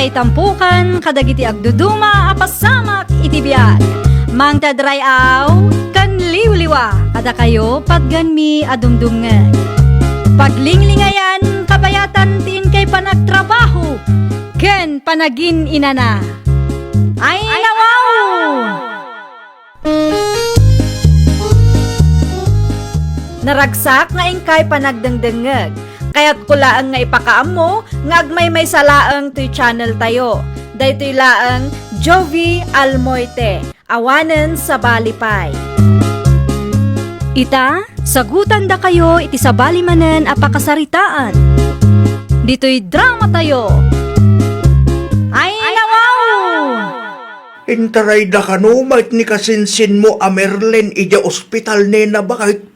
kay tampukan, kadagiti agduduma, apasamak itibiyag. Mang tadray aw, kan liwliwa, kada kayo padganmi adumdumngeg. Paglinglingayan, kabayatan tin kay panagtrabaho, ken panagin inana. Ay nawaw! Naragsak nga ingkay panagdengdengeg. Kaya't kulaang nga ipakaam mo, nga agmay salaang to'y channel tayo. Daytoy laang Jovi Almoite, awanen sa balipay. Ita, sagutan da kayo iti sa balimanen apakasaritaan. Dito'y drama tayo. Ay nawaw! Intaray da kano, mait ni kasinsin mo a Merlin ija ospital nena bakit?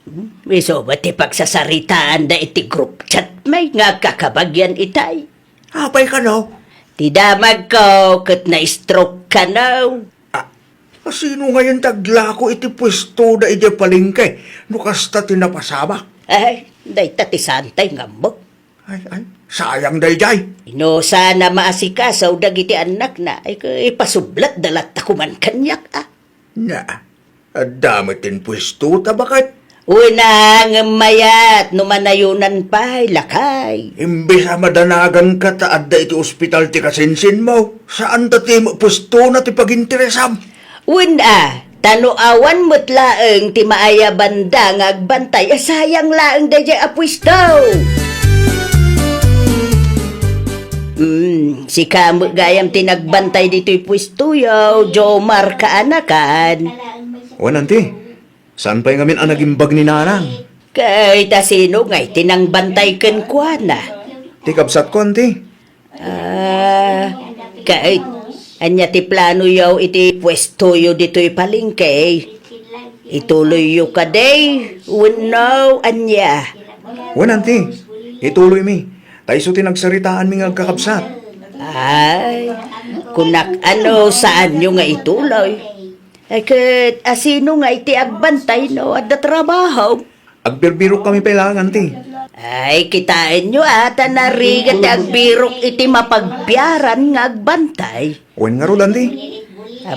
Wiso ba ti pagsasaritaan da iti group chat may nga kakabagyan itay? Apay ka no? Ti damag ko kat na-stroke ka no. Sino ngayon tagla ko iti pwesto da ija palingke? No kasta tinapasama? Ay, day tati santay nga mo. Ay, sayang day jay. Ino sana maasikasaw dagiti anak na ay ipasublat dalat takuman kanyak Na, damit din pwesto ta bakit? Una nga mayat, numanayunan pa'y lakay. Imbes a madanagan ka taad da iti ospital ti kasinsin mo, saan ta ti pwesto na ti paginteresam? Una, tanuawan mo't laeng ti maaya banda nga agbantay, sayang laeng da jay apwisto. Si Kamo gayam tinagbantay dito'y pwesto yaw, Jomar kaanakan. O nanti, saan pa'y ngamin ang nagimbag ni nanang? Kay tasino ngay tinangbantay ken kuana. Ti kabsat ko, anti. Kay anya ti plano yaw iti pwesto yo dito'y palingke. Ituloy yo ka day, unaw anya. O nanti, ituloy mi. Taiso tinagsaritaan mi nga kakabsat. Ay, kunak ano saan nyo nga ituloy? Ay kat asino nga iti agbantay no at da trabaho. Agbirbiro kami pailangan ti. Ay, kitain nyo ata narigat agbirok iti mapagbiaran nga agbantay. Wen nga rodan ti.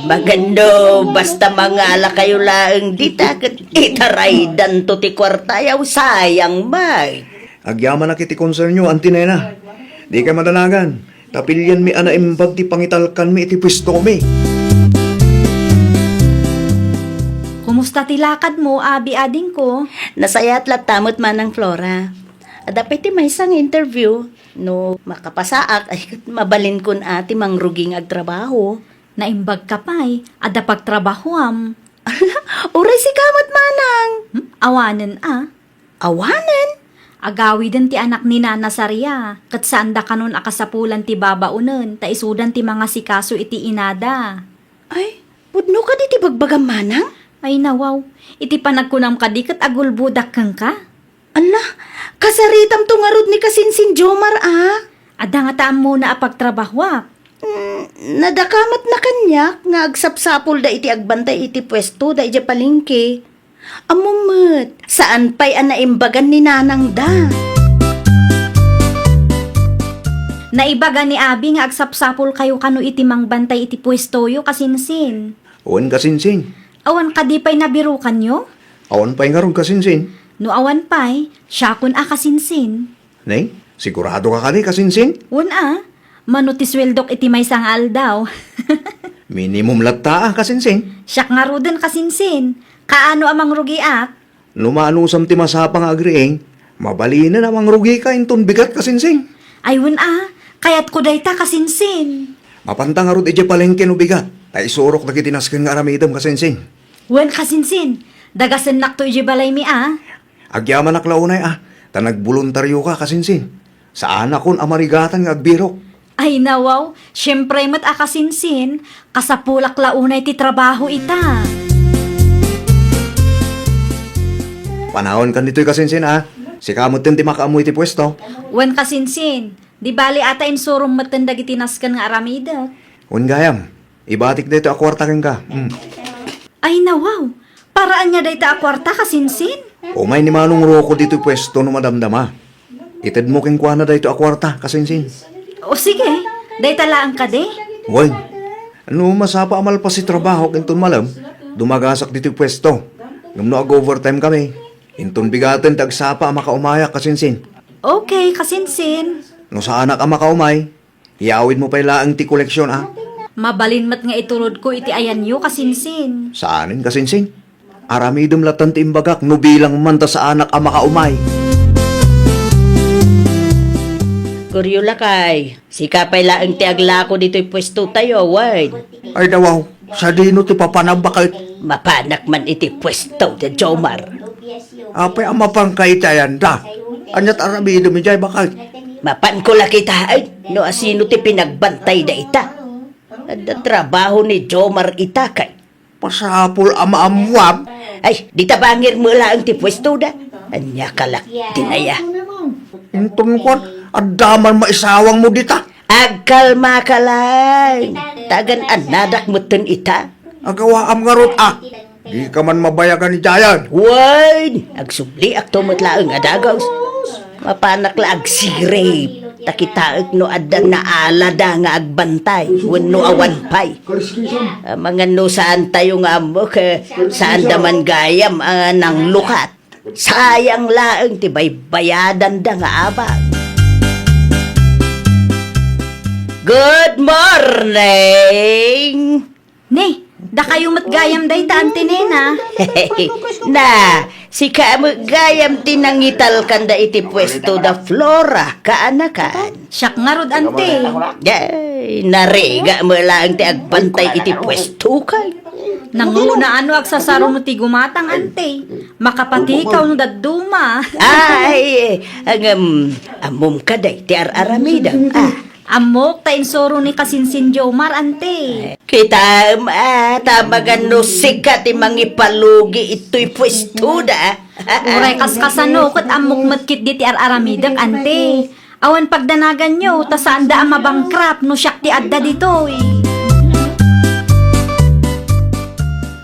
Magando, basta mangala kayo laeng dita kat itaraydan to ti kwartayaw sayang may. Agyaman na kiti concern nyo, anti nena. Di ka madanagan. Tapilyan mi ana imbag ti pangitalkan mi iti pwesto mi. Kumusta tilakad mo, abi-ading ko? Nasayat latamot man ang Flora. Dapat ti may isang interview. No, makapasaak ay mabalin kun ati mangruging agtrabaho. Naimbag ka pa'y, ada pagtrabahoam. Uray si kamot manang. Awanen Awanan? Agawi din ti anak ni Nana Saria, kat saan da kanon akasapulan ti babaunen, ta isudan ti mga sikaso iti inada. Ay, pudno ka di ti bagbagam manang? Ay nawaw, iti panagkunam ka di kat agulbudak kang ka. Ala, kasaritam to nga rod ni kasinsin Jomar Ada nga taam muna apagtrabahwak. Nadakamat na kanyak nga agsapsapol da iti agbantay iti pwesto da iti palingke. Amumot, saan pa'y anaimbagan ni nanang da? Naibaga ni Abi nga agsapsapol kayo kano iti mangbantay iti pwestoyo kasinsin. Awan kasinsin. Awan ka di pa'y nabirukan nyo? Awan pa'y nga ron kasinsin. No awan pa'y, siya kun kasinsin. Nay, sigurado ka kani kasinsin? Wan manutisweldok iti may sangal daw. Minimum latta kasinsin. Siyak nga ro din kasinsin. Kaano amang rugiak? Lumanusam ti masapang agrieng, mabali na namang rugi ka inton bigat kasinsin. Ayun kayat ko dayta kasinsin. Mapanta nga rod iti palengke no bigat, ay isurok na kitinasken nga aramidam kasinsin. Wen kasinsin, dagasen nakto iti balay mi Agyaman na klaunay tanagbuluntaryo ka kasinsin. Saan akon amarigatan nga agbirok. Ay nawaw, syempre mat akasinsin, kasapulak launay ti trabaho ita. Panahon kan dito'y kasinsin Si kamot din ti makaamoy ti pwesto. Wen kasinsin, di bali ata insurong matendag itinaskan nga aramida. Un gayam, ibatik dito akwarta ka. Ay nawaw, paraan niya dayta akwarta kasinsin. Umay ni manong roko dito'y pwesto no madamdama. Ited mo king kuana dito akwarta kasinsin. O sige, Day talaan ka de? Wan, ano masapa amal pa si trabaho kinton malam, dumagasak dito yung pwesto. Ngam no ag-overtime kami. Inton bigaten tagsapa makaumaya kasinsin. Okay, kasinsin. No sa anak ang makaumay, iyawid mo pa ilaang ti koleksyon Mabalin mat nga itulod ko iti ayan yu kasinsin. Saanin kasinsin? Aramidom latan ti imbagak no bilang manta sa anak ang makaumay. Kuryo lakay, sikapay laang ti aglako dito'y pwesto tayo, wait. Ay dawaw, sa dino ti papanabakit. Mapanak man iti pwesto ti Jomar. Apay ang mapangkaitayan da. Anyat aramidom jay bakit? Mapan ko lakita ay, no asino ti pinagbantay da ita. Ada trabaho ni Jomar ita kay. Pasapul ama-amwab. Ay, di tabangir mo lang ti pwesto da. Anya kalak, tinaya. Inton kon, adaman maisawang mo dita. Agkalma ka lang. Tagan anadak mo ten ita. Agawaam nga rot Di ka man mabayagan ni Jayan. Wan! Agsubli ak tumatlaang adagaws. Mapanak la agsirave. Takitaak no adan na alada nga agbantay. Wano awan pay. Mga no saan tayo nga mo ka saan daman gayam nang lukat. Sayang laang tibay bayadan da nga abang. Good morning! Ne, da kayo matgayam day ta antinena. Na, si gayam tinangital kanda iti pwesto da Flora, kaanakan. Siyak nga rod ante. Yay, narega mo lang ti agbantay iti pwesto kay. Nanguna ano agsasaro mo ti gumatang ante. Makapatikaw no daduma. Ay, amom ka day ti aramida. Amok ta insoro ni kasinsin Jomar ante. Kita tamagan no sikat ti mangipalugi ito'y pwesto da. Uray kaskasano kat amok matkit di ti aramidak ante. Awan pagdanagan nyo, ta saan da ang mabangkrap no siyak ti adda dito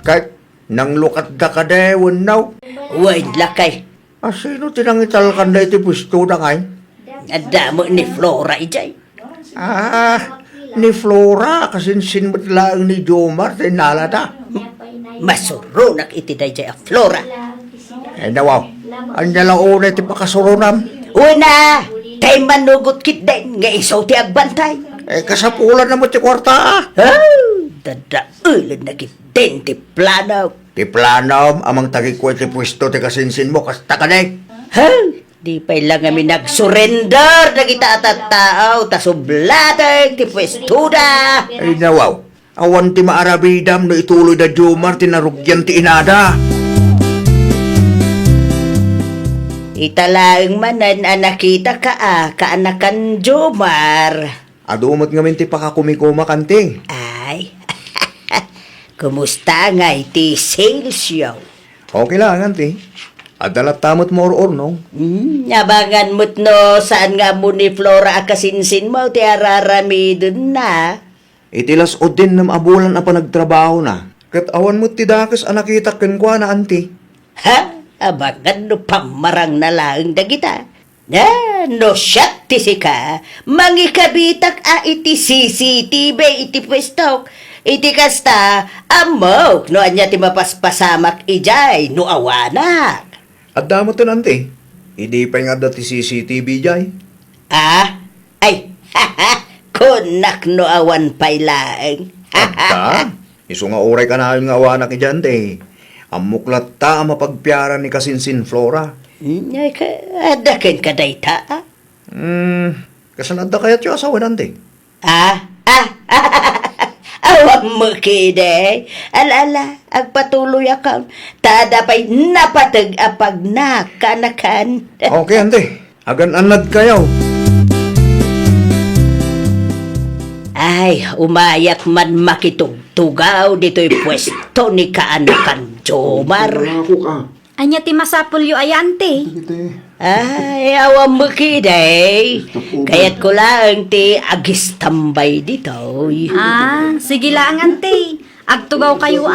Kahit nang lukat da ka de, wanaw. Wait lakay. Sino tinangital ka na iti pwesto da ngay? Adamo ni Flora ijay. Ni Flora, kasinsin mo't lang ni Jomar, tinala da. Masurunak iti dayjay a Flora. Nawaw, anya lang una iti pakasurunam. Una, tay manugot kit din nga isaw ti agbantay. Kasapulan na mo ti kwarta Dadaulan na kit din ti plano. Ti planom, amang tagikwet ti pwesto ti kasinsin mo, kasta ka na Di pa lang kami nag-surrender na kita at tao, tasublatag ti pwesto da. Nawaw, awan ti maarabidam no ituloy da Jomar, tinarugyan ti inada. Italaang manan nakita ka kaanakan Jomar. Adumot ngamin ti pakakumikuma kanting. Ay, kumusta nga iti sales show? Okay lang, anti. Adalat tamot mo or no? Nabangan mo't no, saan nga mo ni Flora akasinsin mo, ti ararami dun na. Itilas o din ng abulan na pa nagtrabaho na. Kat awan mo ti dakas anakita kenkwa na anti. Ha? Abangan no pamarang na lang dagita. No shot ti sika, mangikabitak iti CCTV iti pwestok. Iti kasta, amok, no anya ti mapaspasamak ijay, no awanak. At damo to nanti. Hindi pa nga dati CCTV jay. Ay, kunak no awan pailaeng. At iso nga oray ka na yung awanak ni Jante. Amuklat ta ang mapagpiara ni Kasinsin Flora. Ay, adakin ka dayta. Kasanad na kaya tiyo asawa nanti. Awang mo kide. Alala, agpatuloy akam. Tadapay napatag apag na kanakan. Okay, ante. Agan anad kayaw. Ay, umayak man makitugtugaw dito'y pwesto ni kaanakan Jomar. Anya ti masapulyo ay ante. Ay, awang mo kide. Kaya't ko lang ti agistambay dito. Sige lang ante. Agtugaw kayo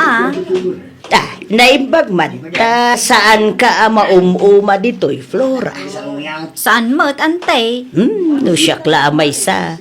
Naimbag man, saan ka maumuma dito'y Flora? Saan mo't ante? No siyak lamay sa.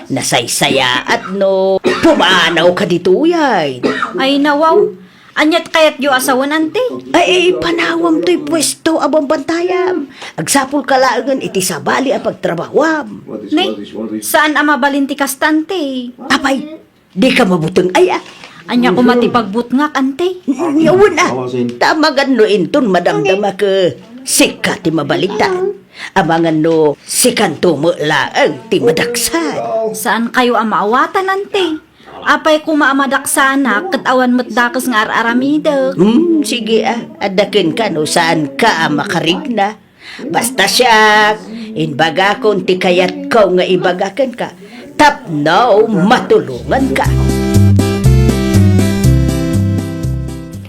Nasaysaya at no, pumanaw ka dito yay. Ay nawaw, anyat kayat yu asawan ante. Ay, panawam to'y pwesto abang bantayam. Agsapul ka laangan iti sabali ang pagtrabahwam. Nay, saan ama balinti kastante? Apay, di ka mabutong ay ah. Anya ko matipagbutngak ante. Yawon ah. Tamagan no inton madamdama ka. Sika ti mabalita. Amangan no sikanto mo laang ti madaksan. Saan kayo ama awatan ante? Apay ko maamadaksanak kat awan mo't dakas nga ar-aramida. Sige ah. Adakin ka no saan ka makarigna. Basta siya, inbaga kung ti kayat ko nga ibagakan ka. Tapnaw matulungan ka.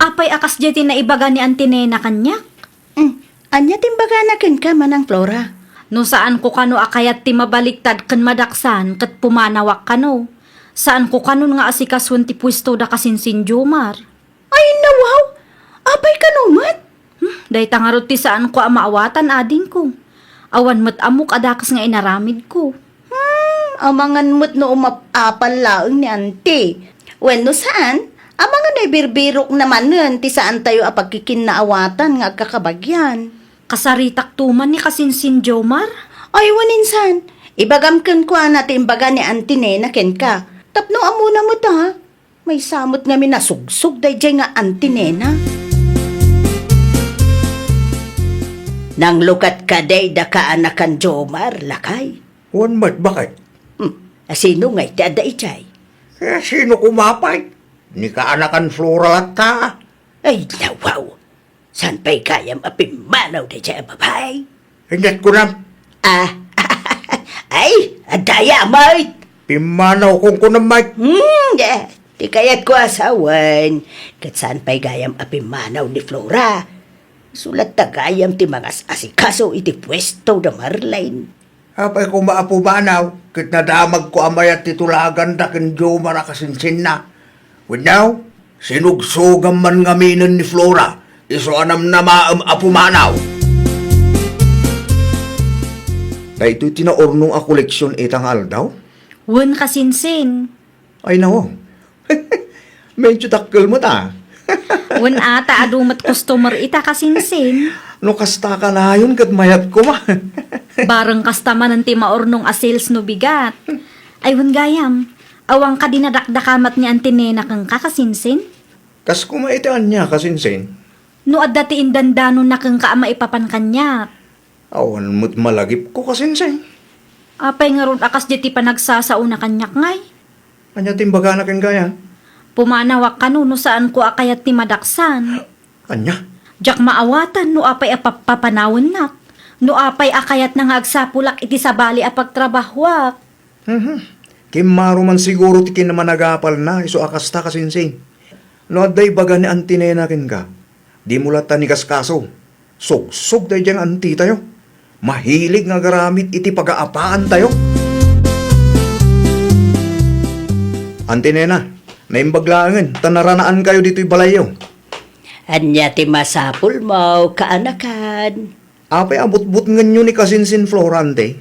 Apay akas jeti na ibaga ni Antinena kanyak. Anya timbaganakin ka manang Flora. No saan ko kano akayat ti mabaliktad kan madaksan kat pumanawak kano. Saan ko kanon nga asikasun ti pwesto da kasinsin Jomar. Ay nawaw, apay kanumat. Day tangarot ti saan ko amaawatan ading ko. Awan mat amok adakas nga inaramid ko. Amangan mo't no umapapal laang ni ante. When no saan, amangan ay birbirok naman nun ti saan tayo apagkikinaawatan nga kakabagyan. Kasaritak tuman ni kasinsin Jomar. Ay waninsan, ibagamkan ko natin imbaga ni Antinena ken ka. Tapno amuna mo ta, may samot nga minasugsug day jay nga Antinena. Nang lukat ka day da kaanakan Jomar, lakay. Wan mat, bakit? Asino nga iti ada ichay? Sino kumapay? Ni kaanakan Flora at ta. Ay nawaw, saan pa'y kayam apimanaw day jay babay? Hindat ko na. Ay, adaya mait. Pimanaw kong kunamay. Di kayat ko asawan. Kat saan pa'y gayam apimanaw ni Flora? Sulat ta gayam ti mga asikaso iti pwesto da Marlene. Apay ko maapubanaw. Kit nadamag ko amayat titulagan da kin Jomar akasinsin na. With now, sinugsugan man ngaminan ni Flora. Iso anam na maam apumanaw. Kaya ito'y tinaornong a koleksyon itang aldaw? Wen kasinsin. Ay nao. Medyo takkel mo ta. Wen ata adumat customer ita kasinsin. No kasta ka na yun kat mayat ko ma. Bareng kastaman ng timaornong a sales no bigat. Ay wen gayam, awang ka dinadakdakamat ni Antinena kang kakasinsin. Kas kumaitaan niya kasinsin. No adda ti indandano na kang kaama ipapan kanya. Awan mo't malagip ko kasinsin. Apay nga ron akas jeti panagsasauna kanyak ngay. Anya timbaga na kin gaya. Pumanawak ka no saan ko akayat ti madaksan. Anya? Jak maawatan no apay apapapanawan nak. No apay akayat na nga agsapulak iti sabali apagtrabahwak. Kimaro man siguro ti kinamanagapal na iso akasta kasinsin. No aday baga ni Antinena kin ka. Di mulat ta ni kaskaso. Sogsog day dyan anti tayo. Mahilig nga garamit iti pag-aapaan tayo. Antinena, naimbaglangan, tanaranaan kayo dito'y balayo. Anya ti masapul mo, kaanakan. Apay abot-but nganyo ni kasinsin Florante.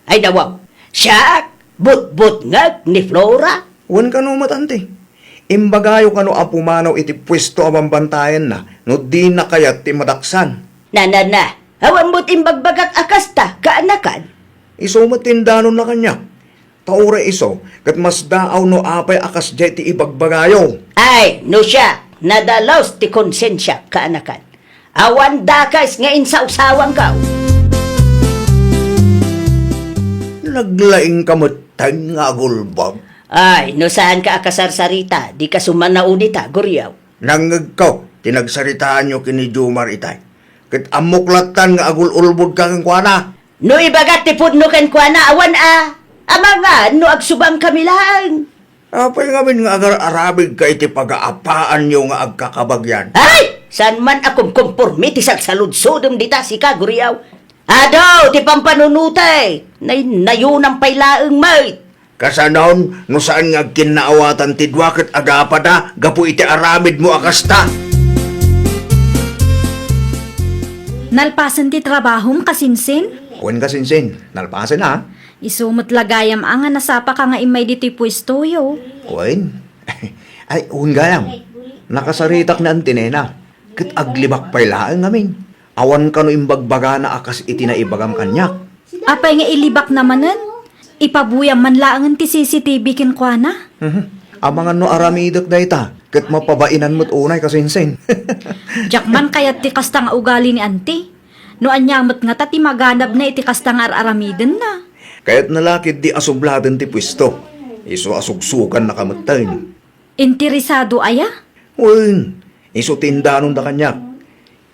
Ay nawaw, siya, but-but ngag ni Flora. Wan ka no matante. Imbagayo ka no apumanaw iti pwesto abambantayan na no di na kayat ti madaksan. Na, hawan mo't imbagbagak akasta, kaanakan. Iso matindanon na kanya. Taura iso, kat mas daaw no apay akas jay ti ibagbagayo. Ay, no siya, nadalaws ti konsensya, kaanakan. Awan dakas nga insawsawang ka. Naglaing kamatang nga gulbog. Ay, no saan ka akasarsarita, di ka sumanao dita, guryaw. Nangag ko, tinagsaritaan nyo kini Jomar itay. Kat amuklatan nga agul-ulbod ka kang kuana. No ibagat ti pudno ken kuana awan Ama nga, no agsubang kami lang. Apay ngamin nga agar-arabig ka iti pag-aapaan nyo nga agkakabagyan. Ay! Saan man akong komporme ti salud-sudom dita si kaguryaw. Adaw, ti pampanunutay. Nayunang paylaeng mait. Kasanon, no saan nga kinaawatan ti dwakit agapada, gapu iti aramid mo akasta. Nalpasan ti trabahom kasinsin? Kuwan kasinsin, nalpasin ha. Isumot lagayam ang nga nasapa ka nga imay dito'y pwesto yo. Wen. Ay, gayam. Nakasaritak na antinena. Kit aglibak pa'y laang ngamin. Awan ka no imbagbaga na akas itinaibagam kanyak. Apay nga ilibak namanen. Ipabuyam man laangan ti CCTV kin kwa na. Amangan no aramidok da ita. Kit mapabainan mo't unay kasinsin. Jakman kayat ti kasta nga ugali ni auntie. No anyamot nga ti maganap na iti kasta nga aramiden na. Kaya't nalakid di asubladan ti pwesto. Iso asugsukan na kamutan. Interesado aya? Wen. Iso tindanon da kanyak.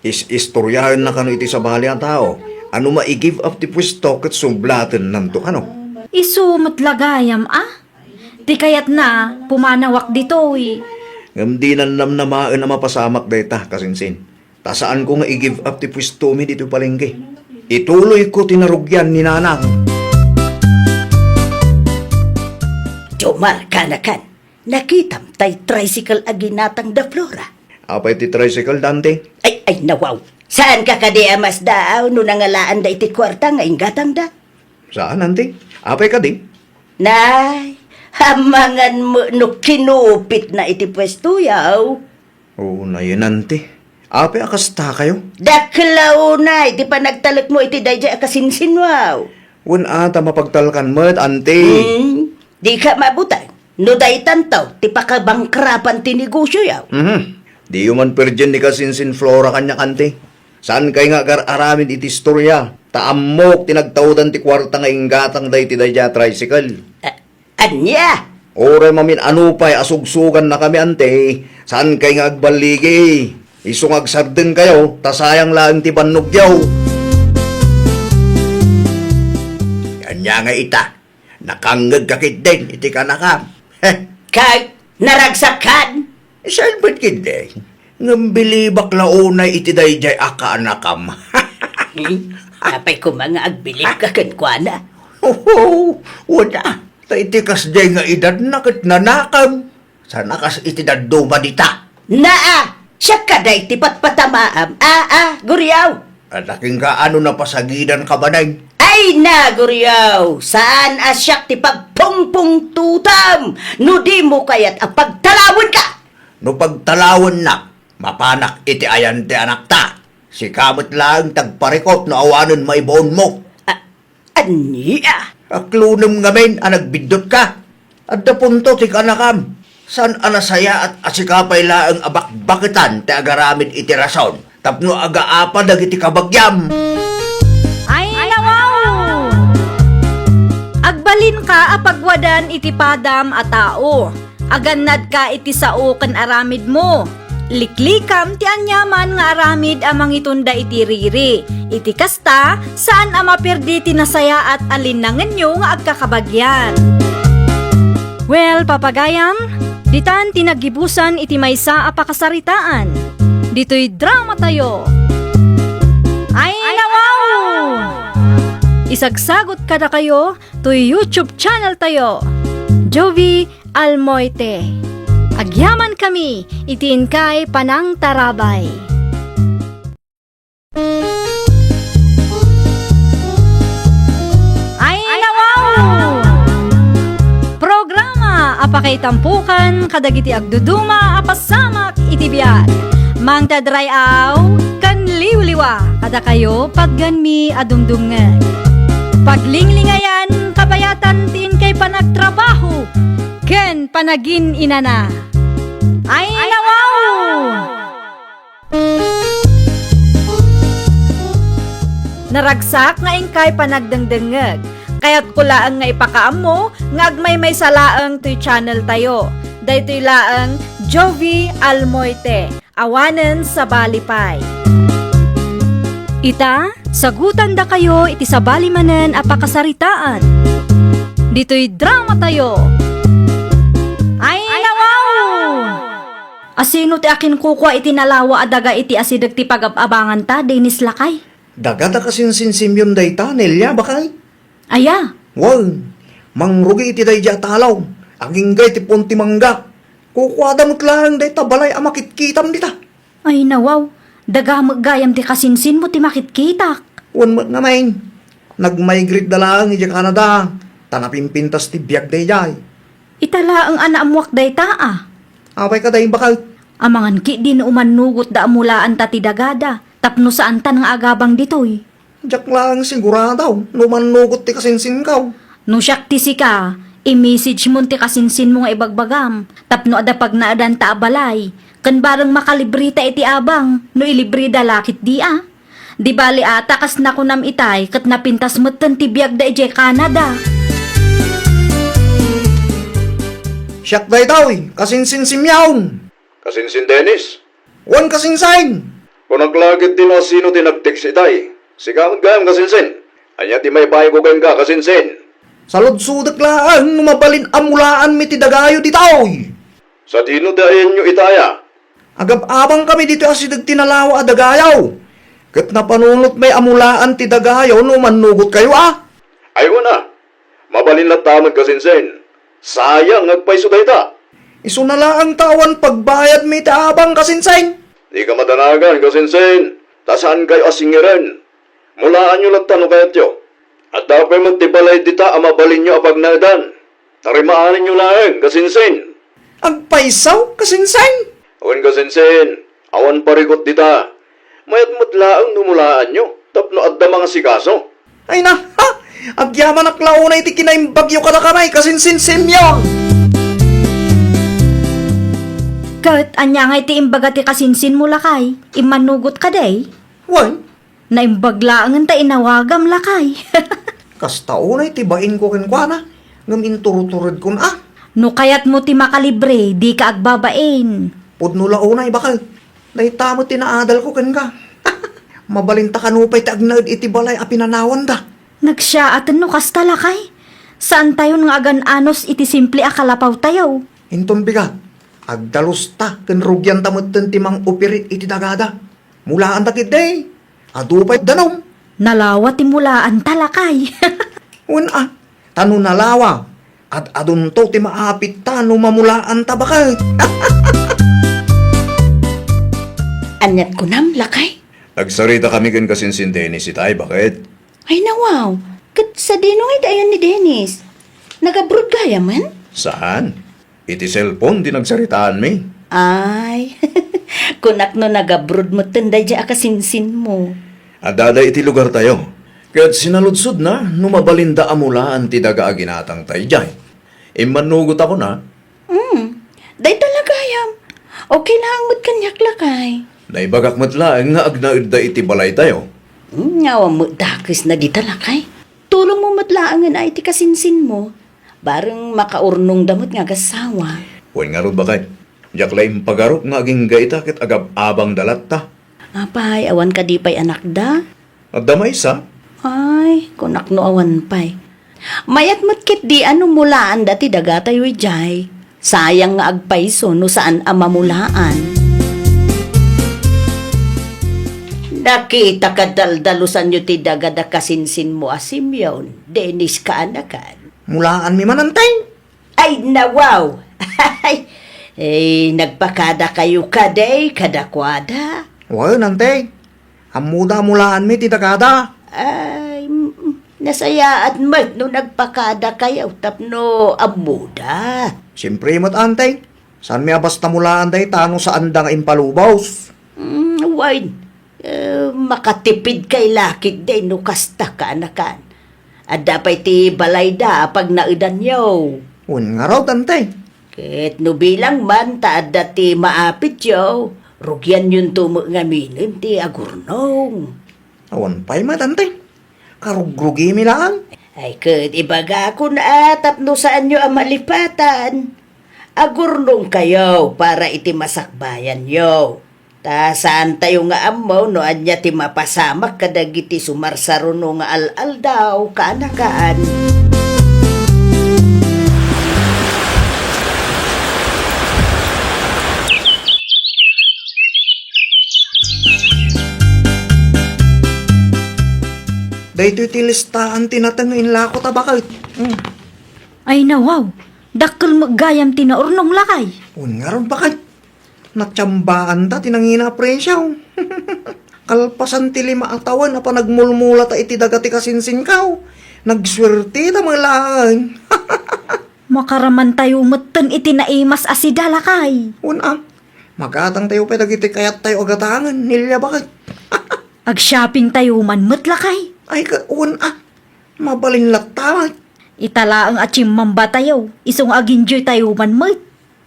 Istoryahan na kano iti sa bali ang tao. Ano ma-give up ti pwesto kat subladan nanto kano. Isumot lagayam Di kayat na pumanawak dito Ngam di nanam na maan na mapasamak dayta kasinsin. Tasaan ko nga i-give up ti pwesto mi dito palengke. Ituloy ko tinarugyan ni nanang. Jomar kanakan, nakitam tay tricycle aginatang da Flora. Apay ti tricycle, Dante? Ay, nawaw. Saan ka kadi amas daaw no nangalaan da iti kwarta nga ingatang da? Saan, Dante? Apay ka di? Nay, hamangan mo no kinupit na iti pwesto yaw. Oo na yun, Dante. Apay akasta kayo? Daklaw na, iti pa nagtalak mo iti dayjay akasinsin wow. Wan ata mapagtalkan mo, Dante. Di ka mabutay. No day tantaw, ti pakabangkrapan ti negosyo yaw. Di yuman perjen ni kasinsin Flora kanya kante. Saan kay nga aramin iti istorya? Taamok tinagtawdan ti kwarta nga inggatang day ti dayja tricycle. Anya? Ore mamin ano pa'y asugsugan na kami ante. Saan kay nga agbaligi? Isong agsarden kayo, tasayang lang ti banugyaw. Kanya nga ita. Nakangag kakit din, iti ka nakam. Kay naragsakan? Saan ba't kindi? Ngambili bakla unay iti dayjay aka anakam. Apay ko mga agbilip ka kankwana. Wala. Ta itikas day nga edad nakit nanakam. Sa nakas iti daduma dita. Naa! Siya kaday tipat patamaam. Guryaw! Anaking ka ano na pasagidan ka ba nay? Ay na, guryaw! Saan asyak ti pagpungpung tutam? No di mo kayat ang pagtalawon ka! No pagtalawon na, mapanak iti ayan ti anak ta. Si kamot lang tagparikot no awanon maibaon mo. Anya? Aklunam ngamin nagbidot ka. At da punto ti kanakam. San anasaya at asikapay laang abakbakitan ti agaramid iti rason. Tapno agaapa dagiti kabagyam. Ay nawaw! Agbalin ka apagwadan iti padam a tao. Agannad ka iti sao ken aramid mo. Liklikam ti anyaman nga aramid amang itunda iti riri. Iti kasta saan ama perdi ti nasaya at alinangan nyo nga agkakabagyan. Well, papagayam, ditan tinagibusan iti maysa a pakasaritaan. Dito'y drama tayo. Ay nawaw! Isagsagot kada kayo to YouTube channel tayo. Jovi Almoite. Agyaman kami, itiin kay Panang Tarabay. Ay nawaw! Programa apakay tampukan kadagiti agduduma apasamak iti biag. Mang tadrayaw kan liwliwa kada kayo pagganmi adungdungan. Paglinglingayan kabayatan tin kay panagtrabaho ken panagin inana. Ay nawaw! Naragsak nga ingkay panagdengdengeg. Kaya't kulaang nga ipakaam mo nga agmay may salaang to'y channel tayo. Daytoy laang Jovi Almoite. Awanen sa Balipay. Ita, sagutan da kayo iti sa balimanen a pakasaritaan. Dito'y drama tayo. Ay nawaw! Asino ti akin kukwa iti nalawa adaga iti asidag ti pagabangan ta, Dennis Lakay? Dagada kasinsin Simeon dayta, Nelia bakay? Aya, Wal, mangrugi iti dayja talaw. Ang ingay ti punti mangga. Kukwada mo't lang dayta balay amakitkitam dita. ay nawaw. Daga magayam ti kasinsin mo ti makitkitak. Wan mo nga main. Nag-migrate da lang iti Canada. Tanapimpintas ti biyag day jay. Itala ang anaamuak day taa. Apay ka day bakal. Amangan ki din umanugot da amulaan ta ti dagada. Tapno saan ta ng agabang ditoy. Diyak lang sigurado. Numanugot ti kasinsin kaw. No siyak ti sika, i-message mo ti kasinsin mo nga ibagbagam. Tapno ada pag naadan ta abalay. Kan barang makalibrita iti abang, no ilibre da lakit di ah. Di bali ata kas na kunam itay, kat napintas mo ti biyag da ije Canada. Siyak day tao kasinsin simyaon. Kasinsin Dennis, Wan kasinsain. kung naglagit din o sino tinag-text itay, sigawan gayam kasinsin. Anya ti may bahay ko kayong ka kasinsin. Saludsudak lang numabalin amulaan mi ti dagayo di tao. Sa dino dahin nyo itaya, Agab-abang kami dito asidag tinalawa a dagayaw. Kat napanunot may amulaan ti dagayaw no manugot kayo ah. ayaw na, mabalin na tamad kasinsin. Sayang agpaiso dahi ta. Isu na lang ang tawan pagbayad mi ti abang kasinsain. Di ka madanagan kasinsin, tasaan kayo asingiran. Mulaan nyo lang tanong kayat yo. At dapat magtibalay dita ang mabalin nyo apag nadan. Tarimaanin nyo lang kasinsin. Agpaisaw kasinsain. Awan kasinsin, awan parigot dita. Mayat matlaang numulaan nyo, tapno adda mga sikaso. Ay na, ha! Agyaman na klaunay ti kinaimbagyo kada kamay kasinsin simyon. Kat anya nga iti imbaga ti kasinsin mo lakay, imanugot ka day. Wan, Na imbaglaangan ta inawagam lakay. kastaunay ti bain ko kenkwana. Ngam inturuturod kun ah. No kayat mo ti makalibre, di ka agbabain. Pudno launay bakal. Naitamo tinaadal ko ken ka. Mabalinta kanupay ti agnaed iti balay a pinanawan da. Nagsiyaatan no kasta lakay. Saan tayo nga agan-anos iti simple akalapaw tayo? Inton bigat. Agdalos ta ken rugyan tamutten ti mang upirit iti dagada. Mulaan ta kitday. Adupay danom. Nalawa ti mulaan talakay. Wen ah. Tano nalawa. At adunto ti maapit ta no mamulaan ta bakal. Anyat ko nam, lakay. Nagsarita kami kan kasinsin Dennis itay, bakit? Ay nawaw, kat sa dinungay dayan ni Dennis. Nag-abroad gaya man? Saan? Iti cellphone di nagsaritaan mi. Ay, kunak no nag-abroad mo tanday dya akasinsin mo. Adada iti lugar tayo. Kaya't sinaludsod na, numabalinda amulaan ti daga aginatang tayo jay. Imanugot ako na, Day talaga yam. Okay lang mo't kanyak lakay. naibagak matlaang nga agnaid da iti balay tayo. Ngawa mo dakis na di talakay. Tulong mo matlaangan ay ti kasinsin mo. Barang makaurnong damot nga gasawa. Huwag nga ro ba kay? Diyak laing pagarot nga aging gaita kit agab-abang dalat ta. Apay, awan ka di pa'y anak da? At damay sa, Ay, kunak no awan pa'y. Mayat mo't kit di ano mulaan dati dagatay we jay. Sayang nga agpaiso no saan amamulaan. Nakita ka daldalusan nyo ti dagada kasinsin mo asimyon. Dennis ka anakan. Mulaan mi manantay. Ay, nawaw! Ay, nagpakada kayo kaday, kadakwada. Wan nantay. Amuda mulaan mi ti dagada. Ay, nasayaan mo no nagpakada kayo, tapno amuda. Siyempre mo't antay. San mi abasta mulaan tay tano sa andang impalubaws. Wine, makatipid kay lakit day no kasta ka anakan. At dapat ti balay da pag naudan yaw. Wan nga raw tantay. Ket no bilang man taad dati maapit yaw, rugyan yun tumo nga minin ti agurnong. Awan pa'y matantay. Karugrugi mi lang. Ay ket ibaga ko na tapno saan nyo ang malipatan. Agurnong kayo para iti masakbayan yo. Ta saan tayo nga amaw no anya ti mapasamak kadagiti sumarsaruno nga al-al daw kaanakaan. Dahito iti listaan tinatangin lako tabakal. Ay nawaw, dakkel magayam tinaurnong lakay. Un nga ron bakal. Natsambaan ta tinangina presyaw. Kalpasan ti lima atawan na pa nagmulmula ta iti dagati kasinsin kaw. Nagswerte ta mga laang. Makaraman tayo matan iti naimas asida lakay. Una, magatang tayo pa dagiti kayat tayo agatangan. Nilya bakit? Ag-shopping tayo man lakay. Ay ka, una, mabalin latamat. Itala ang achimmamba tayo. Isong aginjoy tayo man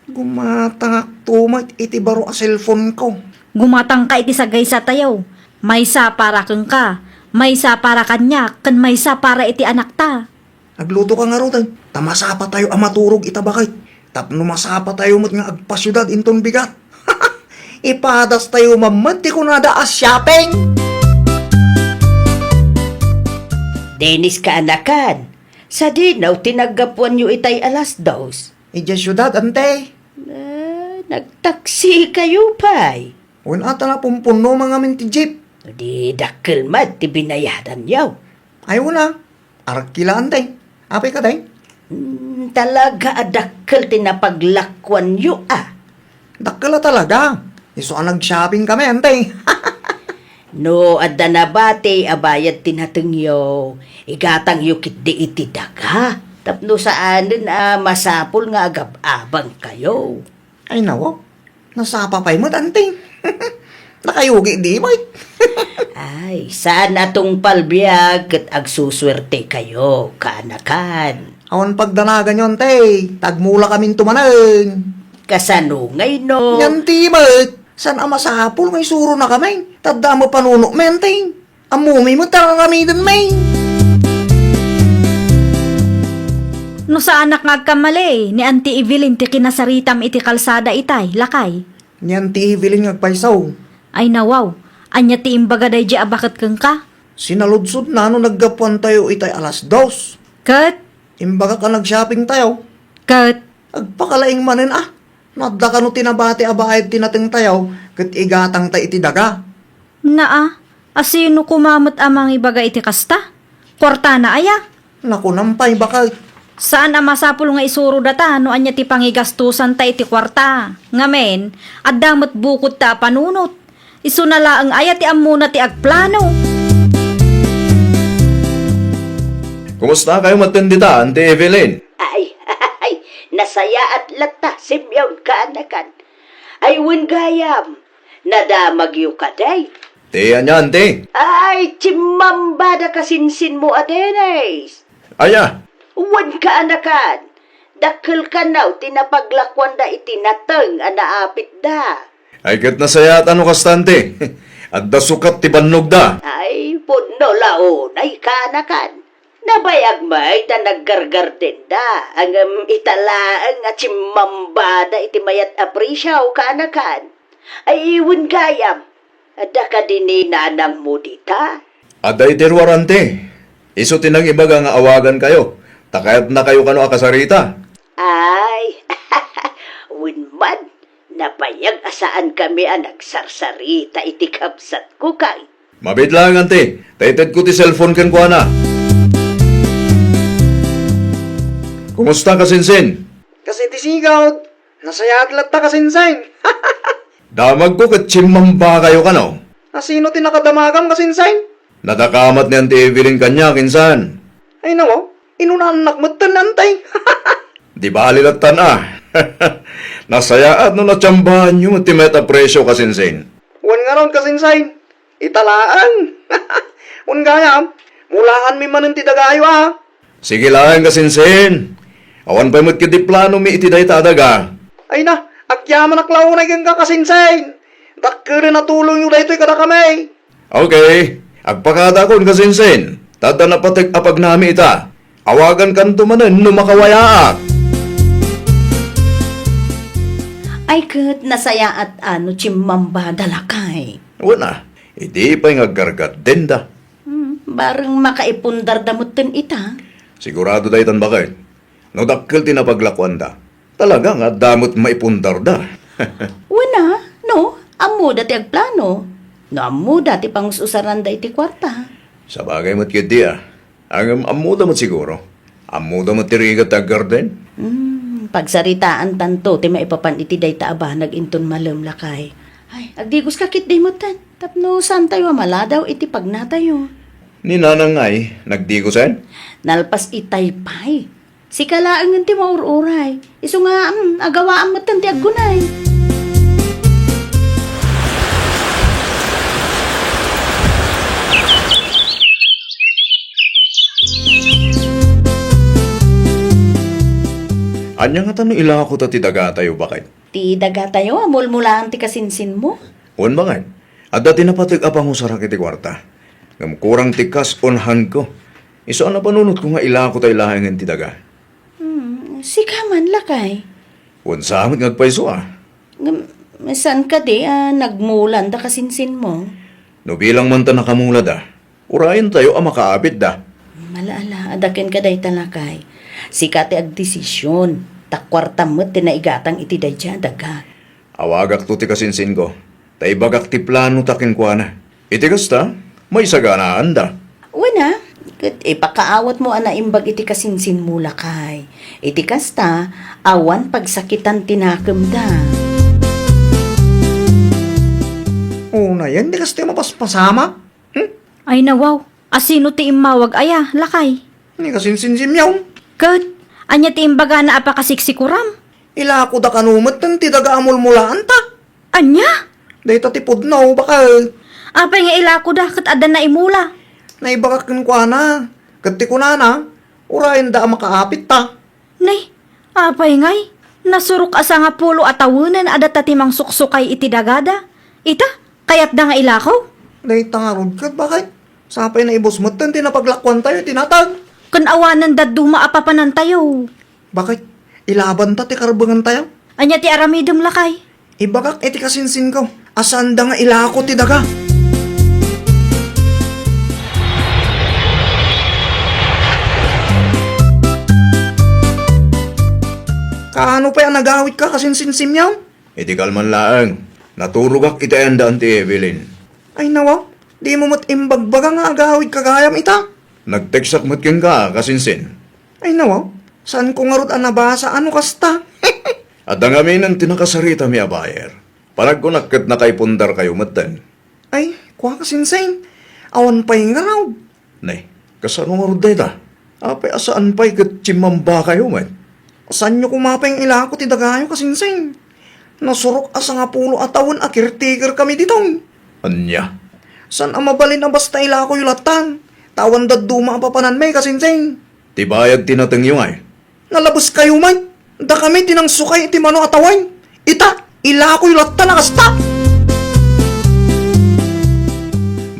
Gumatang tumat iti baro a cellphone ko. Gumatang ka iti sagay sa tayo. May sa para kang ka. May sa para kanya. Kan may sa para iti anak ta. Nagluto ka nga rotan. Tamasapa tayo amaturog itabakit. Tapno masapa tayo mat nga agpasyudad inton bigat. Ipadas tayo mamati ko nada as shopping. Dennis kaanakan. Sa dinaw, tinagapuan nyo itay alas 2. Ija syudad, ante. Nagtaksi kayo pa'y. Wen ata na pumpuno mga minti jeep. Di dakil mat, ti binayadan yaw. Ayaw na. Arakila, ante. Apay ka, day? Talaga adakil tinapaglakwan nyo Dakala talaga. Iso ang nag-shopping kami, ante. No, adda na bate, abayad tinatengyo. Igatang yukit di iti daga. Tapno saanin masapul nga agab-abang kayo. Ay nawo. Nasapa pa'y mo, ante. Nakayugi di mo. Ay, saan atong palbiyag kat agsuswerte kayo, kaanakan. Awan pagdanagan yon, ante. Tagmula kaming tumanan. Kasanungay no. Yan tibat. San ama sa hapol may suro na kami. Tadda mo panuno menteng. Amumi mo tara kami dun may. No sa anak nga kamali, ni Auntie Evelyn ti kinasaritam iti kalsada itay, lakay. Yan ti Evelyn ngagpaysaw. Ay nawaw, anya ti imbaga day di abakat kang ka. Sinaludsod na no naggapuan tayo itay alas 2. Kat, Imbaga ka nag-shopping tayo. kat, Agpakalaing manin Nadda ka no tinabati abayad tinateng tayo. Kat igatang ta iti daga. naa, asino kumamot amang ibaga iti kasta? Kwarta na aya. Naku nampay baka. Saan ang masapul nga isuro data no anya ti pangigastusan ta iti kwarta? Ngamen, adamot bukod ta panunot. Isu na laang aya ti amuna ti agplano. Kumusta kayo matindita, Ante Evelyn? Ay, nasaya at lata, simyaw kaanakan. Ay, wen gayam, nadamag yu kaday. Tiya niya, Ante. Ay, chimambada kasinsin mo, Adenes. Aya, Wen kaanakan, dakil ka naw, tinapaglakwan da itinateng, anaapit da. ay kat nasayat ano kastante. At dasukat ti bannog da. Ay, puno laon, ay kaanakan. Nabayag may ta naggargar din da. Ang italaang at chimambada iti mayat aprisyaw kaanakan. Ay, iwan gayam. Ada ka din ni nanang mo dita. Aday terwar, Ante. Iso tinang ibaga nga awagan kayo. Takayat na kayo kano akasarita. Ay, winman, napayag asaan kami ang nagsarsarita iti kapsat ko kay. Mabit lang, Ante. Taited ko ti cellphone kan kuha na. Kumusta ka, Sinsin? Kasi ti sigaw. Nasayat latta kasinsain. Damag ko kat chimamba kayo kano. Asino tinakadamagam kasinsain? Nadakamat ni Ante Evelyn kanya, kinsan. Ay nawo. Inunanak mo tanantay. Di ba alilatan Nasayaat no natsambahan nyo ti meta presyo ka, Sinsin. Wan nga ron kasinsain. Italaan. Wan gayam. Mulaan mi manin ti dagayo Sige lang ka, Sinsin. Awan pa mo't kiti plano mi iti day tadaga. Ay na. Akyaman aklaunay kang kakasinsain. Dakere na tulong yung daytoy kada kami. Okay, agpakada kon ka, Sinsin. Tata na patik apag nami ita. Awagan kan tumanan no makawayaak. Ay, kat nasaya at ano chimambada lakay. Wala, hindi pa yung aggargat din da. Barang makaipundar damutin ita. Sigurado dahi tan bakit? No dakkel tinapaglakwan da. Talaga nga damot maipundar da. Wala, no? Amo dati agplano. No, amo dati pang usaran da iti kwarta. Sa bagay mo't kiti Ang amuda mo't siguro. Amuda mo't tirigat aggar din. Pagsaritaan tanto, ti maipapan iti day taaba, naginton malam lakay. Ay, agdigos ka kit di mo tan. Tapno saan tayo maladaw iti pagna tayo. Ni nanangay, nagdigusan? Nalpas itay pay. Si kalaang nga ti maururay. Iso nga, agawaan mo tan ti aggunay. Anya nga tanong ila ko ta ti daga tayo bakit? Ti daga tayo, mulmulaan ti kasinsin mo. On bakit? At dati napatig apang usara kiti kwarta. Ngam kurang tikas onhan ko. Iso na panunot ko nga ila ko tayo lahangan ti daga. Si kaman lakay. On sa amin ngagpaiso ah. Saan ka di, nagmulan da kasinsin mo? No bilang man ta nakamulad ah. Urayan tayo ang makaabit da. Malaala, adakin ka day talakay. Sikati ag desisyon. Takwarta mo, tinaigatang iti day dyan, daga. Awagak to ti kasinsin ko. Taibagak ti plano takin kwa na. Iti kasta, may saganaan da. Wana, ipakaawat mo imbag iti kasinsin mo lakay. Iti kasta, awan pagsakitan tinakam da. Na yan, di kasta mapaspasama. Ay nawaw, asino ti imawag aya, lakay. Ni kasinsin simyaw. Kat, anya ti imbaga na apakasiksikuram. Ila ko da kanumat ng ti daga amulmulaan ta. Anya? Dahita ti pudnaw, baka Apay nga ilako da, kat adan na imula. naibagakin kwa na. Kati ko na, urayan da ang makaapit ta. Nay, apay ngay, nasurok asa nga pulo at tawunan adat tatimang suksukay iti dagada. Ita, kayat da nga ilakaw. Dahita nga rod kat, bakit? Sapay na ibusmot ng tinapaglakwan tayo, tinatag. Kanawanan da dumaapapanan tayo. Bakit? Ilaban ta ti karbangan tayo? Anya ti aramidom lakay. Ibagak iti kasinsin ko. Asan da nga ilako ti daga? Kaano pa yung nagawit ka kasinsin simyaw? Iti kalman laang. Naturugak iti andaan ti Evelyn. Ay nawa, di mo mat imbagbaga nga agawit kagayam ita. Nagteksak mat king ka kasinsin. Ay nawa, saan ko nga rod nabasa ano kasta? At ang amin ang tinakasarita mi abayer. Parag ko nakit na kay pundar kayo matan. Ay, kuha kasinsin. Awan pa'y nga raw. Nay, kasano nga rod day ta? Apay asaan pa'y kat chimamba kayo man? Saan nyo kumapay ang ilako ti dagayo kasinsin? Nasurok asa nga pulo atawon a caretaker kami ditong. Anya? San ang mabalin na basta ilako yulatan? Tawan daduma papanan may kasinsin. Tibayag tinatang yung ay. Nalabos kayo man. Da kami tinangsukay iti mano atawan. Ita, ilako yulatan na kasta.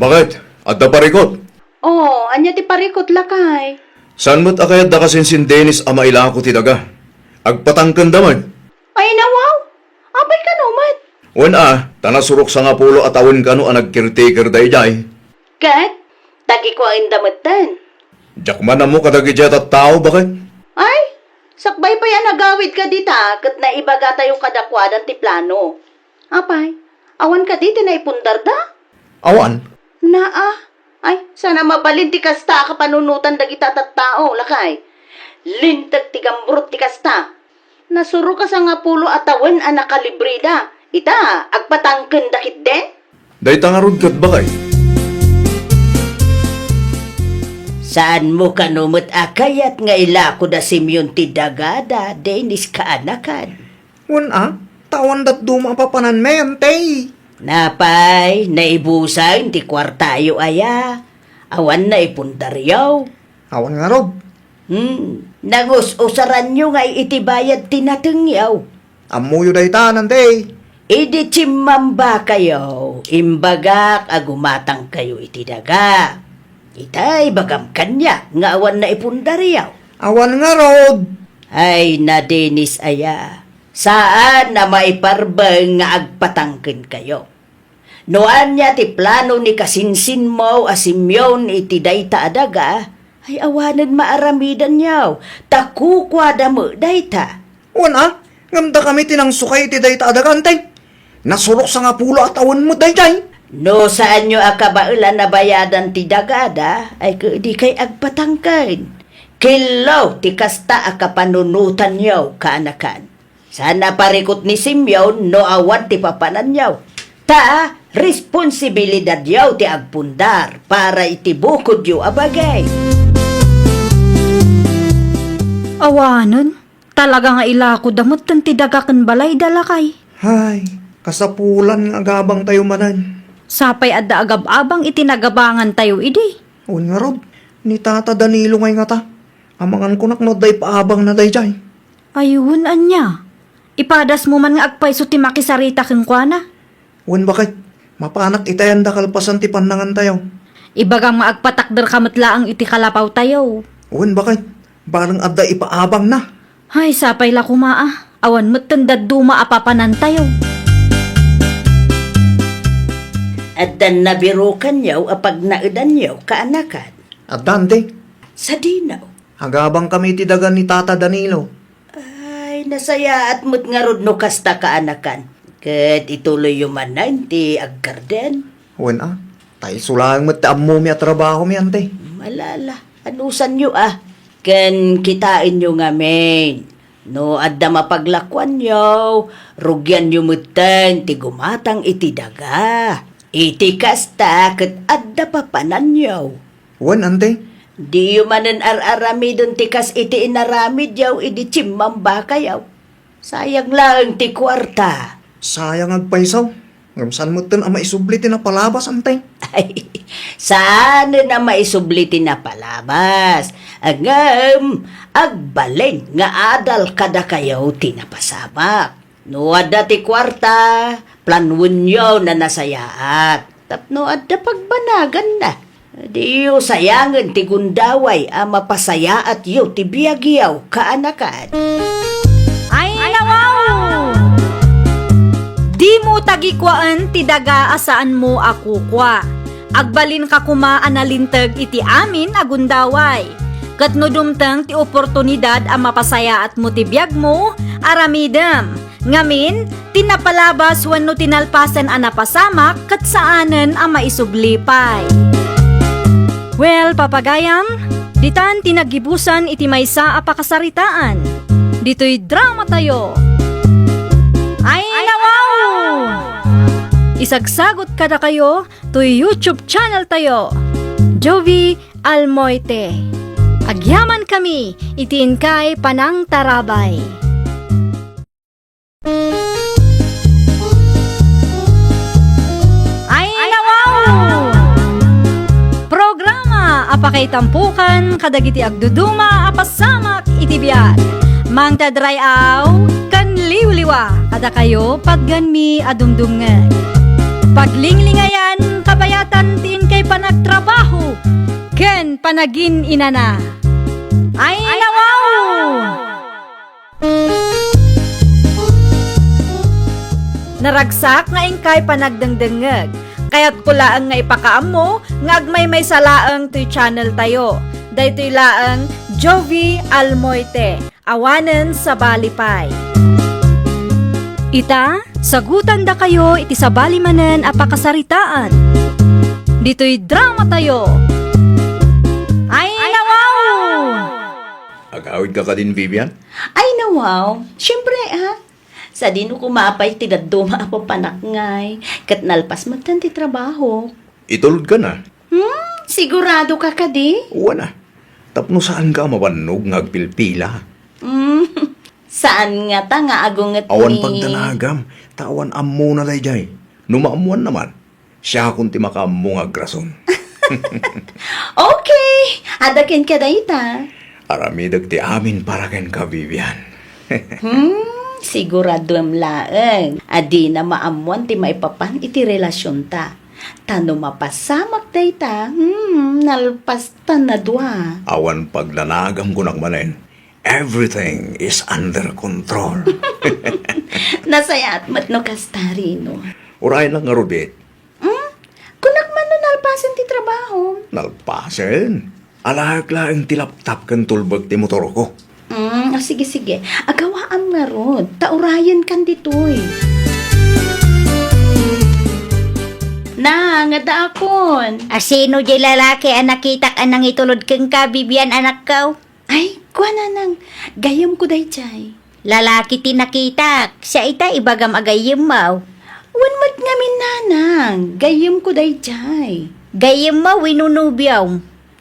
Bakit? At da parikot? Oh, anya ti parikot lakay. San mo't akayat da kasinsin Dennis ama ilako ti daga? Agpatangkan daman. Ay nawaw, apay ka numat. Tanasurok sa nga pulo atawin ka no ang nag-caretaker day jay. Kat, tagi ko ang damatan. Jakman na mo kadagi jay at tao, bakit? Ay, sakbay pa yan nagawid ka dita, kat naibaga tayo kadakwadan ti plano. Apay, awan ka dito na ipundar da? Awan? Naa, ay, sana mabalin ti kasta kapanunutan dagita tattao, lakay. Lintag ti gambrot ti kasta. Nasuro ka sa nga pulo atawan ang nakalibrida. Ita, agpatangken dakit den? Day tangarod kat bakay? Saan mo kanumot akayat nga ilako da simyon ti dagada, Dennis kaanakan? Tawan dat duma papanan men, tay. Napay, naibusan ti kwartayo aya. Awan na ipundaryaw. Awan nga rod. Nagus-usaran nyo nga itibayad tinatengyaw. Amuyo day tanan, tay. Idi chimamba kayo, imbagak agumatang kayo iti daga. Itay bagam kanya, nga awan na ipundaryaw. Awan nga rod. Ay na Dennis aya, saan na maiparbang nga agpatangkin kayo? Noan niya ti plano ni kasinsin mo asimyon iti dayta adaga, ay awanan maaramidan yaw, takukwada mo dayta. Ngamda kami tinangsukay iti day taadagan, tay. Nasurok sa nga pulo at awan mo day, tay. No saan nyo akabailan na bayadan ti dagada, ay di kay agpatangkin. Kilaw ti kasta akapanunutan yaw kaanakan. Sana parikot ni Simeon no awan ti papanan yaw. Ta, responsibilidad yaw ti agpundar para itibukod yu abagay. Awanon, talaga nga ilako damot tan tidagakan balay dalakay. Hay, kasapulan nga gabang tayo manan. Sapay adda agab-abang itinagabangan tayo idi. Un nga Rod, ni Tata Danilo ngay nga ta. Amangan ko nakno day paabang na day jay. Ayun, anya. Ipadas mo man nga agpay so ti makisarita keng kuana. Un bakit? Mapanak itayan da kalpasan ti pandangan tayo. Ibagang maagpatakder kamatlaang iti kalapaw tayo. Un bakit? Barang adda ipaabang na. Ay, sapay la kumaa. Awan mo't tandad duma apapanan tayo. At dan nabirukan yaw apag naudan yaw kaanakan. At dante, Sa dinaw. agabang kami ti dagan ni Tata Danilo. Ay, nasaya at mo't nga rod no kasta kaanakan. Kat ituloy yung manan ti aggarden. Un tay sulang met ammo mi at trabaho mi ante. Malala, anusan nyo Ken kitain nyo nga men. No, adda mapaglakwan nyo. Rugyan nyo muteng ti gumatang iti daga. Iti kasta kat adda papanan nyo. Un ante, Di yu manen ar-aramidon ti kas iti inaramid yaw idi chimmamba kayaw. Sayang lang ti kwarta. sayang agpaisaw. Ngamsan mo ten ama isublit na palabas ante. Ay, sana na maisubliti na palabas. Agam, agbalin nga adal kada kayaw tinapasamak. No adda ti kwarta, planwun yaw na nasayaat. Tapno adda pagbanagan na. Di yu sayangan ti gundaway ama pasayaat yu ti biyagyaw kaanakan. Ay, nawaw! Di mo tagikwaan ti daga asaan mo akukwa. Agbalin ka kuma analintag iti amin agundaway. Kat no dumtang ti oportunidad ang mapasaya at mo ti biyag mo, aramidam. Ngamin, tinapalabas wano tinalpasan ang napasamak kat saanan ang maisublipay. Well, papagayam, ditan tinagibusan iti maysa apakasaritaan. Dito'y drama tayo. Ay, nawaw! Isagsagot kada kayo to YouTube channel tayo. Jovi Almoite. Agyaman kami, itiin kay Panang Tarabay. Ay, nawaw! Programa apakay tampukan kadagiti agduduma apasamak itibiyat. Mang tadrayaw kan liwliwa kada kayo pagganmi adumdumngan. Paglinglingayan kabayatan tiin kay panagtrabaho ken panagin inana. Ay, nawaw! Naragsak nga ingkay panagdengdengeg. Kaya't kulaan nga ipakaammo nga agmay may salaang to'y channel tayo. Daytoy laang Jovi Almoite. Awanen sa balipay. Ita, sagutan da kayo iti sa balimanen apakasaritaan. Dito'y drama tayo. Ay, nawaw! Agawid ka din, Vivian? Ay nawaw, syempre Sa dino kumapay tinaduma ako panakngay. Kat nalpas magtanti trabaho. Itulod ka na. Sigurado ka kadi? Wala. Tapno saan ka mawanog ng agpilpila? Saan nga ta nga agunget Awan pagdanagam, tawan ammo na day jay. Numaamuan naman, siya kunti makaammo nga agrason. Okay, adakin ka dayta. Aramidag ti amin para ken ka, Vivian. Sigurado am laeng. Adi na maamuan ti maipapan iti relasyon ta. Tano mapasamak dayta, nalpas ta na dua. Awan pagdanagam ko nakmanen, everything is under control. Nasayat mat no kastarino. Uray lang nga Rodit, Kunak man no nalpasan ti trabaho. nalpasen. Alahag laeng tilaptap kan tulbag ti motor ko. Sige. Agawaam nga rod. Taurayan kan ditoy. Na, nga daakon. Sino di lalaki ang nakitak anang itulod keng kabibian anak ko? Ay, kuha na nang. Gayam ko day chay. Lalaki tinakitak, siya ita ibagam agayim mo. Wan mat ngamin nanang, gayem ko day jay. Gayem mo, winunubiyaw.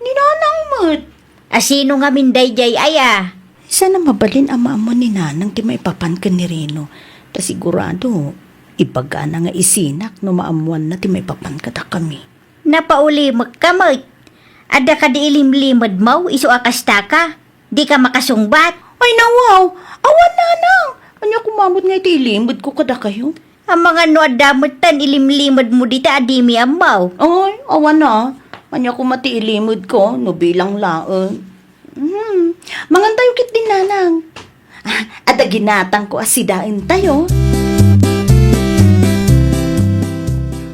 Ni nanang mat. Asino nga min dayjay aya? Sana mabalin ama mo ni nanang ti maipapan ka ni Reno. Ta sigurado, ibaga na nga isinak no maamuan na ti maipapan ka ta kami. Napauli magkamot. Ada ka di ilimlimad mo, iso akasta ka. Di ka makasungbat. Ay nawaw, awan nanang. Anya kumamot nga iti ilimod ko kada kayo. Ang mga nuadamutan ilimlimad mo dita adimi amaw. Ay, awan na. Anya ko mati ilimod ko, no bilang laon. Mangan tayo kit din nanang. At ginatang ko asidain tayo.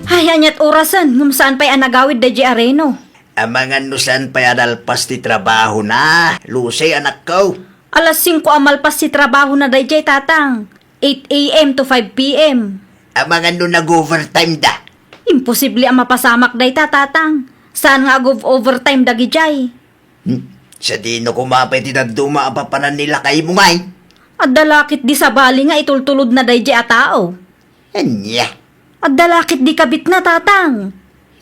Ay, anyat orasan, ngum saan pa'y anagawid da di areno. Amangan nusan pa adalpas ti trabaho na. Lusay anak ko. Alas 5 amalpas si trabaho na dayjay tatang. 8 a.m. to 5 p.m. Amangan no nag-overtime da. Imposible ang mapasamak day tatang. Saan nga agov overtime dagi jay? Sa di no kumapay ti naduma apapanan nila kay mo ngay. At dalakit di sa bali nga itultulod na dayjay a tao. Anya. At dalakit di kabit na tatang.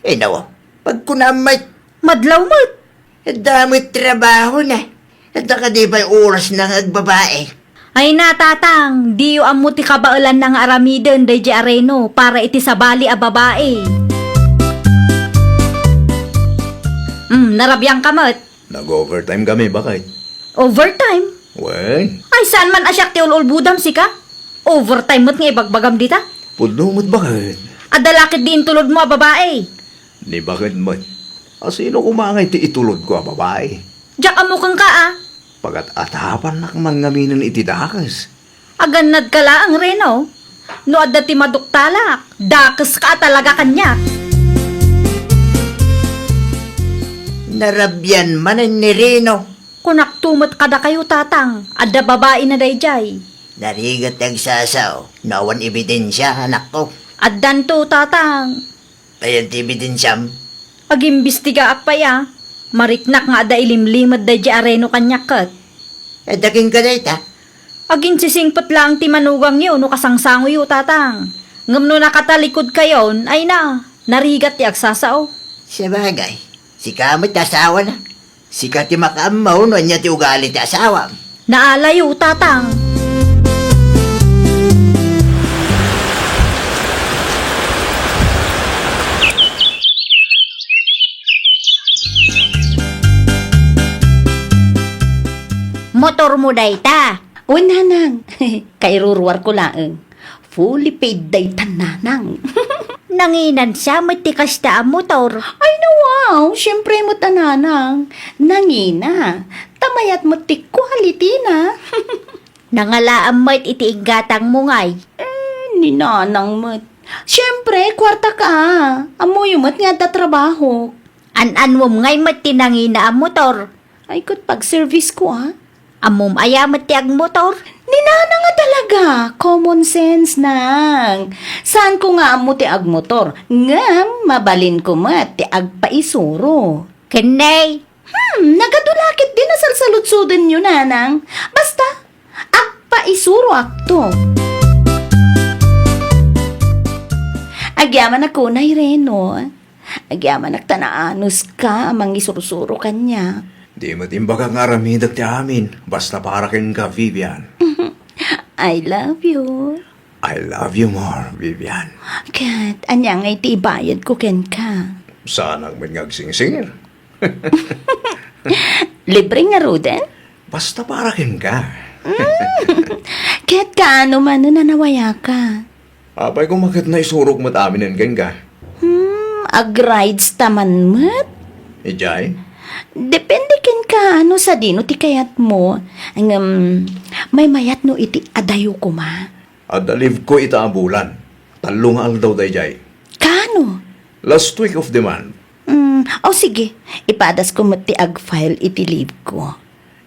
Nawa, pag kunamay, Madlaw mo. dami trabaho na. At ka di ba'y oras ng agbabae? Ay na tatang, diyo amuti kabaulan ng aramiden dayjay areno para iti sa bali a babae. Narabyang kamot. Nag-overtime kami, bakit? Overtime? Wen, Ay, saan man asyak ti ulbudam si ka? Overtime mo't nga ibagbagam dita? pudlumot bakit? At dalakit din tulod mo a babae. Ni bakit mo? Sino kumangay ti itulod ko, babae? Diyak amukang ka ah. Pagat atapan na man ngaminan iti dakas. Aganad ka laang reno. No adda ti maduktalak. Dakas ka talaga kanya. Narabyan man ni Reno. Kunak tumot kada kayo tatang. Adda babae na dayjay. Narigat ang sasaw. Nawan ebidensya, anak ko. Addan to tatang. Ayan ti ebidensyam. Agimbestiga apaya. Mariknak nga ada ilimlimad dayjay areno kanyakat. Daking ka dayta. Agin sisingpot lang ti manugang yun no kasangsango yu tatang. Ngam no nakatalikod kayon ay na. Narigat ti agsasao. Sa bagay, si kamit asawa na. Si ka ti makaamaw no niya ti ugali ti asawa. Naalayo tatang. Motor mo dayta. O nanang, kay ruruar ko laeng. Fully paid day tan nanang. Nanginan siya, matikas ta ang motor. Ay nawaw, syempre mo tananang. Nangina, tamayat mo ti quality na. Nangalaan mo't itiigatang mo ngay. Ni nanang mat. Syempre, kwarta ka. Amoy mat nga ta trabaho. An-anwom ngay mat tinangina ang motor. Ay kat pag-service ko Amom ayamat ti ang motor. Ni nanang nga talaga. Common sense nang. Saan ko nga amo ti agmotor? Ngam, mabalin ko mat ti agpaisuro. Kenay. Nagadulakit din na salsalutsudan nyo, nanang. Basta, agpaisuro akto. Agyaman ako na Reno. Agyaman agtanaanos ka amang isurusuro kanya. Di matimbaga nga ramidag ti amin. Basta para ken ka, Vivian. I love you. I love you more, Vivian. Kat, anya nga iti ibayad ko ken ka. Sana man ngagsingsingir. Libre nga Ruden? Basta para ken ka. Kat kaano man na nanawaya ka. Apay kung makit na isurok mo't aminin ken ka. Ag-rides taman mat? Ijay? Depende ken ka ano sa dino ti kayat mo. May mayat no iti adayo ko ma. Adaliv ko ita ang bulan. Talong aldaw day jay. Kano? Last week of the month. Sige. Ipadas ko mati ag-file iti leave ko.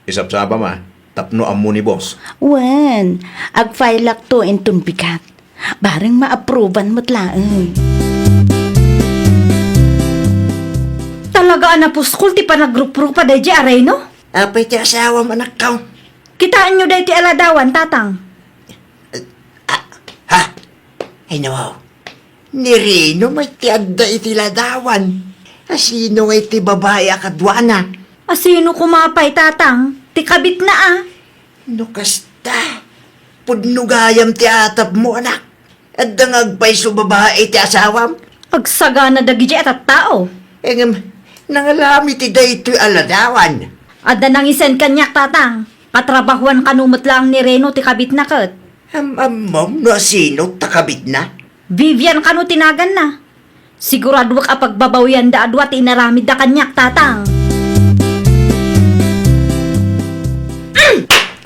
Isapsapa ma. Tapno amo ni boss. Wen, ag-file lak to intun bigat. Bareng ma-approvean mo't laeng. Talaga na puskol ti panagrup-rup pa dayjay areno? Apay ti asawa manak ka. Kitaan nyo day ti aladawan tatang. Ha? Ay nawaw. Ni Rino may tiagda iti ladawan. Asino nga iti babae akadwana. Asino kumapay tatang? Tikabit na ah. No kasta. Pudnugayam ti atap mo anak. At dangagpay so babae ti asawam. Agsaga na dagiti at tao. Engem, nangalami ti daytoy aladawan. Ada nang isen kanyak tatang. Katrabahuan kanumot lang ni Reno tikabit na kat. Mom, no asino takabit na? Vivian kanu tinagan na. Sigurado ka pagbabawian da adwa ti inaramid da kanyak tatang.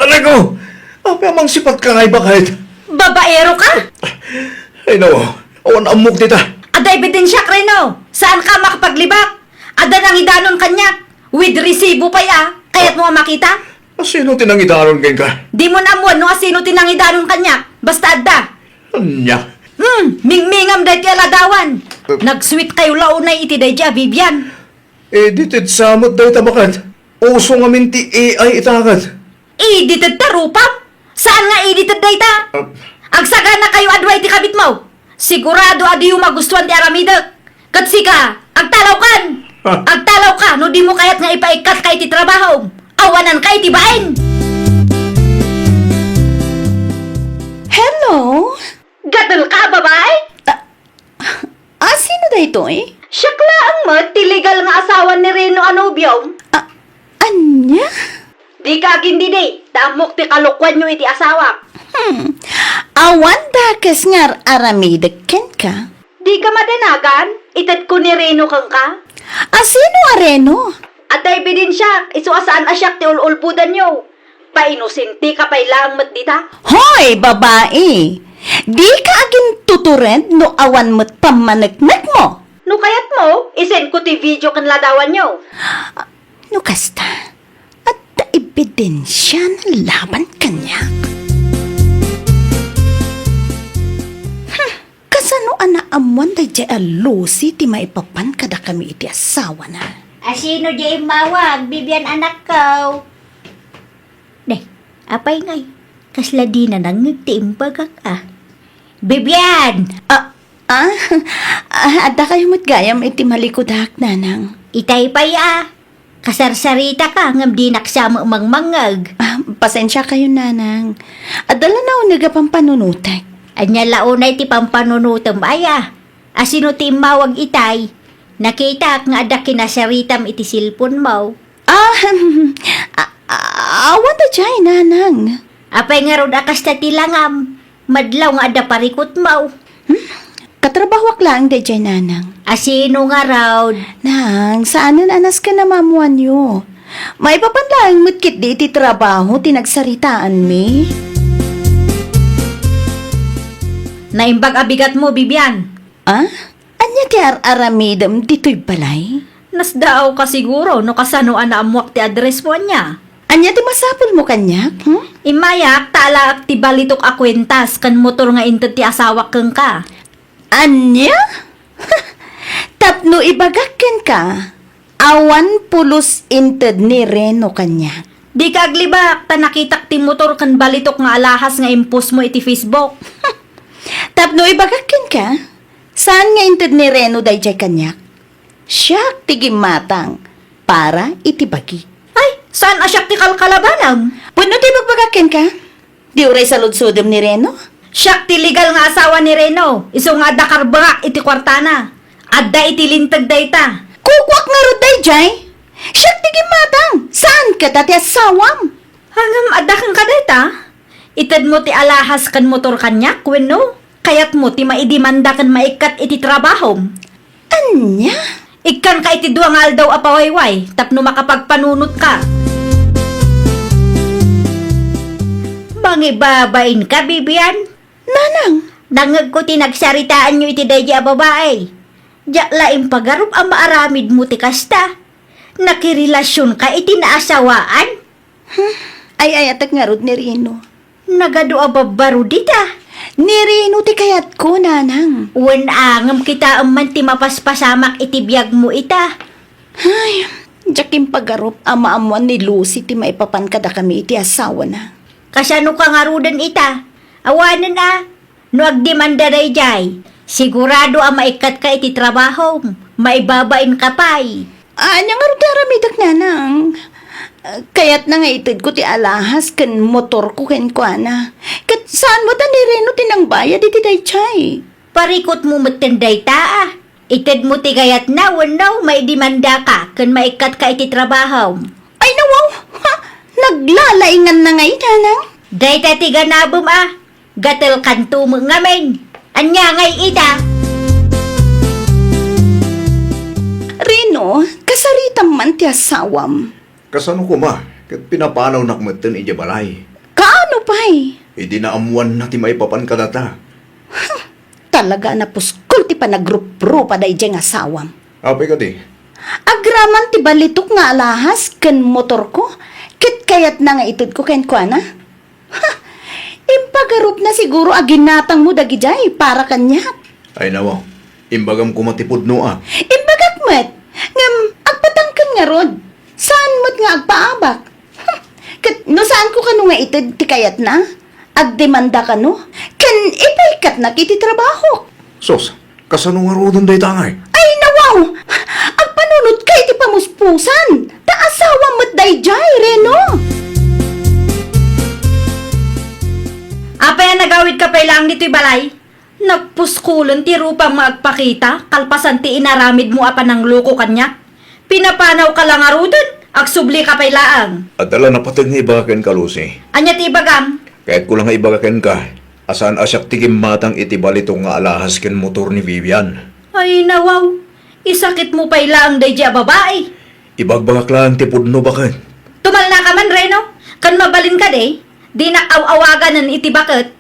Aray ko! Apa amang sipat ka ngay bakit? Babaero ka? Ay no, awan amok dita. Ada ebidensya Reno. Saan ka makapaglibak? Ada nang idanon kanyak. With resibo pa ya. Kaya't mo makita? Sino tinangidaron kayo ka? Di mo namuan no sino tinangidanon kanyak. Basta adda. Anya? Mingmingam dahi ti aladawan. Nag-sweet kayo launay iti dahi Vivian. Edited samot dahi tabakat. Uso nga minti AI itakat. Edited ta rupam? Saan nga edited dahi ta? Agsaga na kayo adwa iti kabit mo. Sigurado adi yung magustuhan ti aramidak. Katsika, agtalaw kan. Agtalaw ka, no di mo kayat nga ipaikat kay ti trabaho. Awanan kay ti bain. Hello? Gadol ka, babae? Sino da ito eh? Siyakla ang mat, tiligal nga asawa ni Reno Anubiong. Anya? Di ka gindi damok ti kalukwan nyo iti asawa. Awan da kas ngar aramidak ken ka? Di ka madanagan, itad ko ni Reno kang ka. Sino areno? At ay bidensya, isuasaan asyak ti ululpudan nyo. Painusinti ka pa'y lang mat dita. Hoy, babae! Di ka agin tuturent no awan mo't pamanagnak mo. No kayat mo, isend ko ti video kan ladawan nyo. No kasta, at ebidensya na laban kanya. Kasano anaamuan da jay alusi ti maipapan kada kami iti asawa na. Asino di mawag, Bibian anak ko. Deh, apay ngay? Kasla di na nangagtiimbagak Bibian! Ada kayo mo't gayam iti malikudak nanang. Itay pay Kasarsarita ka, ngam di naksama mangmangag. Pasensya kayo nanang. Adala na unaga pang panunutek. Anya launay ti pampanunutom Asino ti mawag itay? Nakita nga ada kinasaritam iti silpon mo. Awan da jay nanang. Apay nga rod akas ta tilangam. Madlaw nga ada parikot mo. Katrabahwak lang da jay nanang. Asino nga raw? Nang, saanan anas ka na mamuan nyo? May papandaang mutkit di iti trabaho tinagsaritaan mi. Naimbag abigat mo, Bibian. Anya ti aramidam dito'y balay? Nasdaaw ka siguro no kasano anaamuak ti address mo niya. Anya ti masapol mo kanyak? Imayak, taala ti balitok akwentas kan motor nga inted ti asawa keng ka. Anya? Tapno ibagakken ka, awan pulos inted ni Reno kanyak. Di ka aglibak, ta nakitak ti motor kan balitok nga alahas nga impos mo iti Facebook. Tapno ibagakken ka, saan nga inted ni Reno dayjay kanyak? Siyak ti gimatang para itibagi. Ay, saan asyak ti kalkalabanam? Puno ti bagbagakken ka? Di uray sa ludsudom ni Reno? Siyak ti legal nga asawa ni Reno. Iso nga dakarbak iti kwartana. Adda iti lintag dayta. Kukwak nga ro dayjay? Siyak ti gimatang, saan ka dati asawam? Hangam adda kang kadayta? Itad mo ti alahas kan motor kanyak, wenno? Kayat mo ti maidimanda kan maikat iti trabaho. Anya? Ikan ka iti duang aldaw apawayway, tapno makapagpanunot ka. Mangibabain ka, Bibian? Nanang, Dangag ko tinagsaritaan nyo iti dayja babae. Diyak laing pagarup ang maaramid mo ti kasta. Nakirelasyon ka iti naasawaan? ay atak nga rod ni Reno. Nagado ababaro dita. Ni Reno ti kayat ko, nanang. Wen angam kita man ti mapaspasamak iti biyag mo ita. Ay, jakim pagarup ang maamuan ni Lucy ti maipapan kada kami iti asawa na. Kasano ka nga rudan ita? Awanan no agdemanda dayjay. Sigurado ang maikat ka iti trabaho. Maibabain ka pa'y. Anya nga rin daramidak nanang. Kaya't na nga itid ko ti alahas kan motor ko ken ko ana. Kat saan mo ta ni Reno tinang bayad iti daychay? Parikot mo matenday ta ah. Itid mo ti gayat na wanaw may demanda ka kan maikat ka iti trabaho. Ay nawaw! Ha? Naglalaingan na nga nanang. Dayta ti ganabom ah. Gatel kanto mo ngamin. Anya ngay ita. Reno, kasaritam man ti asawam. Kasano ko ma? Kat pinapanaw nakmatan ija balay. Kaano pa'y? Idi na amuan na ti maipapan kadata. Talaga na puskol ti panagrup-ro pa day nga asawam. Apay ka di. Agraman ti balitok nga alahas ken motor ko. Kit kayat na nga itid ko ken ko ana. Ha! Impagarup na siguro aginatang mo dagijay para kanya. Ay nawaw. Imbagam kumatipod no ah. Imbagak met. Ngam, agpatangkan nga rod. Saan mo't nga agpaabak? Kat, no saan ko kano nga itid ti kayat na? Agdemanda ka no? Kan ipaykat na kiti trabaho. Sos, kasano nga rodon day tangay? Ay nawaw! Agpanunod kay ti pamuspusan. Taasawa mo't dayjay, Reno. Apay nagawid ka pa lang dito'y balay. Nagpuskulan ti rupang maagpakita, kalpasan ti inaramid mo apa ng loko kanya. Pinapanaw ka lang arudon, agsubli ka pa laang. At dala napatag nga ibagakan ka, Lucy. Anya ti ibagam, Kahit ko lang nga ibagakan ka, asan asyak tigim matang itibalito nga alahas ken motor ni Vivian. ay nawaw, isakit mo pa laang day diya babae. Ibagbagak lang ti pudno bakan. Tumal na ka man, Reno, kan mabalin ka de, di na aw-awagan ng iti bakit.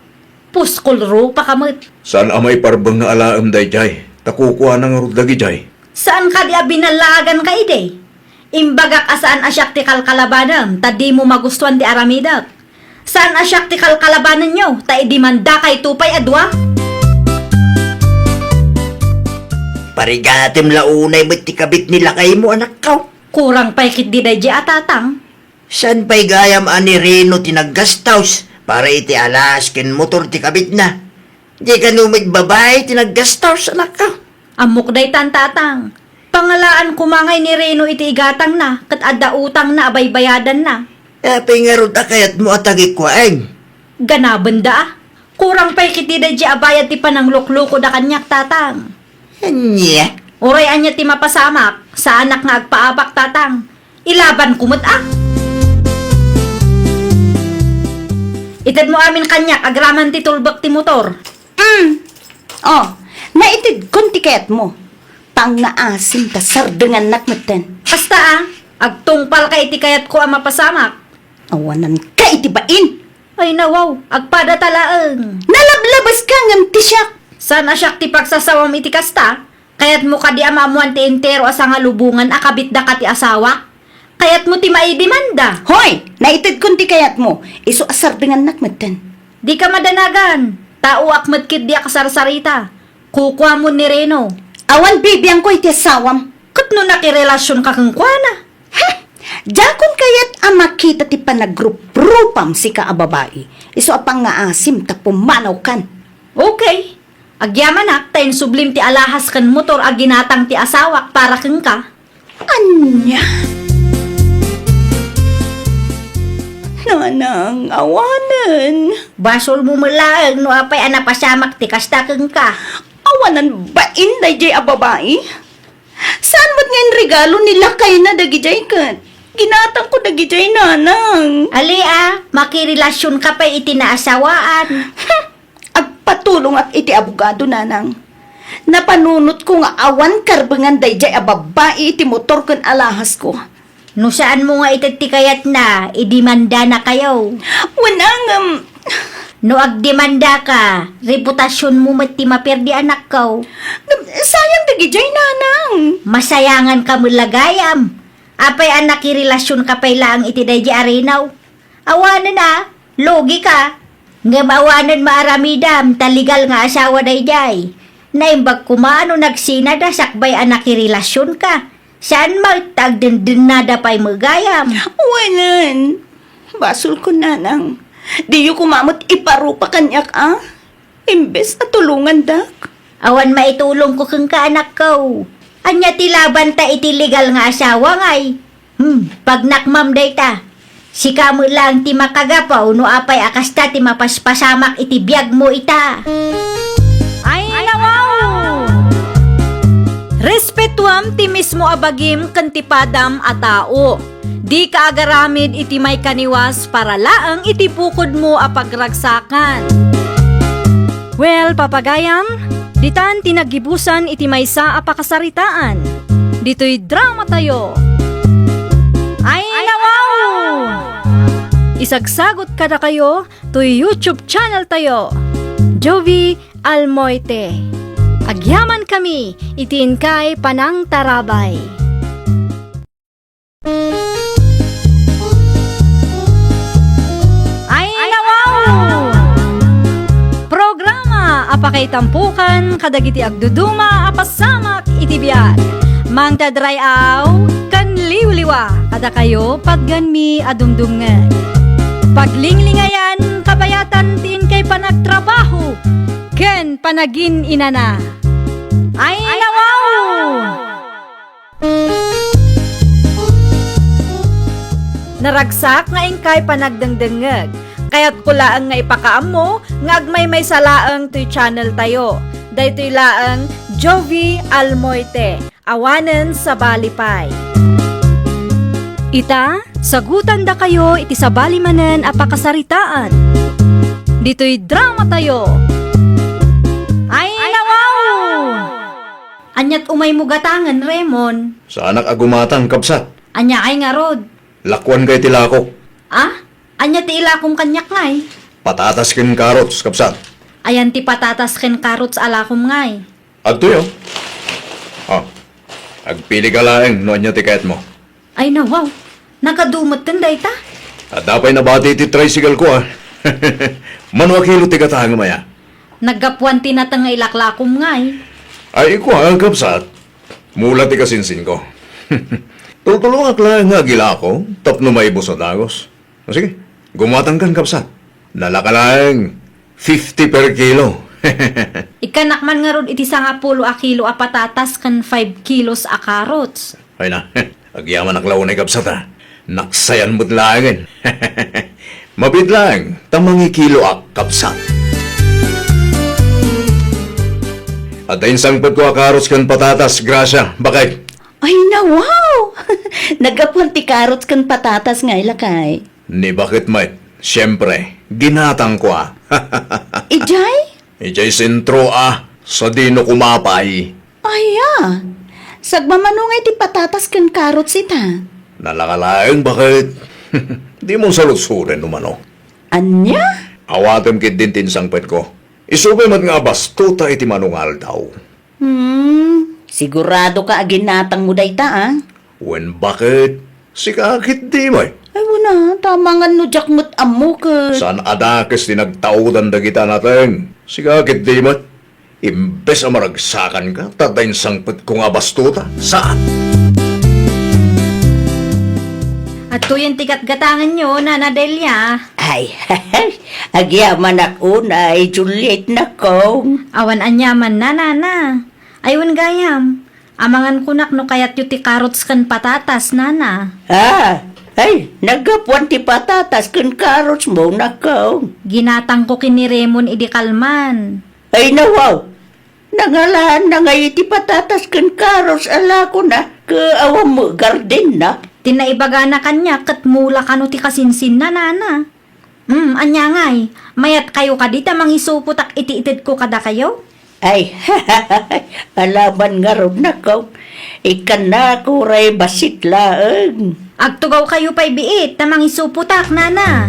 Puskol ro pa kamot. Saan amay parbang nga alaam day jay? Takukuha ng rudagi jay. Saan ka di binalagan ka ide? Imbagak asaan asyak ti kalkalabanan, ta di mo magustuhan di aramidak. Saan asyak ti kalkalabanan nyo, ta idimanda kay tupay adwa? Parigatim launay mo't ti kabit nila kay mo anak ka. Kurang pa'y kit di day atatang. San pa'y gayam ani Reno tinaggastaus para iti alas ken motor ti kabit na. Di ka numit babae tinaggastaus anak ka. Amok day tantatang. Pangalaan kumangay ni Reno iti igatang na, kat adda utang na abay bayadan na. Apay nga rod akayat mo atagi kwaeng. Ganabanda ah. Kurang pa'y kit di day abayad ti pananglukloko da kanyak tatang. Anya? Oray anya ti mapasamak, sa anak nga agpaabak tatang. Ilaban kumot ah. Itad mo amin kanyak, agraman ti tulbak ti motor. Oh, naitid konti kayat mo. Pang naasim ta sardengan nakmeten. Basta ah, agtungpal ka iti kayat ko ang mapasamak. Awanan ka itibain. Ay nawaw, agpada talaang. Nalablabas ka ngam tisyak. Sana siya ti pagsasawam iti kasta, kayat mo ka di amamuan ti entero asa nga lubungan akabit da ka ti asawa. Kayat mo ti maidimanda. Hoy, naitid konti kayat mo. Iso asardengan nakmeten. Di ka madanagan. Tao akmadkid di akasarsarita. Kukwa mo ni Reno. Awan bibiyang ko iti asawam. Kat no nakirelasyon ka kang kwana. Jakon kayat ang makita ti panagrup-rupam si kaababae. Iso apang nga asim ta pumanaw kan. Okay. Agyaman ak, tayin sublim ti alahas kan motor aginatang ti asawak para kang ka. Anya? Nanang, awanan. Basol mo mulaang no apay anapasamak ti kasta kang ka. Awanan ba inday jay ababae? Saan ba't ngayon regalo nila kay na dagijay kat? Ginatang ko dagijay nanang. Ali ah, makirelasyon ka pa iti naasawaan. Agpatulong at iti abogado nanang. Napanunot ko nga awan karbengan dayjay a babae iti motor kan alahas ko. No saan mo nga ititikayat na, idimanda na kayo. Wanang No agdemanda ka, reputasyon mo mati maperdi anak ko. sayang dagijay nanang. Masayangan ka mo lagayam. Apay anak relasyon ka pay lang iti dayjay arinaw. Awanan na, logi ka. Nga maawanan maaramidam, taligal nga asawa dayjay. Naimbag kumano nagsinada sakbay anak relasyon ka. Saan magtagdendin na pa'y magayam? Wanan. Basol ko nanang. Di yu kumamot iparupa kanyak ah. Imbes na tulungan dak. Awan maitulong ko kang kaanak ko. Anya ti laban ta iti legal nga asawa ngay. Pag nakmam dayta. Sika mo lang ti makagapaw no apay akasta ti mapaspasamak iti biyag mo ita. Ay nawaw! Respetuam ti mismo abagim kantipadam a tao. Di ka agaramid iti may kaniwas para laang iti pukod mo a pagragsakan. Well, papagayam, ditan tinagibusan iti maysa a pakasaritaan. Dito'y drama tayo. Ay nawaw! Isagsagot kada kayo to YouTube channel tayo. Jovi Almoite. Agyaman kami, itiin kay Panang Tarabay. Ay nawaw! Programa apakay tampukan kadagiti agduduma apasamak iti biag. Mang tadrayaw kan liwliwa kada kayo pagganmi adumdumngan. Paglinglingayan kabayatan tiin kay panagtrabaho ken panagin inana. Ay nawaw! Naragsak nga ingkay panagdengdengeg. Kaya't kulaan nga ipakaam mo, nga agmay may salaang to'y channel tayo. Daytoy laang Jovi Almoite, awanen sa balipay. Ita, sagutan da kayo iti sa balimanen apakasaritaan. Dito'y drama tayo. Ay nawaw! Anyat umay mo gatangan, Raymond. Sa anak agumatang kapsat. Anya ay nga rod. Lakwan kay tilako. Ah? Anya ti ila kong kanyak ngay. Patatas kin karots kapsat. Ayan ti patatas ken karots ala kong ngay. Adto yo. Agpili ka laeng no anya tiket mo. Ay nawaw. Nakadumot kan dayta. At dapay nabati ti tricycle ko Manwa kilo ti katang maya. Naggapuan ti natang nga ilaklakom ngay. Ay iko ang kapsat. Mula ti kasinsin ko. Tutulungan lang nga gila ko. Tapno maibo sa dagos. O sige, gumatang kan kapsat. Nalakalang 50 per kilo. Ikanak man nga rod iti 10 a kilo a patatas kan 5 kilos a karots. Ay na, agyaman aklaw na kapsat Naksayan mo't langin. Mabit lang, tamangi kilo ak kapsat. At ayun sangpad ko akaros kan patatas, grasya, bakay. Ay na, wow! Nagapuan ti karots kan patatas nga ilakay. Ni bakit mate? Siyempre, ginatang ko Ijay? Ijay sentro sa dino kumapay. Aya, sagmamanungay ti patatas kan karots ita. Nalakalaeng bakit? Di mo salusurin umano. Anya? Awatem kit din tinsangpet ko. Isubay mat nga bastuta iti manungal daw. Sigurado ka aginatang mo dayta When bakit? Sikakit di mo Ay wala, tamangan no jakmut amo ka. Saan adakes tinagtaudan da kita natin? Sikakit di mo? Imbes ang maragsakan ka, tatayin sangpet ko nga bastuta. Saan? At tuyen tikat gatangan nyo, Nana Delia. Ay, agyaman ako na Juliet na kong. Awan anyaman na, Nana. Aywan gayam. Amangan kunak no kayat yu ti karots kan patatas, Nana. Ay, nagapuan ti patatas kan karots mo na kong. Ginatang ko kini Raymond idi kalman. Ay nawaw, nangalaan na ngayon ti patatas kan karots ala ko na. Kaawam mo garden na. Tinaibaga na kanya kat mula kano ti kasinsin na, Nana. Anya ngay, mayat kayo kadita mangisuputak iti-itid ko kada kayo? Ay, alaban nga ron na ko. Ikan na ko ray basit laeng. Agtugaw kayo pa'y biit na mangisuputak, Nana.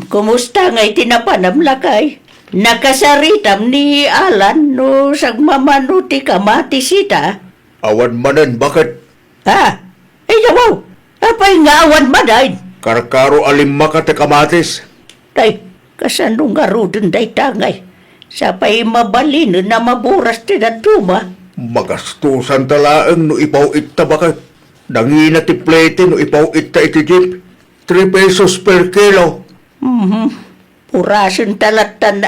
Kumusta nga'y tinapanam lakay? Nakasaritam ni Alan no sagmamano ti kamatis ita. Awan manan, bakit? Ay nawaw, apay nga awan madain. Karkaro alimma ka te kamatis. Tay, kasano nga rudin day tangay. Sapay mabalin na maburas ti datuma. Magastusan talaang no ipaw ita bakit? Dangina ti plate no ipaw ita iti jeep. 3 pesos per kilo. Purasin talatan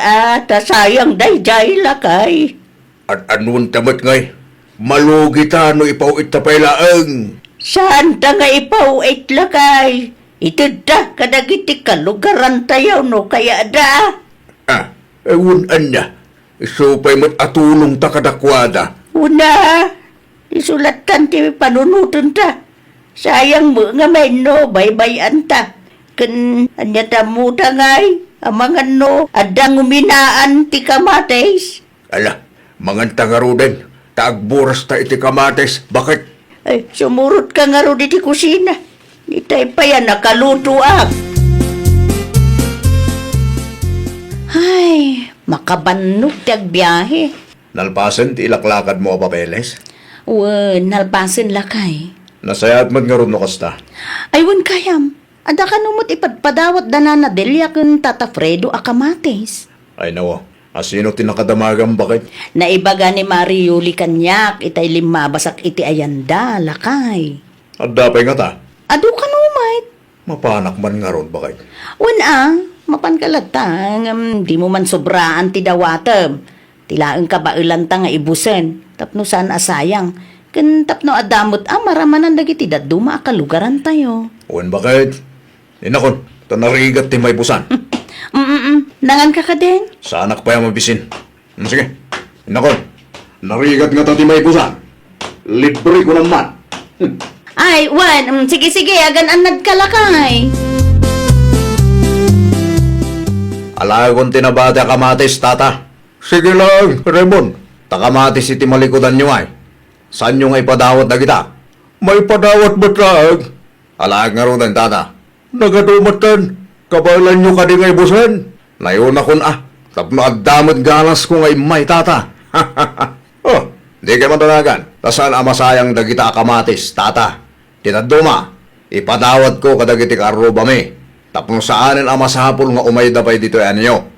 sayang dayjay lakay. At anun tamat ngay, malugi ta no ipauit ta pailaang. Saan ta nga ipauit lakay? Itid da kadagiti kalugaran tayo no kaya da. Ewan na, isupay mo't atulong ta kadakwada. Una, isulatan ti panunutan ta. Sayang mo nga may no, baybayan ta. Kan anya ta mo da ngay, amangan no, adang uminaan ti kamates. Ala, mangan tangarudan, taagburas ta iti kamates, bakit? Ay, sumurot ka nga ro di kusina. Itay pa yan nakaluto ak. Ay, makabannog ti agbiyahe. Nalpasan ti ilaklakad mo a papeles? Nalbasin lakay. Nasayat man nga ron no kasta. Aywan kayam. Ada ka numot ipadpadawat danana delya kun Tata Fredo akamates. Ay nawa, asino tinakadamagang bakit? Naibaga ni Mariuli kanyak itay limabasak iti ayanda lakay. At dapay nga ta, Adu ka numait. mapanak man nga ron bakit? Mapankalatang, di mo man sobraan ti dawatem. Tilaang kabailan ta nga ibusen. Tapno saan asayang. Kan tapno adamot maramanan dagiti daduma akalugaran tayo. Uwan bakit? Inakon, tanarigat ti may busan. Nangan ka din? Sa anak pa yung mabisin. Sige, inakon, narigat nga ta ti may busan. Libre ko naman. Ay, sige, agan anad ka lakay. Alagon tinabata kamatis, tata. Sige lang, Raymond. Takamatis iti malikudan nyo ay. Saan nyo nga ipadawat na kita? May padawat ba taag? Alag nga rin, tata. Nagadumatan. Kabalan nyo ka di ngay busan. Nayon akon tapno agdamot galas ko ngay may tata. Oh, di kayo matanagan. Tasan amasayang dagita kamatis, tata. Tinaduma, ipadawat ko kadagiti karuba mi. Tapno saanin amasapol nga umay dapay dito yan nyo.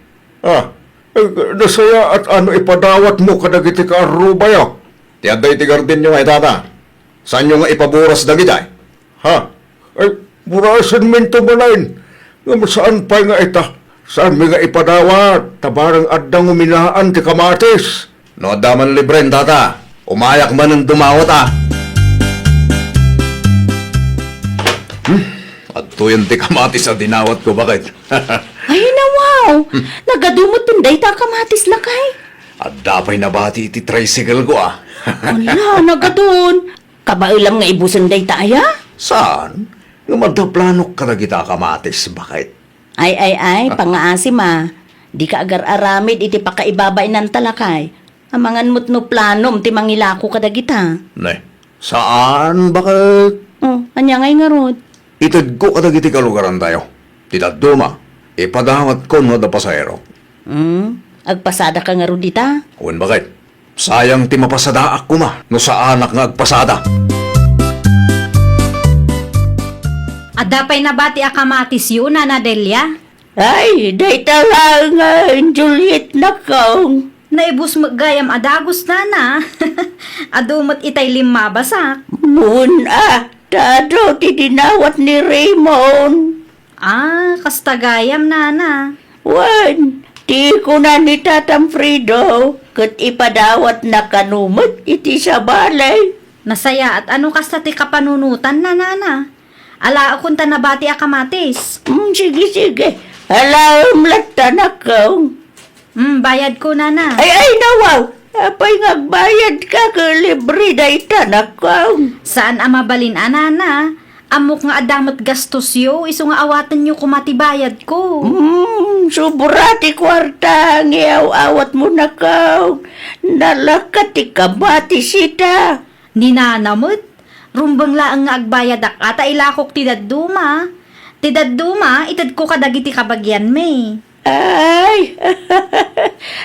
Nasaya at ano ipadawat mo kadagiti karuba yo. Tiyaday ti garden nyo ngay tata. Saan nyo nga ipaburas dagitay? Ha? Ay, burasan minto manain. Saan pa nga ita? Saan mi nga ipadawat? Tabarang addang uminaan ti kamatis. No, daman libren, tata. Umayak man ang dumawat At tuyan ti kamatis sa dinawat ko, bakit? Ay na wow! Nagadumot tunday ta kamatis lakay. At dapay nabati iti tricycle ko Wala, nagadun. Kabailam nga ibusan day taaya? Saan? Nga madaplanok ka na kita kamatis, bakit? Ay, pangaasim Di ka agar aramid iti pakaibabay ng talakay. Amangan mo't no planom ti mangilako kadagita. Ne, saan, bakit? Oh, anya ngay nga rod. Itad ko kadagiti kalugaran tayo. Titaduma, ipadawat ko no da pasahero. Agpasada ka nga rod dita? Uwan bakit? Sayang ti mapasada ako no sa anak nga agpasada. Adapay na bati akamatis yun, Nana Delia? Ay, day lang Juliet na kong. Naibus gayam adagos na. Adumot itay limabasak. Moon tado ti dinawat ni Raymond. Kasta gayam, Nana. Ti ko na ni Tatam Frido, kat ipadawat na kanumot iti sa balay. Nasaya at ano kasta ti kapanunutan na, Nana? Ala akong tanabati akamatis. Sige. Alam lata na kong. Bayad ko, Nana. Ay, nawaw. Apay ngagbayad ka ka libre da itanak kong. Saan amabalin, Nana? Amok nga adamot gastos yo, iso nga awatan nyo kumatibayad ko. Suburati kwarta, ngayaw-awat mo na kong. Nalakati ka bati sita. Ninanamot, rumbang laang nga agbayad ata ilakok tidaduma. Tidaduma, itad ko kadagiti kabagyan me. Ay,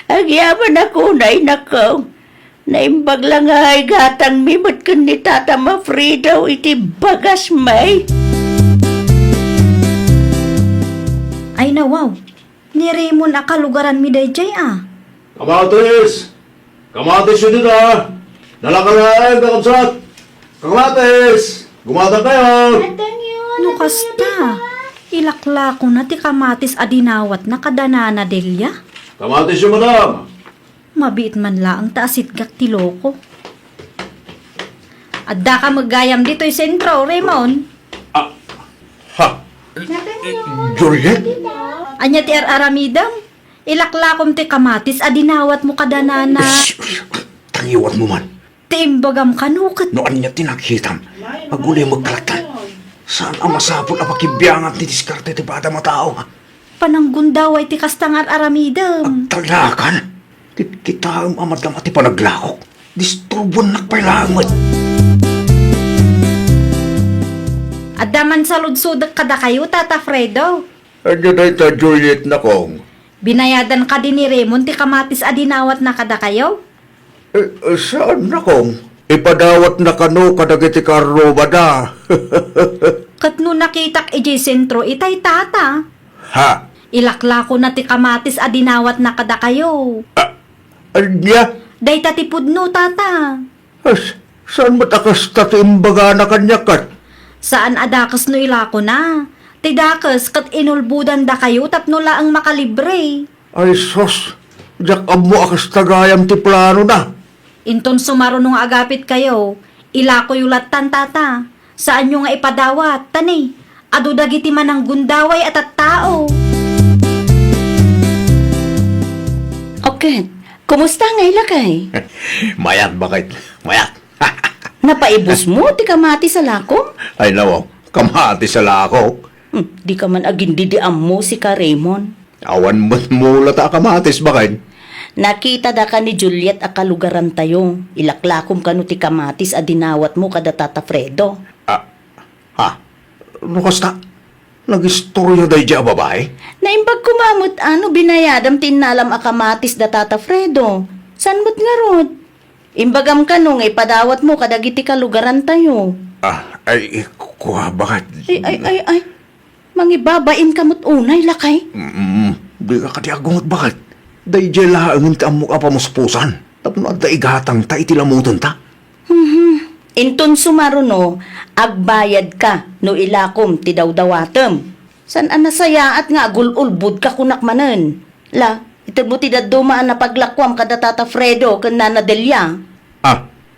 agyaman ako na kong. Naimbag lang ay gatang mimot kan ni Tata Mafrido iti bagas may. Ay na wow, ni Raymond akalugaran mi dayjay Kamatis! Kamatis yun dito Nalakalaan, kakabsat! Kamatis! Gumatang kayo! Ano kasta? Ilakla ko na ti kamatis adinawat na kadanana delya. Kamatis yung madam. Mabiit man laang taasit gak ti loko. Adda ka maggayam dito'y sentro, Raymond. Ha? Juliet? Anya ti aramidam. Ilakla kom ti kamatis adinawat mo kadanana. Tangiwat mo man. Ti imbagam kanukat. Noan niya tinaghitam. Aguli magkalatan. Saan ang masapot ang pakibiyangat ni diskarte ti bata matao ha? Pananggundaway ti kastangar aramidam. Talakan. Kita ang amadam at ipanaglakok. Distrubon nakpailangot. Adaman sa ludsudak kada kayo, Tata Fredo. Ano na ita, Juliet na kong? Binayadan ka din ni Raymond ti kamatis adinawat na kada kayo. Saan na kong? Ipadawat na kano kadagiti karro ba da? Kat no nakitak ijay sentro itay tata. Ha? Ilakla ko na ti kamatis adinawat na kada kayo. Anya? Day tatipud no, tata. Saan matakas tati imbaga na kanyakat? Saan adakas no ilako na? Tidakas kat inulbudan da kayo tapno laang makalibre. Ay sos, jak mo akas tagayam ti plano na. Inton sumaro nung agapit kayo, ilako yulatan tata. Saan nyo nga ipadawat, tani? Ado dagiti man ang gundaway at tao. Okay, kumusta nga ilakay? Mayat bakit? Mayat. Napaibos mo ti kamatis sa lako? Ay nawaw, kamati sa lako. Di ka man agindidiam mo si ka Raymond. Awan mo't mula ta kamatis bakit? Nakita da ka ni Juliet a kalugaran tayo. Ilaklakom ka no ti kamatis a dinawat mo kada Tata Fredo. Ha? Ano kasta? Nag-istoryo dahi dya babae? Naimbag kumamot ano binayadam tinalam a kamatis da Tata Fredo. San mo't nga rod? Imbagam ka no nga ipadawat mo kadagiti kalugaran tayo. Ay, kuha bakit? Ay. Mangibabain ka mo't unay lakay. Di ka katiagungot bakit? Dahi dya laang ti amok apa muspusan. Tapno at daigatang ta itilamutan ta. Inton sumaro no, agbayad ka no ilakom ti dawdawatem. San anasaya at nga agululbud ka kunak manen. La, ito mo ti dadumaan na paglakwam kada Tata Fredo ken Nana Delia.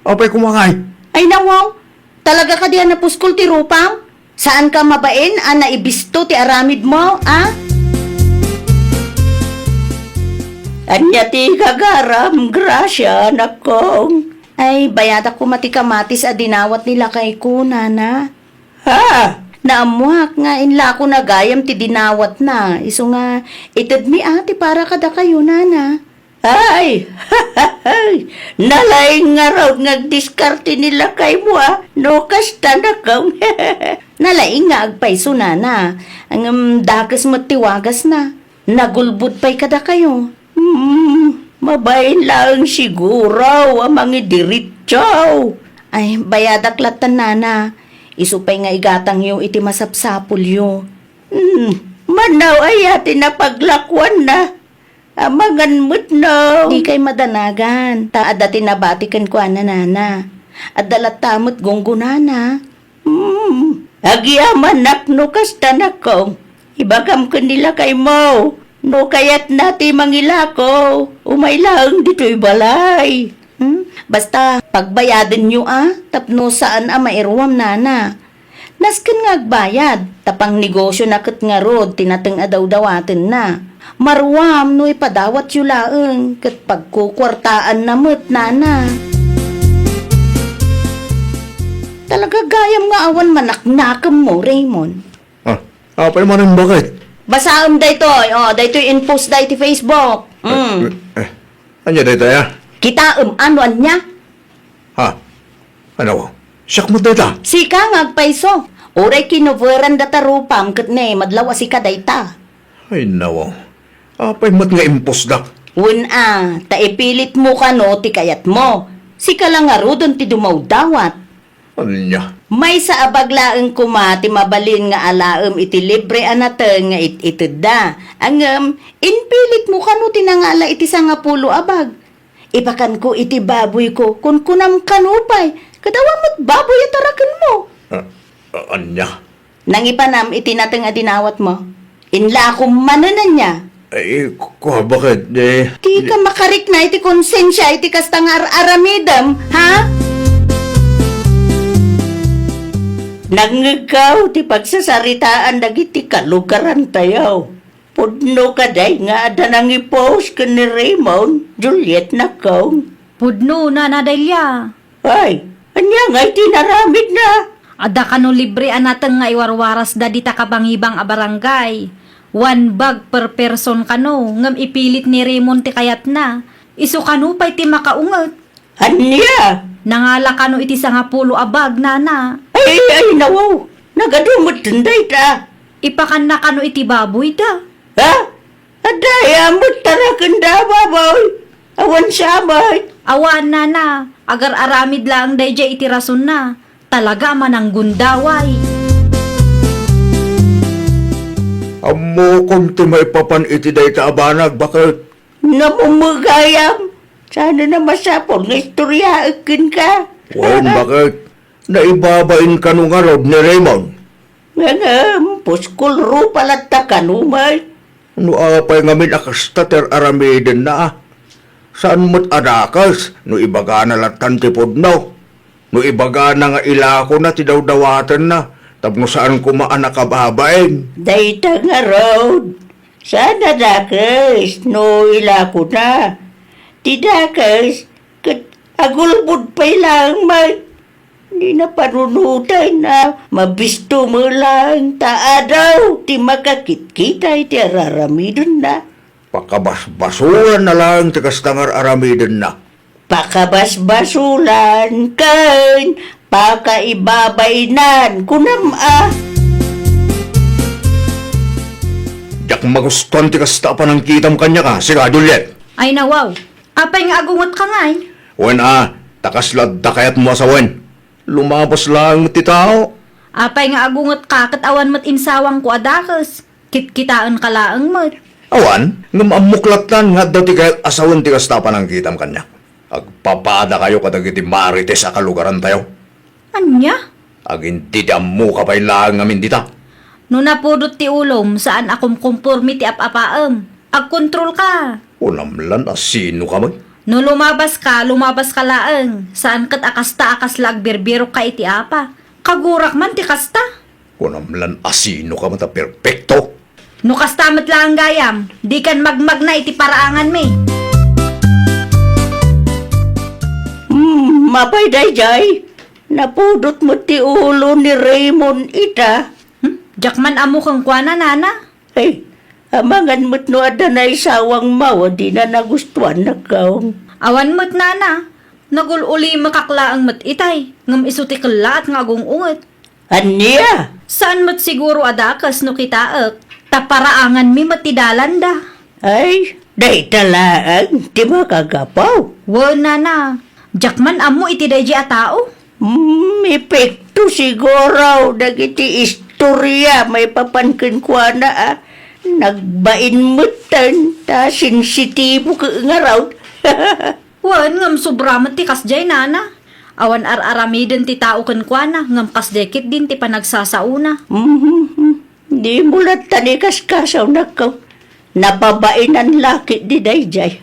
Apay kumangay. Ay nawaw, talaga ka diyan na puskol ti rupang? Saan ka mabain ana ibisto ti aramid mo, ah? Anya ti kagaram, grasya, nakong. Ay, bayada ko mati kamatis a dinawat nila kay ko, nana. Ha? Naamuhak nga inla ko nagayam ti dinawat na. Iso nga, itad mi ati para kada kayo, nana. Ay! Nalaing nga raw nagdiskarte nila kay mo, ah. No, kasta na kang. Nalaing nga agpaiso, nana. Ang dakas matiwagas na. Nagulbud pa'y kada kayo. Mabayin lang siguro ang mga diritsaw. Ay, bayadak latan nana. Isupay nga igatang yung iti masapsapul yo. Manaw ay atin na paglakwan na. Amangan mo't no. Di kay madanagan. Taada tinabatikan ko ana nana. At dalat tamot gunggunana. Agiyaman nakno kasta na ko. Ibagam ko nila kay mo. No kayat nati mangilako, umaylang dito'y balay. Basta pagbayadan nyo tapno saan mairuam nana. Nasken nga agbayad, tapang negosyo na kat nga rod, tinateng adaw-dawaten na. Maruam no ipadawat yu laeng, kat pagkukwartaan na mo't nana. Talaga gayam nga awan manaknakam mo, Raymond. Apay manin bakit? Basaam daytoy, daytoy in-post day ti Facebook. Anya dahi tayo? Kita ano anya? Ha? Ano? Siyak mo dahi Sika nga agpaiso. Oray kinoveran data rupam kat ne madlaw asika dayta. Ay nawaw. Apay mat nga impos dak. Ta ipilit mo ka no ti kayat mo. Sika lang nga rodon ti dumaw dawat. Anya? May sa abaglaeng kuma ti mabalin nga alaem iti libre anateng nga itida. Ang inpilit mo kano tinangala iti sangapulo abag. Ipakan ko iti baboy ko kun kunam kanupay. Kadawa mo't baboy atarakan mo. Anya? Nang ipanam itinatang adinawat mo. Inla akong mananan niya. Ay, ko, bakit? Di ka makarik na iti konsensya iti kastang aramidam, ha? Nangagaw ti pagsasaritaan dagiti kalugaran tayo. Pudno ka day nga ada nang i-post ka ni Raymond, Juliet na kong. Pudno na nadalya. Ay, anya nga iti naramid na. Ada ka no libre anatang nga iwarwaras da di ta kabangibang a barangay. 1 bag per person kano, ngam ipilit ni Raymond ti kayat na. Isu kano pa'y ti makaungot. Anya? Nangala kano iti 10 a bag, nana. Ay, nawaw. Nagadumot tunday ta. Ipakan na kano iti baboy da. Ha? Adaya mo tarakan da, baboy. Awan sabay. Awan, nana. Agar aramid lang day iti rason na. Talaga man ang gundaway. Amo kung ti maipapan iti day ta abanag, bakit? Namumugayam. Sana na masapol nga istorya akin ka. Wen, bakit? Naibabain ka nung arod ni Raymond. Ngam, puskol ro palat ta kanumay. No apay ngamin akasta ter aramiden na. Saan mo't adakas? No ibaga na latan ti pudnaw. No ibaga na nga ilako na ti dawdawatan na. Tapno saan kumaan nakababain. Dayta nga road. Sana dakas, no ilako na. Ti dakas, kat agulbud pa lang may. Di na panunutan na mabisto mo lang taadaw. Ti makakit-kita iti araramidon na. Pakabasbasuran na lang ti kastangar aramiden na. Pakabasbasulan kan pakaibabainan kunam Yak magustuhan ti kasta pa ng kitam kanya ka, siga Juliet. Ay nawaw. Apay nga agungot ka ngay. Wen takaslad da kayat mo sa wen. Lumabas lang ti tao. Apay nga agungot ka kat awan mat insawang ko adakas. Kitkitaan ka laang mat. Awan, ngamamuklatan nga daw ti kayat asawan ti kasta pa ng kitam kanya. Agpapada kayo kadagiti marites sa kalugaran tayo. Anya? Aginti ti ammo ka pa'y lang ngamin dita. No napudot ti ulom saan akom kumpormi ti apapaam. Agkontrol ka. Unamlan sino ka man? No lumabas ka laang. Saan kat akasta-akas lag berbero ka iti apa. Kagurak man ti kasta. Unamlan sino ka man ta perpekto. No kastamat lang gayam. Di kan magmag na iti paraangan me. mapay dayjay. Napudot mo ti ulo ni Raymond ita. Jakman amo kang kuana, nana. Ay, amangan mo't no ada na isawang mawa, di na nagustuhan na kaong. Awan mo't, nana. Nagululi makaklaang mat itay. Ngam isuti kala at ngagong unget. Anya? Saan mo't siguro adakas no kitaak? Taparaangan mi matidalan da. Ay, day talaan, di makagapaw. Wow, nana. Jakman amo iti dayji a tao. Epekto siguro, dagiti istorya, may papankin ko na nagbain mo tan, ta sensitibo ka nga raw. Wan, ngam sobra mat ti kasjay, nana. Awan ar-aramiden ti tao kan kuana, ngam kasdekit din ti panagsasauna. Di mo lang tanikas-kasaw na ka. Napabainan laki di dayjay.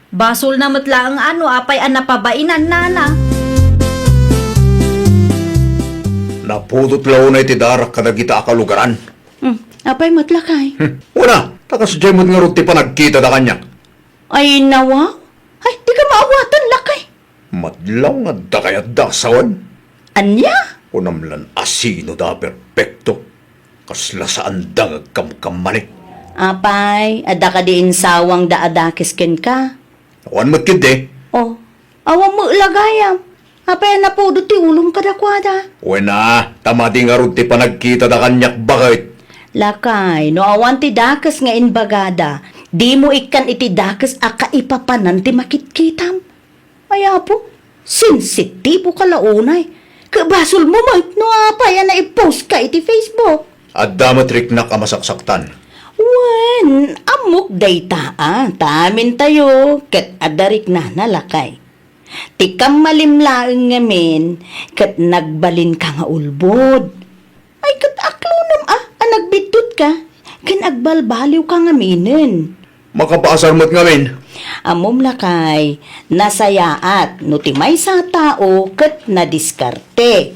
Basol na matla ang ano, apay ang napabainan, nana. Napudot law na iti darak kadagita akalugaran. Apay matlakay. Una, takas jemot nga ruti pa nagkita da kanya. Ay nawa? Ay, di ka maawatan lakay. Madlaw nga da kaya dasawan. Anya? Unamlan asino da perpekto. Kasla saan da ngagkamkamani. Apay, ada ka diin sawang daadakis ken ka. Awan mo't kid Oh, awang mo ilagayam. Apay napudot ti ulong kadakwada. Wena, tamati nga ruti pa nagkita da kanyak bakit. Lakay, no awan ti dakas nga inbagada, di mo ikan iti dakas a kaipapanan ti makitkitam. Ay po, sensitibo ka launay. Kabasol mo no apay na i-post ka iti Facebook. At damatrik na kamasaksaktan. Wen, amok dayta tamin tayo, kat adarik na nalakay. Tikam malimlaeng ngamin, kat nagbalin ka nga ulbod. Ay, kat Nalidtot ka, kan agbalbaliw ka nga minin. Makapaasar mo't ngamin. Amom lakay, nasayaat, no ti may sa tao, kat nadiskarte.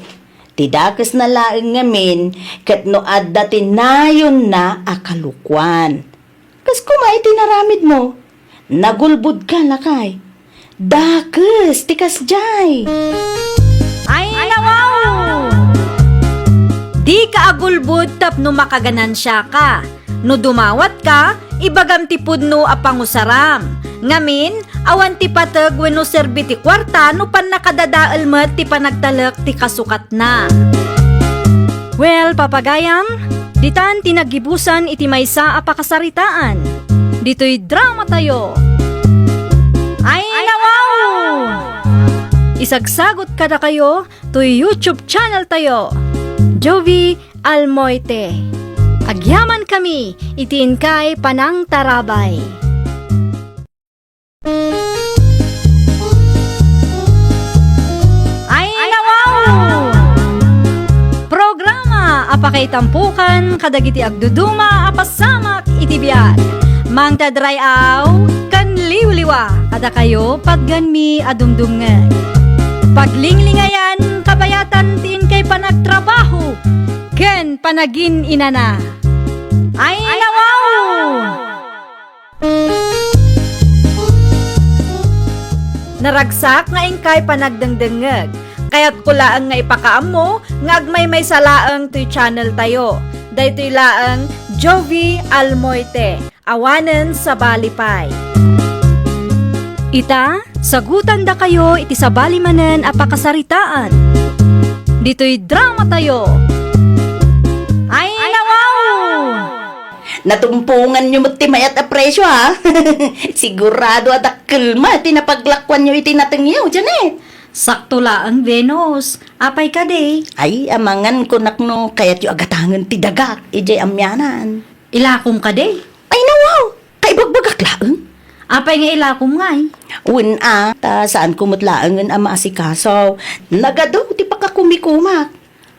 Tidakas na laeng ngamin, kat no adda tinayon na akalukwan. Kas kumay tinaramid mo, nagulbud ka lakay. Dakas, tikas jay. Ay, nawaw! Di ka agulbud tapno makaganansya ka. No dumawat ka, ibagam ti pudno apangusaram. Ngamin, awan ti patag wenno serbi ti kwarta no pan nakadadaal met ti panagtalek ti kasukat na. Well, papagayam, ditan tinagibusan iti maysa a pakasaritaan. Dito'y drama tayo. Ay, nawaw! Isagsagot kada kayo to YouTube channel tayo. Jovi Almoite. Agyaman kami, itiin kay Panang Tarabay. Ay, nawaw! Programa apakay tampukan kadagiti agduduma apasamak itibiyat. Mang tadrayaw kan liwliwa kada kayo pagganmi adumdumngay. Paglinglingayan kabayatan tiin kay panagtrabaho ken panagin inana. Ay, nawaw! Naragsak nga ingkay panagdengdengeg. Kaya't kulaang nga ipakaam mo, nga agmay may salaang to'y channel tayo. Daytoy laang Jovi Almoite, awanen sa balipay. Ita, sagutan da kayo iti sa balimanen apakasaritaan. Dito'y drama tayo. Ay, nawaw! Natumpungan nyo mo't timayat a presyo ha. Sigurado at akalma, tinapaglakwan nyo itinatangyaw, Janet. Sakto laang Venus. Apay ka de. Ay, amangan ko nakno, kaya't yung agatangan ti dagak, ijay amyanan. Ilakom ka de. Ay, nawaw! Kaibagbagak laang. Apay nga ilakom ngay. Una, ta saan kumutlaangan ang maasikaso. Nagado, ti pakakumikumak.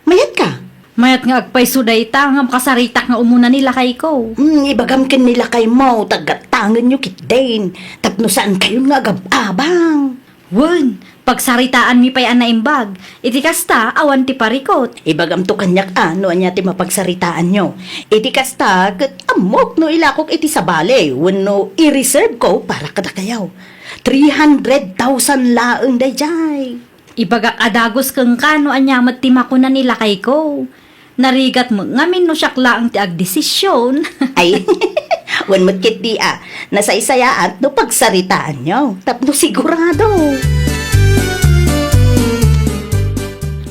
Mayat ka. Mayat nga agpay suday ta nga makasaritak nga umuna nila kay ko. Ibagam kin nila kay mo, tagatangan nyo kitdain. Tapno saan kayo nga agababang. Wun, pagsaritaan mi pay ana imbag. Iti kasta awan ti parikot. Ibagam to kanyak ano anya ti mapagsaritaan nyo. Iti kasta, kat amok no ilakok iti sabale. Wano i-reserve ko para kada kayaw. 300,000 laang dayjay. Ibagak adagos keng kano anyamat ti makuna nila kay ko. Narigat mo ngamin no syakla ang ti agdesisyon. Ay, wan mo't kit di nasa isayaan no pagsaritaan nyo. Tapno sigurado.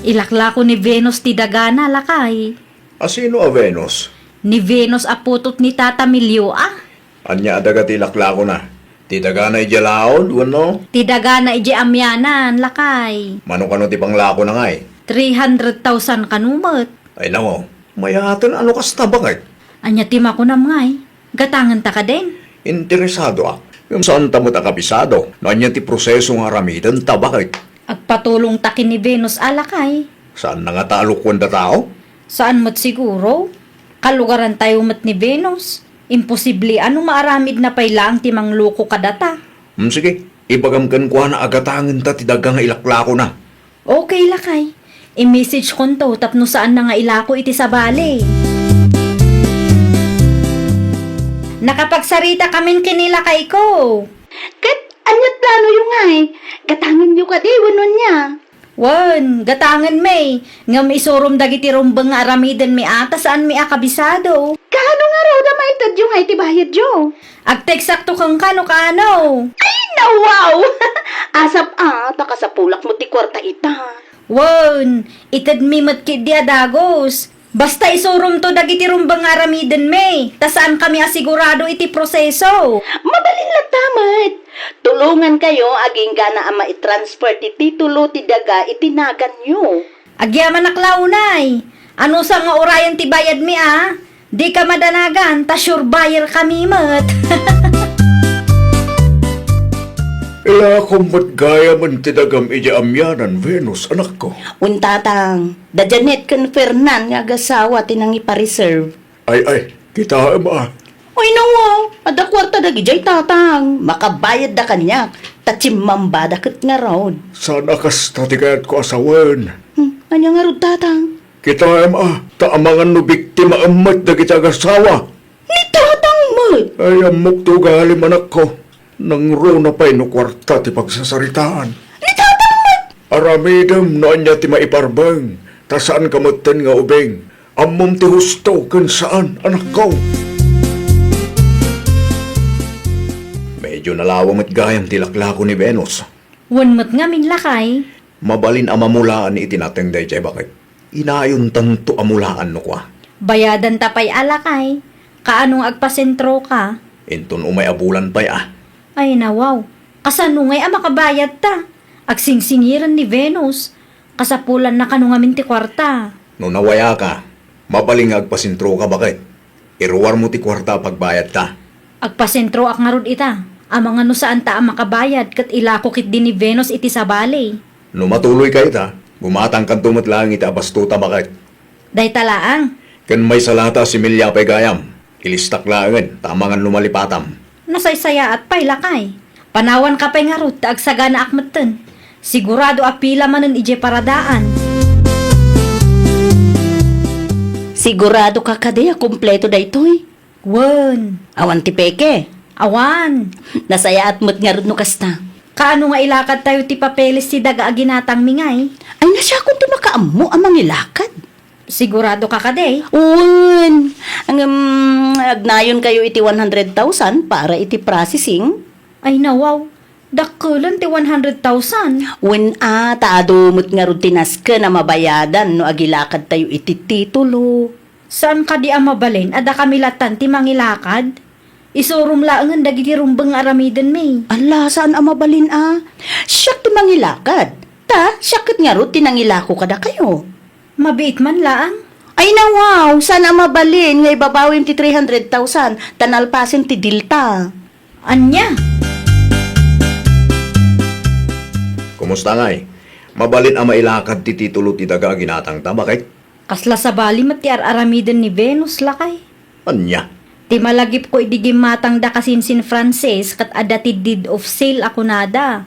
Ilakla ko ni Venus ti dagana lakay. Asino a Venus? Ni Venus aputot ni Tata Milyo Anya adaga tilakla ko na. Titaganay jalaon, wano? Ti dagana iji amyanan lakay. Mano kano ti panglako na ngay? 300,000 kanumot. Ay namo, mayatan ano kasta bakit? Anya ti makunam ngay. Gatangan ta ka din. Interesado Yung saan tamot akabisado, na anya ti proseso nga ramitan ta bakit? Agpatulong takin ni Venus alakay. Saan na nga talukwan da tao? Saan mo't siguro? Kalugaran tayo mat ni Venus. Imposible ano maaramid na pailang timang loko kadata. Sige, ibagamkan ko na agatangan ta ti daga nga ilaklako na. Okay lakay. I-message ko to tapno saan na nga ilako iti sa bale. Nakapagsarita kamin kinila kay ko. Kat, anyat plano yung ngay. Gatangan nyo ka di, wanon niya. Wan, gatangan may. Ngam isurum dagiti rumbang nga aramidan mi ata saan mi akabisado. Kaano nga raw na maitad yung ngay tibayad yo? Agteksakto kang kano. Ay, nawaw! Asap takasapulak mo ti kwarta ita. Wan, itad mi matkid di adagos. Basta isurum to dagiti rumbang nga aramidan may. Ta saan kami asigurado iti proseso. Mabalin lang tamat. Tulungan kayo aging gana ama i-transfer ti titulo ti daga itinagan nyo. Agyaman na klaunay. Ano sa nga orayan ti bayad mi Di ka madanagan, ta sure buyer kami mat. Ila kumbat gaya man ti dagam ija amyanan, Venus, anak ko. Untatang, da Janet kan Fernan nga agasawa tinang ipareserve. Ay, kita ma. Oy nawaw, ada kwarta da gijay tatang. Makabayad da kanya. Tatsimamba da kat nga raod. Sana kas tatikayat ko asawan. Anya nga rod tatang? Kita ma, taamangan no biktima amat da kita agasawa. Ni tatang mo. Ay, amok to galim anak ko. Nang rona pa'y no kwarta ti pagsasaritaan. Ni tatang mo. Aramidam no anya ti maiparbang. Ta saan kamutan nga ubeng. Amom ti husto kun saan anak ko. Medyo nalawang at gayam ti laklako ni Venus. Wanmat nga min lakay. Mabalin ang mamulaan ni itinateng day chay bakit. Inayon tanto amulaan no kwa. Bayadan tapay alakay. Kaanong agpasentro ka? Inton umay abulan pa'y Ay nawaw. Kasanungay ang makabayad ta. Agsingsingiran ni Venus. Kasapulan na kanungamin ti kwarta. No nawaya ka, mabaling agpasintro ka bakit? Iruwar mo ti kwarta pagbayad ta. Agpasentro ak nga rod ita. Amang ano saan ta ang makabayad kat ilako kit din ni Venus iti sabali. No matuloy ka ita, gumatang kan tumot lang ita bastuta bakit? Day talaang. Kan may salata si Milya pa'y gayam, ilistak langan, tamangan lumalipatam. Nasaysaya at pay lakay. Panawan ka pa'y nga rod ta agsagana akmatan. Sigurado apila manen ije paradaan. Sigurado ka kadeya kumpleto da itoy. Wan. Awan ti peke. Awan. Nasaya at mo't nga rod no kasta. Kaano nga ilakad tayo ti papeles ti daga aginatang mingay? Ay nasya kung ti makaammo ang mangilakad. Sigurado ka kaday? Un, ang agnayon kayo iti 100,000 para iti processing. Ay nawaw. Dakkulan ti 100,000. When taado mo't nga rod tinaska na mabayadan no agilakad tayo iti titulo. Saan ka di ang mabalin? Ada kami latan ti mangilakad? Isurum laangan dagiti rumbang aramiden may. Ala, saan ang mabalin Siyak ti mangilakad. Ta, siyak nga rod tinangilako kada kayo. Mabiit man laang. Ay nawaw, saan ang mabalin nga ibabawin ti 300,000 tanalpasin ti dilta. Anya? Kumusta ngay? Mabalin ang mailakad ti titulo ti daga ginatang ta bakit? Kasla sa bali mati aramiden ni Venus lakay. Anya? Ti malagip ko idigim matang da kasinsin Frances kat ada ti deed of sale ako nada.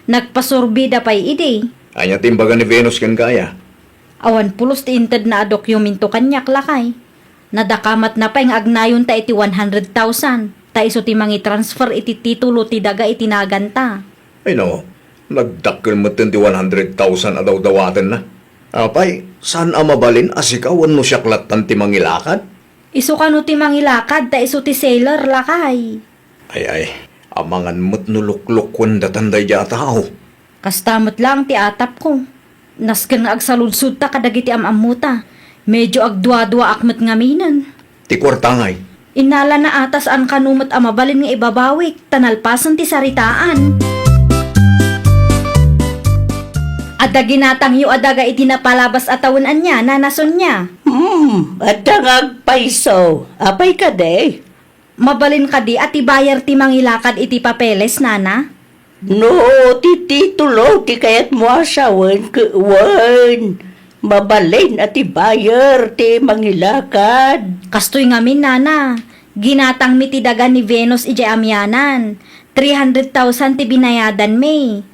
Nagpasorbida pa'y ide. Anya timbaga ni Venus kan kaya. Awan pulos ti inted na dokumento kanyak lakay. Nadakamat na pa'y agnayon ta iti 100,000. Ta iso ti mangi transfer iti titulo ti daga iti naganta. Ay no, nagdakkel mo ti 100,000 adaw dawatan na. Apay, saan ang mabalin asikawan no siyaklatan ti mangilakad? Iso ka no ti mangilakad ta iso ti sailor lakay. Ay, amangan mo't nuluklok wanda tanday di ataw. Kastamot lang ti atap ko. Nasken nga agsaludsud ta kadagiti amamuta. Medyo agdwa-dwa akmet ngaminan. Ti kwartangay. Inala na atas ang kanumot amabalin nga ibabawik. Tanalpasan ti saritaan. Ada ginatang yu adaga iti napalabas atawon anya nanason niya. At agpaiso. Apay ka de. Mabalin ka di at ibayar ti mangilakad iti papeles nana. No, ti titulo, ti kayat mo asawan wan. Mabalin at ibayar, ti mangilakad. Kastoy ngamin nana. Ginatang mi ti daga ni Venus ije amyanan. 300,000 ti binayadan mi.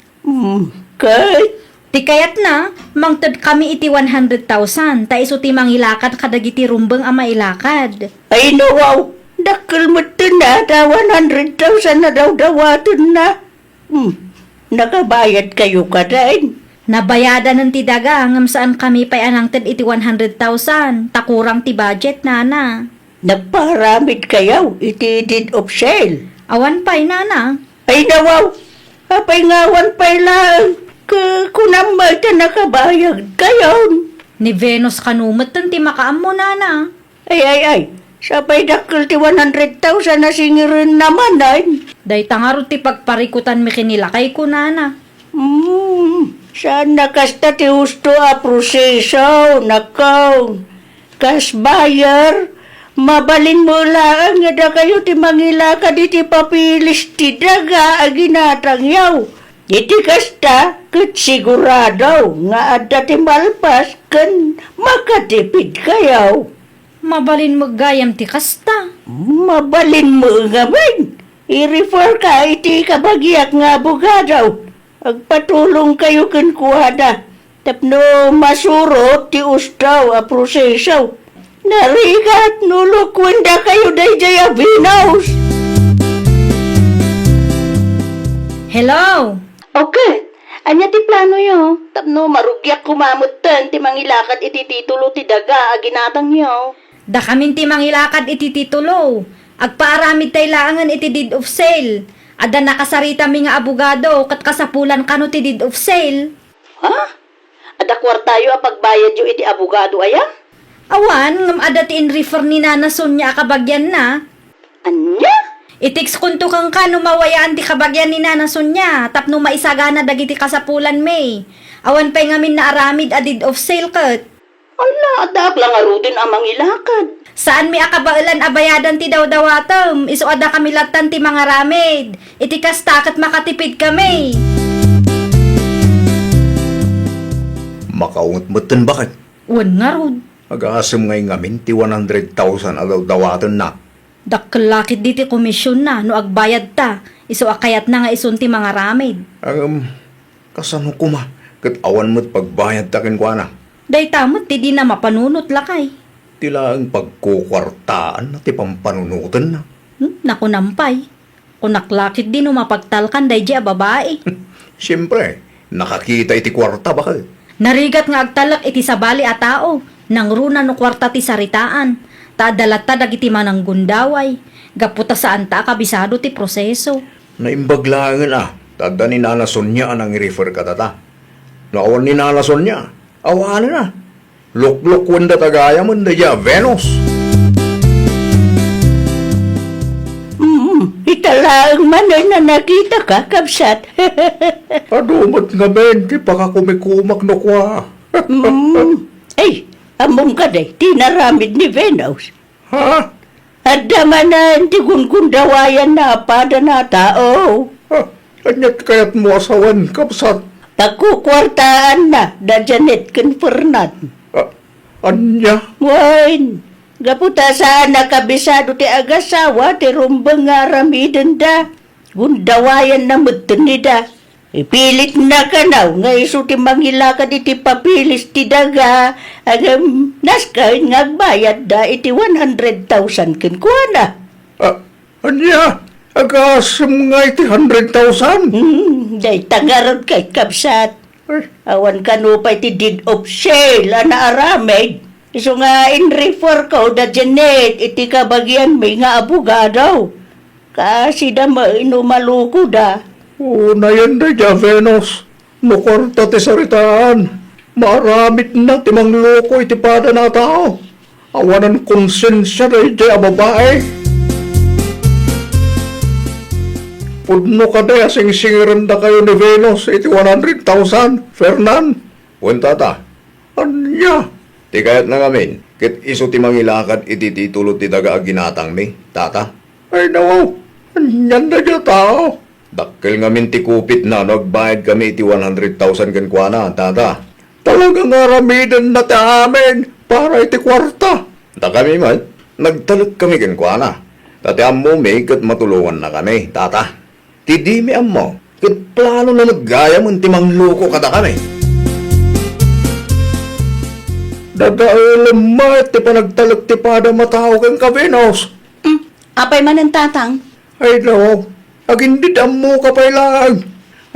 Kay, Ti kayat na, mangtad kami iti 100,000, ta iso ti mangilakad kadagiti rumbeng ang mailakad. ay nawaw, dakil mo na, 100,000 na daw dawaton na. Nakabayad kayo ka din. Nabayadan ng ti daga, ngam saan kami pa'y anangtad iti 100,000, takurang ti budget, nana. Nagparamid kayo, iti deed of sale. Awan pa'y, nana. Ay nawaw, apay ngawan pa'y lang. Kunang may ka nakabayag kayo. Ni Venus kanumot ng ti makaam mo, nana. Ay, sabay dakil ti 100,000 na singirin naman ay. Day tangaro ti pagparikutan mi kinilakay ko, nana. Saan nakasta ti husto a proseso, nakaw. Kas buyer, mabalin mo lang nga da kayo ti mangilakad iti papilis ti daga aginatang yaw. Iti kasta, kat sigurado nga adda ti malpas kan makatipid kayaw. Mabalin mo gayam ti kasta. Mabalin mo nga man. I-refer ka iti kabagyak nga abogado. Agpatulong kayo kan kuhada. Tapno masurot ti ustaw a proseso. Narigat nulukwenda kayo dayjay a vinaus. Hello? Okay. Anya ti plano yo? Tapno marugyak kumamutan ti mangilakad iti titulo ti daga a ginatang yo. Da kamin ti mangilakad iti titulo. Agpaaramid tay laangan iti deed of sale. Ada nakasarita mi nga abogado kat kasapulan kano ti deed of sale. Ha? Ada kwartayo a pagbayad yo iti abogado aya? Awan, ngam ada ti in-refer ni Nana Sonia kabagyan na. Anya? Itix kunto kang kano mawayaan ti kabagyan ni Nana Sonia, tapno maisagana dagiti kasapulan may. Awan pa'y ngamin na aramid a deed of sale kat. Ala, adak lang arudin amang ilakad. Saan mi akabailan abayadan ti daw-dawatom, iso ada kami latan ti mga ramid. Iti kastakot makatipid kami. Makaungot-mutan bakit? Wan nga rod. Mag-aasam ngay ngamin ti 100,000 alaw dawatan na. Dakkelakit di ti komisyon na, no agbayad ta. Iso akayat na nga isun ti mga ramid. Kasano kuma? Kat awan mo't pagbayad takin kwa na. Day tamot ti di na mapanunot lakay. Tila ang pagkukwartaan na ti pampanunutan na. Naku nampay. Kunaklakit di no mapagtalkan day di a babae. Siyempre, nakakita iti kwarta bakal. Narigat nga agtalak iti sabali a tao. Nang runa no kwarta ti saritaan. Tadalata dagiti manang gundaway. Gaputa saan ta kabisado ti proseso. Naimbaglangan Tada ni Nana Sonia anang i-refer ka tata. Naawan ni Nana Sonia. Awan na. Lukluk wanda tagaya mo na ya Venus. Italaang man ay na nakita ka, kabsat. Adumat nga men, di pa ka kumikumak no kwa. Ay, among ka day, tinaramid ni Venus. Ha? At daman na hindi gundawayan na pada na tao. Ha? Anyat kayat mo asawan, kapsat. Pagkukwartaan na, da Janet kan Fernan. Anya? Wain, gaputa saan nakabisado ti agasawa, ti rumbang nga ramidan da. Gundawayan na mutunida. Ipilit na kanaw, nga iso ti mangilakad iti papilis ti daga. Agam, naskain nga agbayad da iti 100,000 kinkwana. Anya? Agasam nga iti 100,000? Day tangarod kay kabsat. Ay, Awan kanupay ti deed of sale na aramid. Iso nga in-refer ko da Janet iti kabagyan may nga abogado. Kasi da inumaluko da. na yan da ya Venus. Nukorta ti saritaan. Maramit na ti mangloko iti pada na tao. Awanan konsensya da iti a babae. Pudno ka da sing-singiran da kayo ni Venus iti 100,000. Fernan. Punta ta. Anya? Ti kayat na ngamin. Kit iso ti mangilakad iti titulo ti daga aginatang mi. Tata. Ay nawaw. Anyan na dya tao. Dakkel ngamin ti kupit na nagbayad kami iti 100,000 kan kwa na. Tata. Talagang aramidan na ti amin para iti kwarta. Da kami man. Nagtalag kami kan kwa na. Tati ammo may kat matulungan na kami. Tata. Ti mi ammo. Kat plano na naggaya mo ti mangluko kada kami. Dadailam ma ti panagtalag ti pada matao kang kabinos. Apay man ang tatang? Ay no, agindid ammo kapailangan.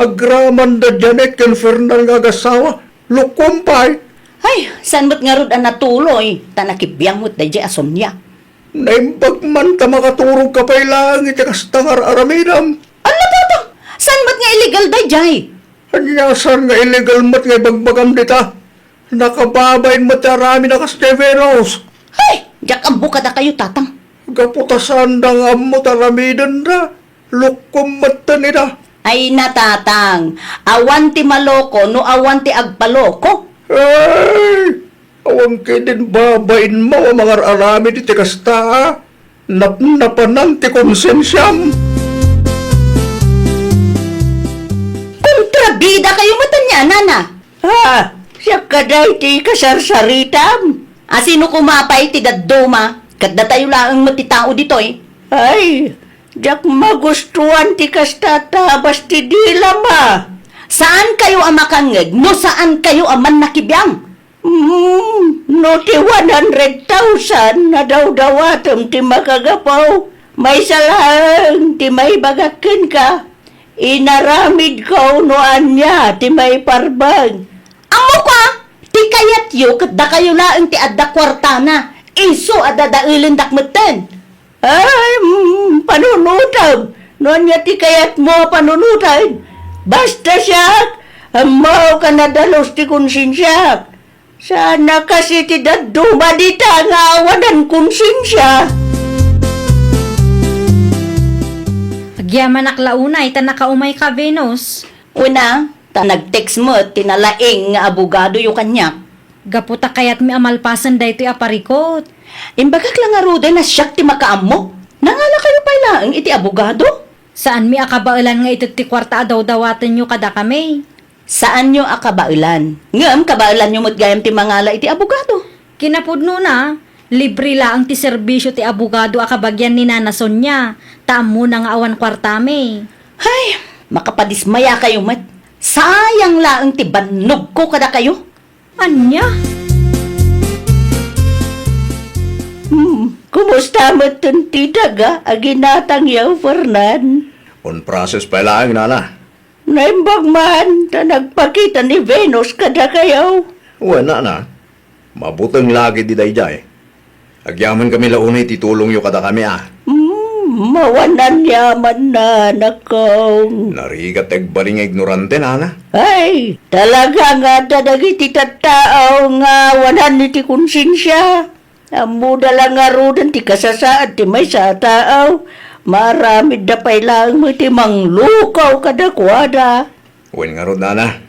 Agraman da Janet kan Fernal nga gasawa. Lukumpay. Ay, saan mo't nga rod ang natuloy? Tanakibiyang mo't da di asom niya. Naimbag man ta makaturog kapailangan iti kastangar aramidam. Ano tatang? Saan mo't nga illegal da di? Anyasan nga illegal mat nga bagbagam dita. Nakababayin mat arami na kas Venus. Ay, jak ang buka da kayo tatang. Gaputasan da nga ammo taramidan da. Lukum mat ta nila. Ay natatang, awan ti maloko no awan ti agpaloko. Ay! Awang din babain mo mga arami di tikasta. Napanan ti konsensyam. Kontrabida kayo mo niya, nana. Ha, siya kaday ti kasarsaritam. Asino kumapay ti dadduma, kadda tayo lang matitao dito eh. Ay, jak magustuhan ti kastata, basti dila ma. Saan kayo ang makangeg? No saan kayo ang man nakibiyang? No ti 100,000 na daw dawatom ti makagapaw. May salang ti may bagakin ka. Inaramid ko noan niya ti may parbag. Amo ka! Ti kayat yu, kadda kayo laang ti adda kwartana. Iso adda dailin dakmeten. Ay, panunutab. Noon niya ti kayat mo panunutab. Basta siya, amaw ka na dalos ti konsensya. Sana kasi ti daduma di ta nga awanan konsensya. Agyaman aklaunay, ta nakaumay ka, Venus. Una, ta nag-text mo, tinalaing nga abogado yung kanya. Gaputa kayat mi amalpasan daytoy aparikot. Imbagak lang nga rude na siyak ti makaam mo. Nangala kayo pa lang iti abogado? Saan mi akabailan nga ito't ti kwarta adaw-dawatan nyo kada kami? Saan nyo akabailan? Ngam, kabailan nyo matgayam ti mangala iti abogado. Kinapudno na, libre lang ti serbisyo ti abogado akabagyan ni Nana Sonia. Taam mo na nga awan kwartami. Ay, makapadismaya kayo mat. Sayang lang ti banog ko kada kayo. Anya? Kumusta mo itong titaga? Aginatang yaw, Fernan. On process pa lang, nana. Naimbag man, ta nagpakita ni Venus kada kayo. Wala na. Mabutang lagi di dayjay. Agyaman kami launay titulong yung kada kami ah. Mawanan yaman na nakong. Narigat egbaling ignorante nana. Ay, talaga nga dagiti tattao nga wanan ni ti konsensya. Amo lang nga rodan ti kasasaad ti may sa tao. Maramid da pay lang mo ti manglukaw kada kwada. Wen nga rod nana.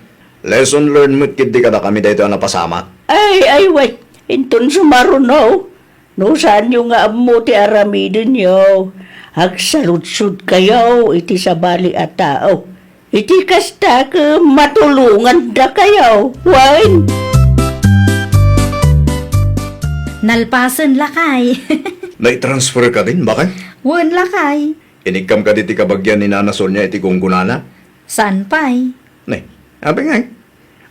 Lesson learned mo't kid di kada kami dayto na pasama. Ay, wait. Inton sumarunaw. No, saan yung nga amo ti aramidin nyo? Agsaludsud kayo iti sa bali at tao. Iti kasta ka matulungan da kayo. Wine. Nalpasan lakay. Nai-transfer ka din, bakit? Wan lakay. Inikam ka di ti kabagyan ni Nana Sonia iti kungkunana? Saan pa'y? Nay, abay nga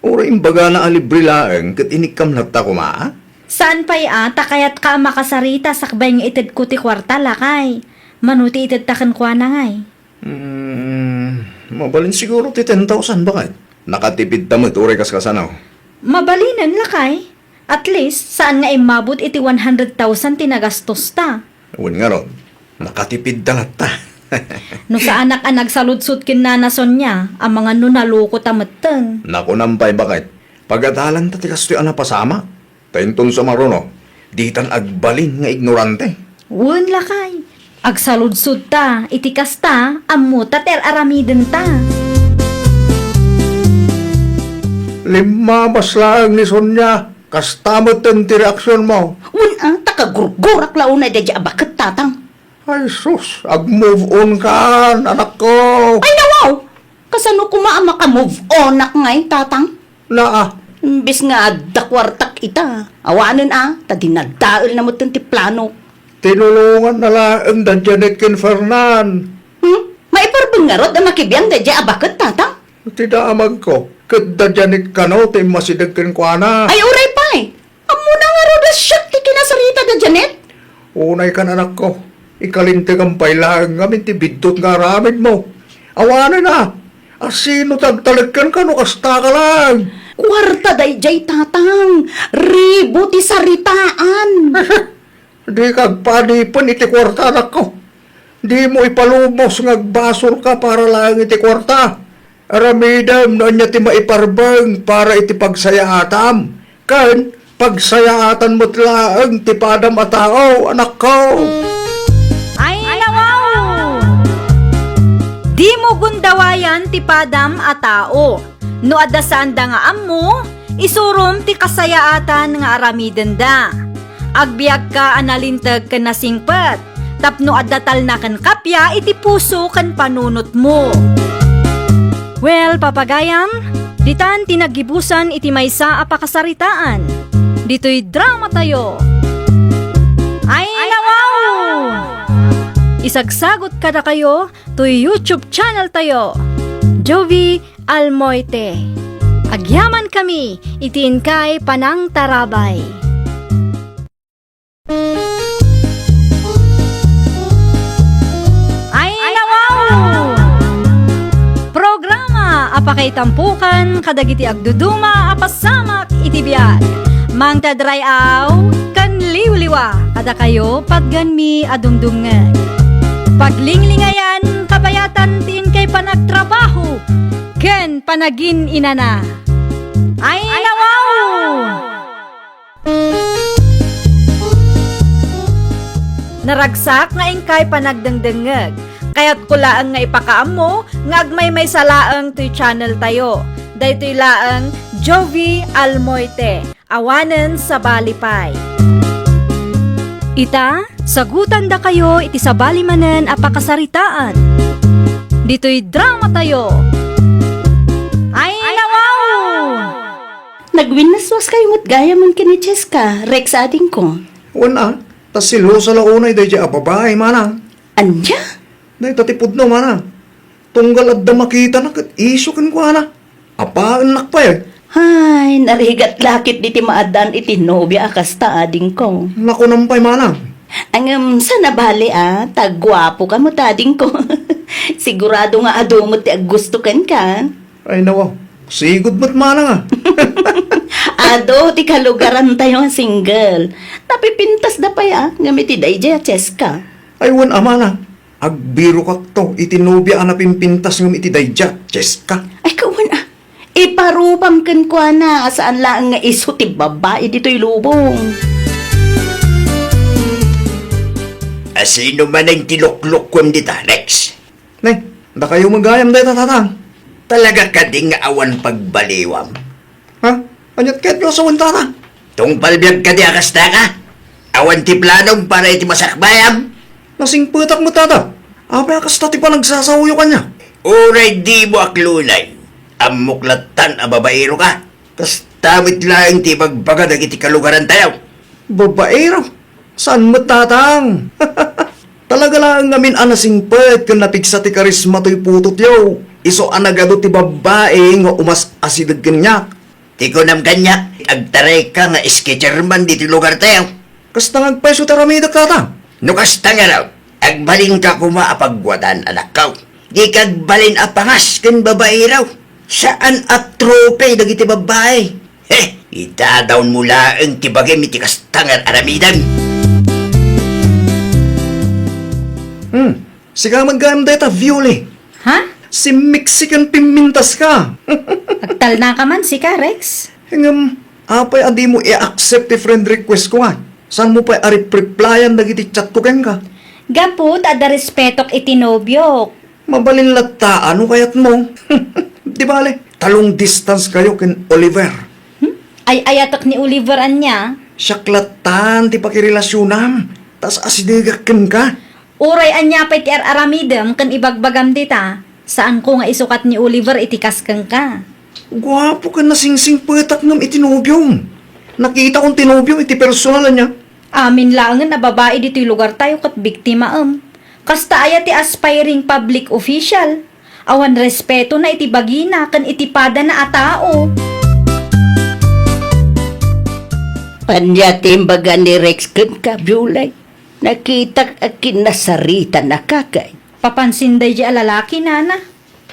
ura imbaga na alibre laeng kat inikam na ta kumaa? Saan pa'y ata kayat ka makasarita sakbay nga itid ko ti kwarta lakay. Manuti itid takan kwa na ngay. Mabalin siguro ti 10,000 bakit? Nakatipid tamit uri kas kasanaw. Mabalinan lakay. At least, saan nga imabot iti 100,000 tinagastos ta? Uwan nga ron, nakatipid talat ta. No sa anak ang nagsaludsud kin Nana Sonia, ang mga nunaluko tamateng. Naku nampay bakit? Pagadalan ta ti kastoy ana pasama. Tainton sa maruno, ditan agbalin nga ignorante. Wan lakay. Agsaludsud ta, iti kasta, amutat aramiden ta. Lima lang ni Sonia, kastamot ang ti reaksyon mo. Ang takagurgurak launay da dya bakit tatang. Ay sus, ag-move on ka, anak ko. Ay nawaw! Kasano kumaa maka-move on ak ngay tatang? Na Bis nga dakwartak ita. Awanan ta dinadaol na mo ti plano. tinulungan na lang da Janet kin Fernan. Maiparbang nga rod ang makibiyang da dya bakit tatang? Tidaamag ko, kada Janet ka no, ti masidag kin kwa na. Ay uray pa Amo na nga rod siyak ti kinasarita da Janet. Unay ka na, anak ko. Ikalintig ang pailang ngamin ti bidot nga ramid mo. Awanan na. Asino tagtalagkan ka no kasta ka lang. Kwarta day jay tatang. Ribo ti saritaan. Di kagpanipan iti kwarta, anak ko. Di mo ipalumos ngagbasol ka para lang iti kwarta. Aramidam na niya ti maiparbang para iti pagsayaatan. Kan, pagsayaatan mo't lang ti padam a tao, anak ko. Ay, nawaw! Di mo gundawayan ti padam a tao. No adasaan da nga ammo, isurom ti kasayaatan nga aramiden da. Agbiag ka analintag ka na singpet, tapno adatal na kan kapya iti puso kan panunot mo. Well, papagayam, ditan tinagibusan iti maysa a pakasaritaan. Dito'y drama tayo. Ay nawaw! Isagsagot ka na kayo to YouTube channel tayo. Jovi Almoite. Agyaman kami, itin kay Panang Tarabay. Ay nawaw! Programa apakay tampukan kadagiti agduduma apasamak itibiyag. Mang tadray aw kan liwliwa kada kayo pagganmi adumdumngeg. Paglinglingayan kabayatan tin kay panagtrabaho ken panagin inana. Ay nawaw! Naragsak nga ingkay panagdengdengeg. Kaya't kulaang nga ipakaam mo, nga agmay may salaang to'y channel tayo. Daytoy laang Jovi Almoite, awanen sa balipay. Ita, sagutan da kayo iti sa balimanen apakasaritaan. Dito'y drama tayo. Ay nawaw! Nagwinaswas kayo mo't gaya mon kini Cheska, Rex ading ko. Wana, tas silo sa launay day dya babae manang. Anya? Day tatipod no manang. Tunggal at da makita na kat iso kan kwa na. Apaan nakpa eh. Ay, narigat lakit diti maadan iti nobya akasta ading ko. Naku nampay manang. Ang sa nabali tagwapo ka mo tading ko. Sigurado nga ado mo ti agustukan ka. Ay nawaw, sigod mo't manang Ado ti kalugaran tayo nga single. Napipintas da pa gamit ti dayjay Cheska. Ay wan amana. Agbiro kak to, itinobya ang napimpintas ng itidayja, Cheska. Ay kawan iparupam kan kwa na saan lang nga iso ti babae dito'y lubong. Asino man ang tiluklok kon dita, Rex? Nay, da kayo magayam day tatatang. Talaga ka ding nga awan pagbaliwam. Ha? Anyat kahit yung asawan tata. Tung palbiyag ka di akasta ka? Awan ti planong para iti masakbayam? Nasing putak mo tata. Apay akas tati pa nagsasawyo ka niya. Uray di mo aklunay. Amuklatan a babaero ka. Kas tamit lang ti magbaga dagiti kalugaran tayo. Babaero? Saan mo tatang? Talaga lang ngamin anasing pet kung napigsa ti karisma to'y putot yo. Iso anagado ti babae nga umas asidag kanyak. Ti ko nam kanya, agtaray ka nga sketcherman diti lugar tayo. Kas tangagpeso taramidak tata. No kasta nga raw, agbalin ka kumaapagwadan anak kaw. Di kagbalin apangas kan babae raw. Saan at trope dagiti babae? Itadawn mula ang tibagay iti kastangar aramidan. Siga magayam day ta, Viole. Ha? Si Mexican pimintas ka. Agtal na ka man si ka, Rex. Hingam, apay adi mo i-accept ti friend request ko nga. Saan mo pa i-replyan dagiti chat ko ken ka? Gaput, ada respetok itinobyo. Mabalin lata, ano kayat mo? Di bale, talong distance kayo ken Oliver. Ay ayatok ni Oliver anya. Siyaklatan, ti pakirelasyonan. Tas asidigak ken ka. Uray anya pa iti aramidem kan ibagbagam dita. Saan ko nga isukat ni Oliver itikas kang ka. Gwapo ka na singsing petak ngam itinubyong. Nakita kong tinubyong iti personal niya. Amin langan na babae dito'y lugar tayo kat biktima Kasta aya ti aspiring public official. Awan respeto na iti bagina kan itipada na atao. Anya timbaga ni Rex kan ka, Bulay. Nakita akin nasarita na kakay. Papansin day di alalaki nana.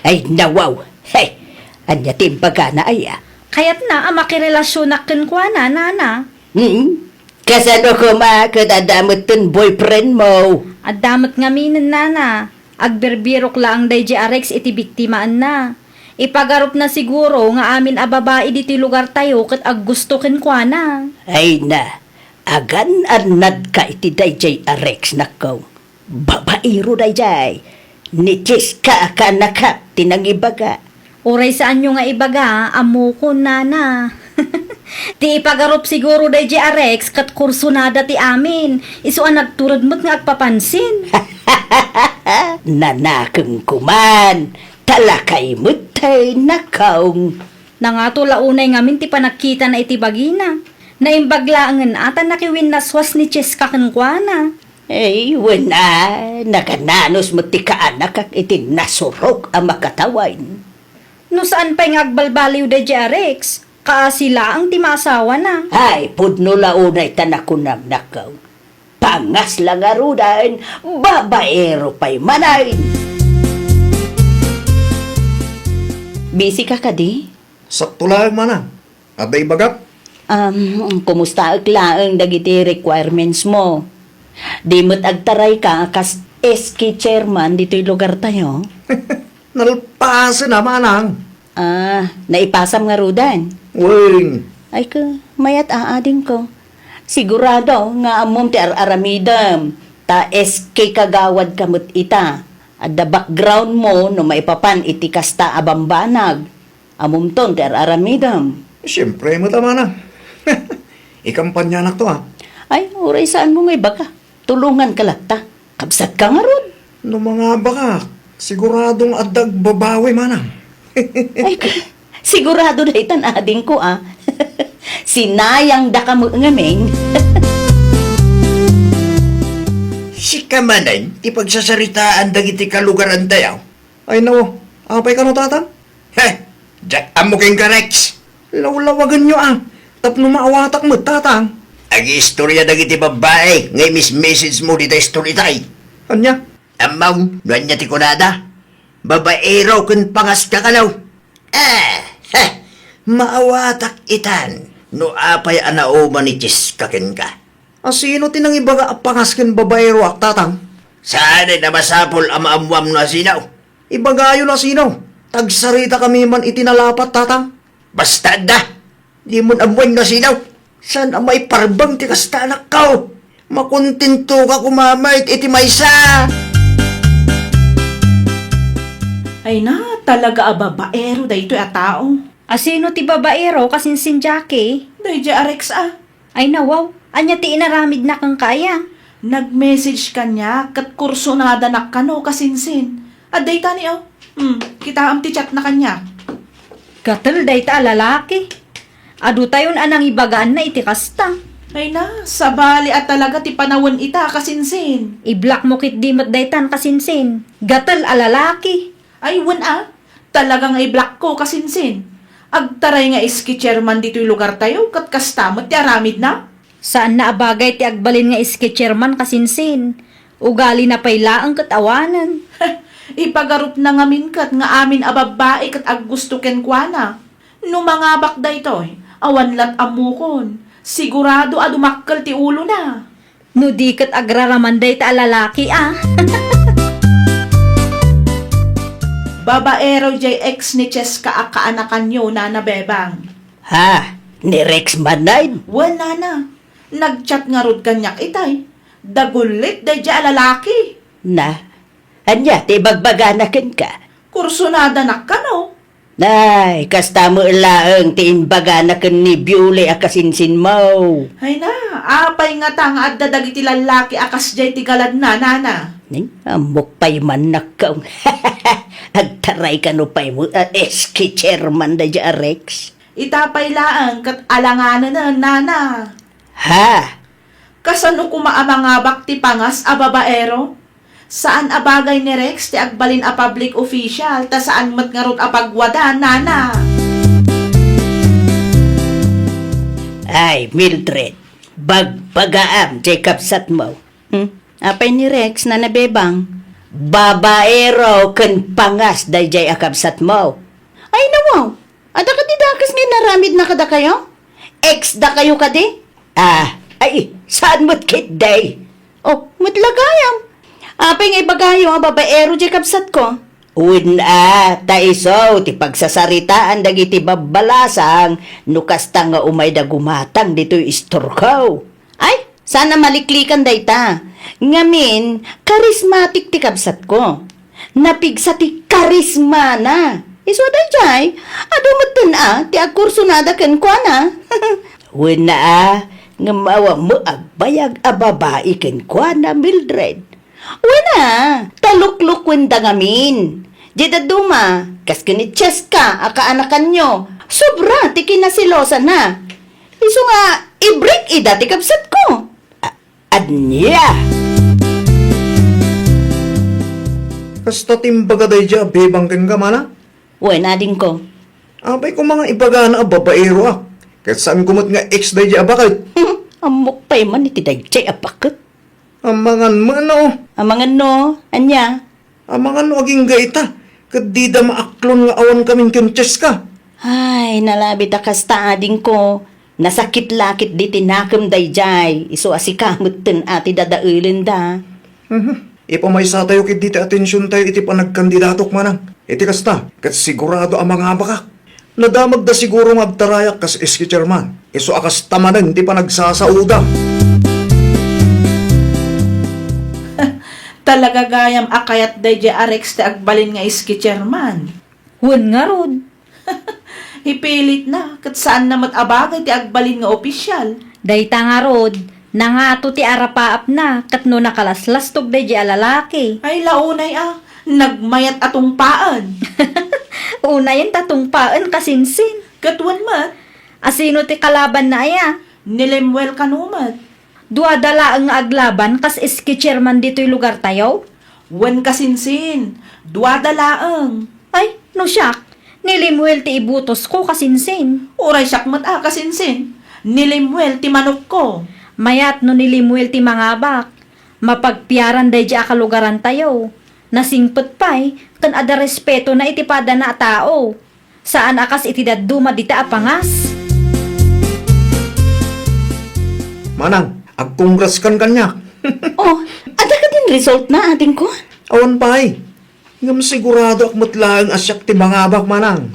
Ay nawaw, hey, anya timbaga na aya. Kaya't na makirelasyon na kwa na nana. Kasano ko makadadamot ton boyfriend mo? At damat nga minin nana. Agberbirok lang day di arex iti biktimaan na. Ipagarup na siguro nga amin a babae diti lugar tayo kat ag gusto ken kwa na. Ay na, agan anad ka iti dayjay arex nakaw. Babairo dayjay. Ni Cheska ka naka tinangibaga. Uray saan nyo nga ibaga, amo ko nana. Ti ipagarup siguro day di arex kat kursunada ti amin. Isu ang nagturod mo't nga agpapansin. Nanakang kuman, talakay mo't tay nakaw. Nangato launay ngamin ti panakita na iti bagina. Naimbaglaangan ata nakiwin naswas ni Cheska kankwana. Ay, wala. Nakananos mo ti kaanak kag itin nasurok ang makatawan. No saan pa yung agbalbaliw da Rex? Kaasila ang timasawa na. Ay, pudno launay tanakunang nakaw. Pangas lang arudan, babaero pa'y manay. Busy ka ka di? Sakto lang mana. Aday bagat. Kumusta ang laang dagiti requirements mo? Di mo't agtaray ka kas SK chairman dito'y lugar tayo? Nalpasa na manang. Naipasam nga rudan. Weng. Ay ka, mayat aading ko. Sigurado nga amom ti aramidam. Ta SK kagawad kamot ita. At the background mo no maipapan iti kasta abambanag. Amom ton ti aramidam. Siyempre mo tama na. Ikampanyanak to ha. Ay, uray saan mo may baka? Tulungan ka lata. Kabsat ka nga ron. No mga baka, siguradong adag babawi manang. Ay, sigurado na itan ading ko Sinayang da ka mo ngaming. Si kamanan, ti pagsasaritaan dagiti kalugaran tayo. Ay nawo, apay ka no tatan? Heh, jak amo keng Rex. Lawlawagan nyo Tapno maawatak mo tatang. Agi istorya dagiti babae, ngay message mo dita story tay. Anya? Amaw, nuan niya ti kunada. Babaero kun pangas kakalaw. Maawatak itan. No apay anaoma ni Cheska ken ka. Sino tinang ibaga apangasken babaero ak tatang? Saan ay namasapol ang maamuam na sinaw? Ibagayo na sino? Tagsarita kami man itinalapat tatang. Basta da. Di mo amuan na sinaw. Saan ang may parbang ti kasta anak kao? Makuntinto ka kumamait iti maysa. Ay na, talaga babaero dayto a tao. Asino ti babaero kasinsin Jackie? Daydi Rex Ay nawaw, anya ti inaramid na kang kaya. Nag-message kanya kat kursonada na kano kasinsin. At dayta ni kita am ti chat na kanya. Gatal day ta lalaki. Adu tayon anang ibagaan na iti kasta. Ay na, sabali at talaga ti panawon ita kasinsin. I-block mo kit dimot daytan kasinsin. Gatal alalaki. Ay talagang i-block ko kasinsin. Agtaray nga iski chairman dito'y lugar tayo kat kastamot ti aramid na. Saan na abagay ti agbalin nga iski chairman kasinsin. Ugali na paylaang katawanan. Ipagarup na ngamin kat nga amin ababae kat aggusto ken kuana. No mga bakda ito, awan lat amukon. Sigurado adumakkel ti ulo na. No di kat agraramanday ta lalaki Babaero JX ni Cheska akaanakan nyo na nabebang. Ha? Ni Rex manay? Wala na. Nagchat nga rod kanyak itay. Dagulit day dya lalaki. Na? Anya, ti bagbaganakin ka? Kursonada na kano. Nay, kasta mo ilaang ti inbaganakin ni Biuli akasinsin mo. Ay na, apay nga tanga at dadagiti lalaki akas jay tigalad na nana. Amok pa'y manakaw. Agtaray ka no pa'y mo eski chairman da dya Rex. Itapay laang kat alanganan na nana. Ha? Kasano kumaamangabak ti pangas a babaero? Saan abagay ni Rex ti agbalin a public official ta saan mat nga rod a pagwada nana? Ay, Mildred, bagpagaam, Jacob sat mo. Apay ni Rex na nabebang, babaero ken pangas dayjay akabsat mo. Ay nawaw, ada ka di dakas nga naramid na kada kayo? Ex da kayo kadi? Ay, saan mo't kit day? Oh, matlagayam. Apay nga ibagayo ang babaero Jacob sat ko. Taiso, ti pagsasaritaan dagiti babbalasang, nukasta nga umay da gumatang dito'y istorkaw. Ay, sana maliklikan dayta. Ngamin, karismatik ti kabsat ko. Napigsa ti karisma na. Iso dayjay, adumatun ti agkursunada ken kwa na. Nga mawa mo agbayag a babae ken kwa na Mildred. Talukluk wenda ngamin. Jeda duma, kas kini Cheska, akaanakan nyo. Sobra, tiki na silosa na. Iso nga, ida ti kapsat ko. Anya. Kasta timbaga day dya, bebang ken ka mana? Uy, nading ko. Abay ko mga ibaga na babaero ah. Kahit saan kumot nga ex day dya bakit? Amok pa man iti dayjay apakot. Amangan mo ano? Amangan no, anya. Amangan mo aging gaita. Kadida maaklon nga awan kaming kinches ka. Ay, nalabi ta kasta ading ko. Nasakit lakit di tinakam dayjay. Iso asikamot ten ati dadaulen da. Ipamaysa tayo kit diti atensyon tayo iti panagkandidatok manang. Iti kasta, kat sigurado ang mga abakak. Nadamag da siguro nga agtarayak kas iski chairman. Iso akas tamanan ti panagsasauda. Talaga gayam akayat day di arex ti agbalin nga iski chairman. Wen nga rod. Hipilit na, kat saan namat abagay ti agbalin nga opisyal. Dayta nga rod. Nangato ti arapaap na. Kat no nakalaslastog day di alalaki. Ay launay nagmayat atong paan. Una yung tatungpaan kasinsin. Katwan mat, Asino ti kalaban na aya? nilimwel kanumat. Duadala ang aglaban kas iski chairman dito'y lugar tayo? Wen kasinsin, duadalaang. Ay, no siyak. Nilimwel ti ibutos ko kasinsin. Uray sakmat kasinsin, nilimwel ti manok ko. Mayat no nilimwel ti mangabak. Mapagpiaran day di akalugaran tayo. Nasingpot pa'y, kan ada respeto na itipada na tao. Saan akas itidaduma dita apangas? Manang, agkongras kan kanya. Oh, ada ka din result na ading ko. Awan pa ay. Ngam sigurado ak matlaang asyak ti mga abak manang.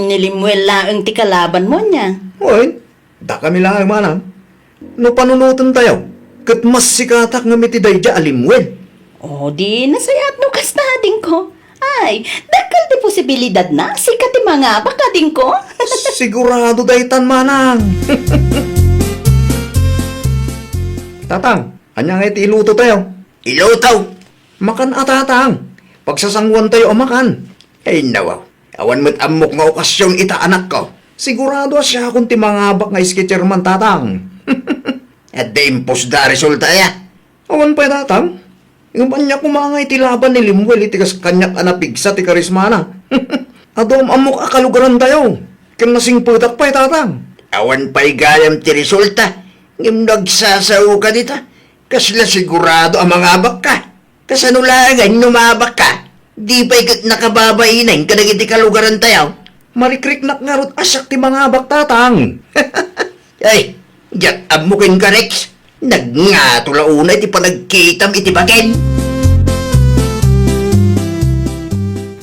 Nilimwel laang ti kalaban mo niya. Oy, da kami lang manang. No panunutan tayo. Kat mas sikatak nga mitiday dya alimwen. Oh, di nasayat no kasta ading ko. Ay, dakal di posibilidad na sikat ti mga baka ading ko. Sigurado daytan manang. Tatang, anya nga iti iluto tayo. Ilutaw. Makan atatang. Pagsasangwan tayo o makan. Ay nawaw. Awan mo't amok nga okasyon ita anak ko. Sigurado siya kung ti mga abak nga iski chairman tatang. At di impos da resulta ya. Awan pa tatang. Yung kanya kumangay ti laban ni Limwel iti kas kanyak anapigsa ti karismana. Adom amok akalugaran tayo. Ken nasing putak pa tatang. Awan pa'y gayam ti resulta. Ngim nagsasaw ka dita. Kasla sigurado ang mga abak ka. Kasanulangan numabak ka. Di pa'y nakababainain ka nagiti kalugaran tayo. Marikriknak nga rot asyak ti mga abak tatang. Ay, yak amukin ka Rex. Nagngato launa iti panagkitam iti bagen.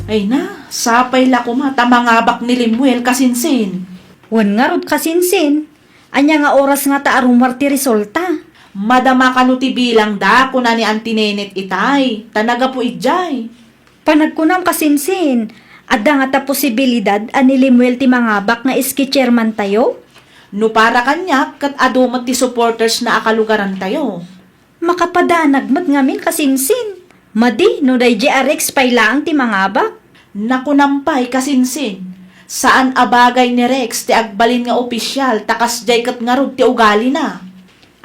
Ay na, sapay la kumata mga bak ni Limuel kasinsin. Wen nga rod kasinsin. Anya nga oras nga taarumar ti resulta. Madama kanu ti bilang da kuna ni Antinenet itay. Tanaga po ijay. Panagkunam kasinsin. Adda nga ta posibilidad anilimuel ti mga bak nga iski chairman tayo? No para kanya, kat adumat ti supporters na akalugaran tayo. Makapadanag mat ngamin kasinsin. Madi no day JRX pailaang ti mga bak. Nakunampay kasinsin. Saan abagay ni Rex ti agbalin nga opisyal takas jay kat nga rod ti ugali na.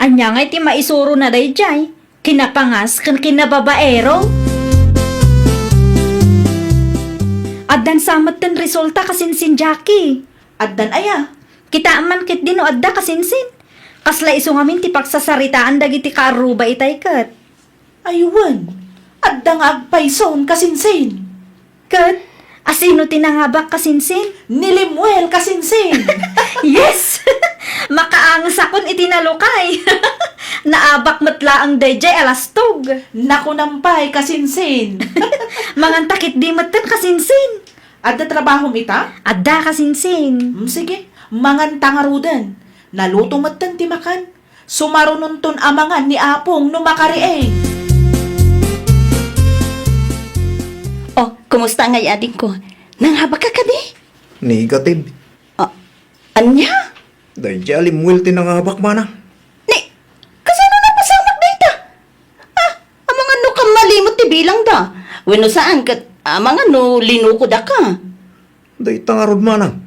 Anya nga iti maisuro na day jay. Kinapangas kan kinababaero. Addan samat ten resulta kasinsin Jackie. Addan aya. Kita man kit din o adda kasinsin. Kasla iso ngamin ti pagsasaritaan dagiti karuba itay kat. Aywan. Adda nga agpayson kasinsin. Kat, asino tinangabak kasinsin? Ni Limuel kasinsin. Yes! Makaangas akon itinalukay. Naabak matla ang dayjay alastog. Nakunampay kasinsin. Mangantakit di matan kasinsin. Adda trabahom ita? Adda kasinsin. Sige, mangan tangarudan. Naluto matan ti makan. Sumarununton amangan ni Apong no makarieng. Oh, kumusta nga ading ko? Nanghabak ka kadi? Negative. Anya? Dahil dya Limwel ti nangabak manang. Ni, kasano na pasamak data? Amang ano ka malimot ti bilang da? Wano saan ka, amang ano linuko da ka? Dahil tangarod manang.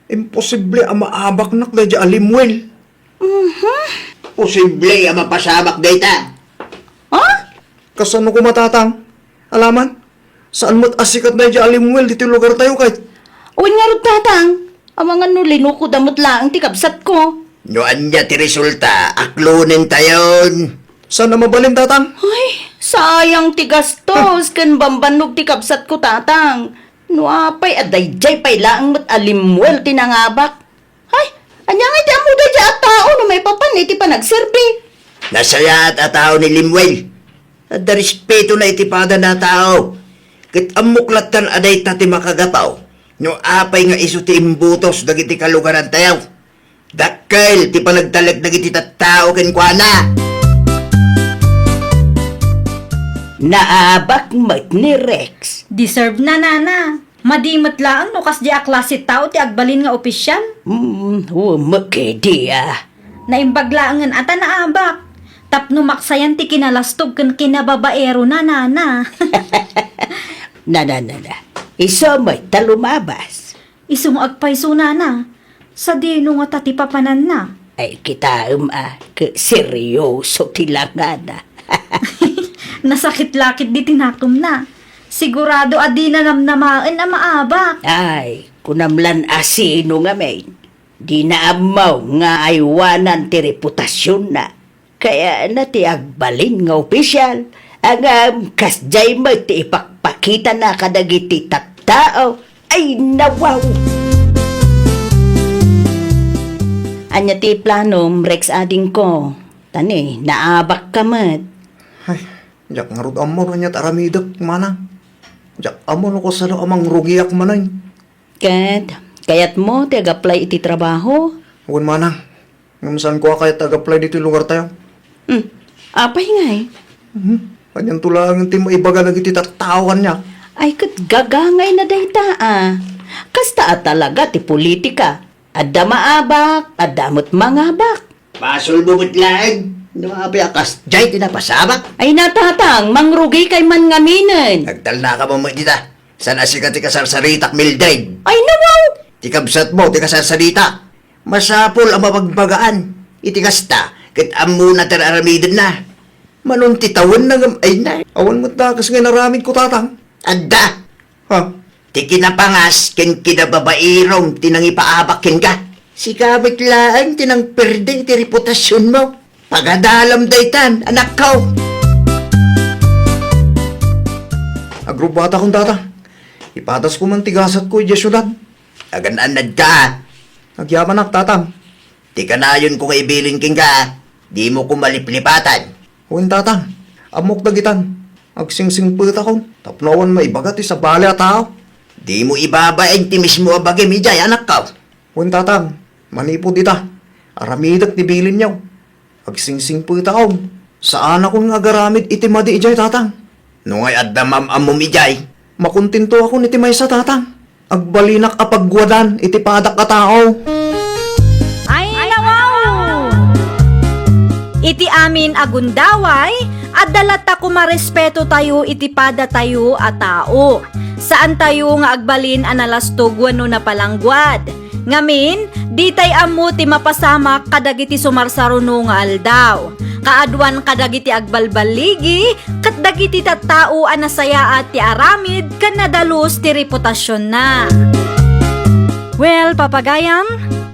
Imposible ang maabak nak dahil dya Limwel. Posible ang mapasamak dayta. Ha? Kasano ko matatang? Alaman? Saan mo't asikat na dyan alimwel dito yung lugar tayo kahit? Uwan nga rin tatang. Ang mga nulino ko damot lang ti kabsat ko. No anya ti resulta, aklunin tayon. Saan na mabalin tatang? Ay, sayang ti gastos. Kan bambanog ti kabsat ko tatang. No apay aday jay pay lang mat alimwel tinangabak. Ay, anya nga ti amuda dya at tao no may papan iti panagserbi. Nasaya at tao ni Limwell. At da respeto na itipada na tao. Kit amuklatan aday tati makagataw. No apay nga iso ti imbutos dagiti kalugaran tayaw. Dakkel ti panagtalag dagiti tattao ken kuana. Naabak mat ni Rex. Deserve na nana. Madimot lang no kas di aklasit tao ti agbalin nga opisyal. Makedi ah. Naimbag laangan ata naabak. Tapno maksayan ti kinalastog ken kinababaero na nana. Na. Iso may talumabas. Isong agpayso nana. Sa dino nga tati papanan na. Ay kita ke seryoso tilangana. Nasakit lakit di tinakom na. Sigurado adi na namnamaan na maabak. Ay, kunamlan asino nga may. Di na amaw nga aywanan ti reputasyon na. Kaya na ti agbalin nga opisyal. Ang kasjay mo ti ipakpakita na kadagiti tattao. Ay nawaw. Anya ti planom, Rex ading ko. Tani, naabak ka mat. Ay, jak ngarod amor niya aramidak manang. Jak amor ko sa amang rugiak manay. Kayat mo, ti ag-apply iti trabaho. Huwag manang. Ngamasan ko kaya taga-apply dito yung lugar tayo. Apay nga eh. Kanyang tulangan ti maibaga na iti tatawan niya. Ay, kat gagangay na dayta ah. Kasta talaga ti politika. Adda maabak, adamot mangabak. Pasol bumutlag. No apay akas jay tinapasabak. Ay natatang, mangrugi kay man ngaminan. Nagtal na ka mo dita. San asikat ti kasarsaritak Mildred. Ay nawaw! Ti kabsat mo ti kasarsarita. Masapol ang mapagbagaan. Iti kasta, kit amo na tararamidan na. Manunti tawon na ay na. Awan mo't dakas nga naramid ko tatang. Adda, Ha? ti kinapangas ken kinababairong tinangipaabakin ka. Si kabit laang tinang perde ti reputasyon mo. Pagadalam daytan, anak ko. Agrobata kong tatang. Ipatas ko man tigasat ko iya syudad. Agananad ka. Nagyaman ak tatang. Ti kanayon kung ibilin king ka, di mo kumaliplipatan. Huwag tatang. Amok dagitan. Agsingsing pagkat akong. Tapnawan maibagat sa bali at tao. Di mo ibabain ti mismo abagi mijay, anak ko. Huwag tatang. Manipo dita. Aramidak ti bilin niyaw. Agsingsing pagkat akong. Saan akong agaramid iti madi ijay tatang. Nungay adda mamam mijay. Makuntinto ako niti may sa tatang. Agbalinak apagwadan iti padak ka tao. Ay, nawaw! Iti amin agundaway, at dalata kumarespeto tayo iti pada tayo a tao. Saan tayo nga agbalin analastog wano na palangguad. Ngamin, di tay amu ti mapasamak kadagiti sumarsaruno nga aldaw. Kaadwan kadagiti agbalbaligi, kat dagiti tattao anasaya at ti aramid kan nadalus ti reputasyon na. Well, papagayam,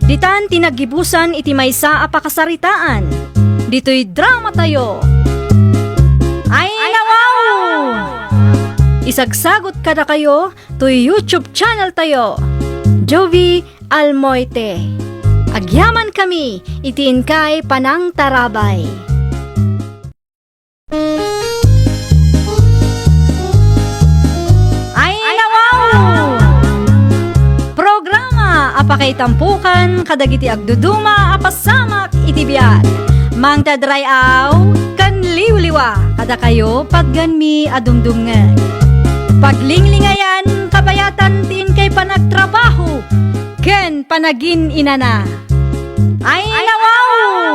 ditan tinagibusan iti maysa a pakasaritaan. Dito'y drama tayo. Ay, nawaw! Isagsagot kada kayo to YouTube channel tayo. Jovi Almoite. Agyaman kami, itiin kay Panang Tarabay. Ay, nawaw! Programa apakay tampukan kadagiti agduduma apasamak itibiyat. Mang tadrayaw kan liwliwa kada kayo pagganmi adumdumngan. Paglinglingayan kabayatan tin kay panagtrabaho ken panagin inana. Ay, nawaw!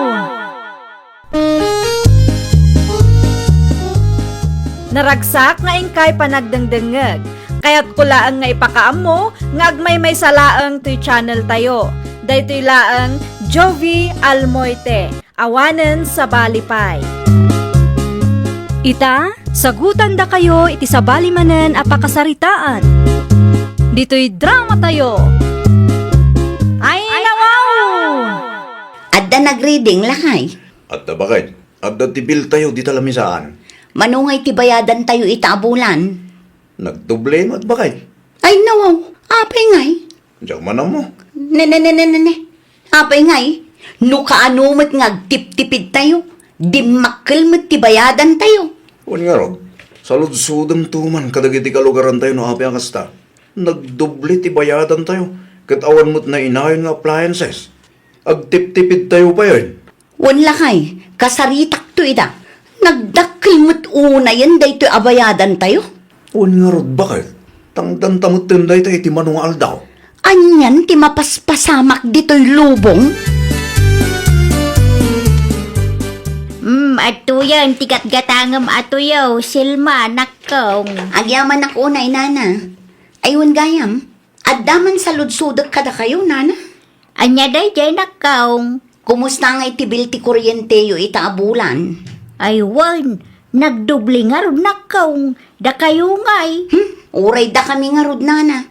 Naragsak nga ingkay panagdengdengeg. Kaya't kulaang nga ipakaamo nga agmay may salaang to'y channel tayo. Daytoy laang Jovi Almoite. awanen sa balipay. Ita, sagutan da kayo iti sabali manen a pakasaritaan. Dito'y drama tayo. Ay nawaw! Adda nag-reading lakay. At da bakit? At da tibil tayo di talamisaan. Manungay ti bayadan tayo itaabulan. Nagdoble mo at bakit? Ay nawaw, apay ngay. Diyak manam mo. Ne. Apay ngay. No kaano mat ngagtip-tipid tayo. Di makkel mat ti bayadan tayo. Huwag nga ro, sa ludsudang tuman kadagiti kalugaran tayo no api ang kasta. Nagdoble ti bayadan tayo. Katawan mo't na inayon nga appliances. Agtip-tipid tayo pa yun. Wan lakay, kasaritak to ida. Nagdakkel mat una yan day to abayadan tayo. Huwag nga ro, bakit? Tangdan tamot tinday tayo iti manungal daw. Anyan ti mapaspasamak dito'y lubong. Ato yan, tikat gatangam ato yaw, silma, nakaw. Agyaman ako na nana. Ayun gayam, addaman sa ludsudak kada kayo, nana. Anya day jay nakaw. Kumusta nga itibil ti kuryente yo itaabulan? Aywan, nagdubli nga ron nakaw. Da kayo ngay. Uray da kami nga rod, nana.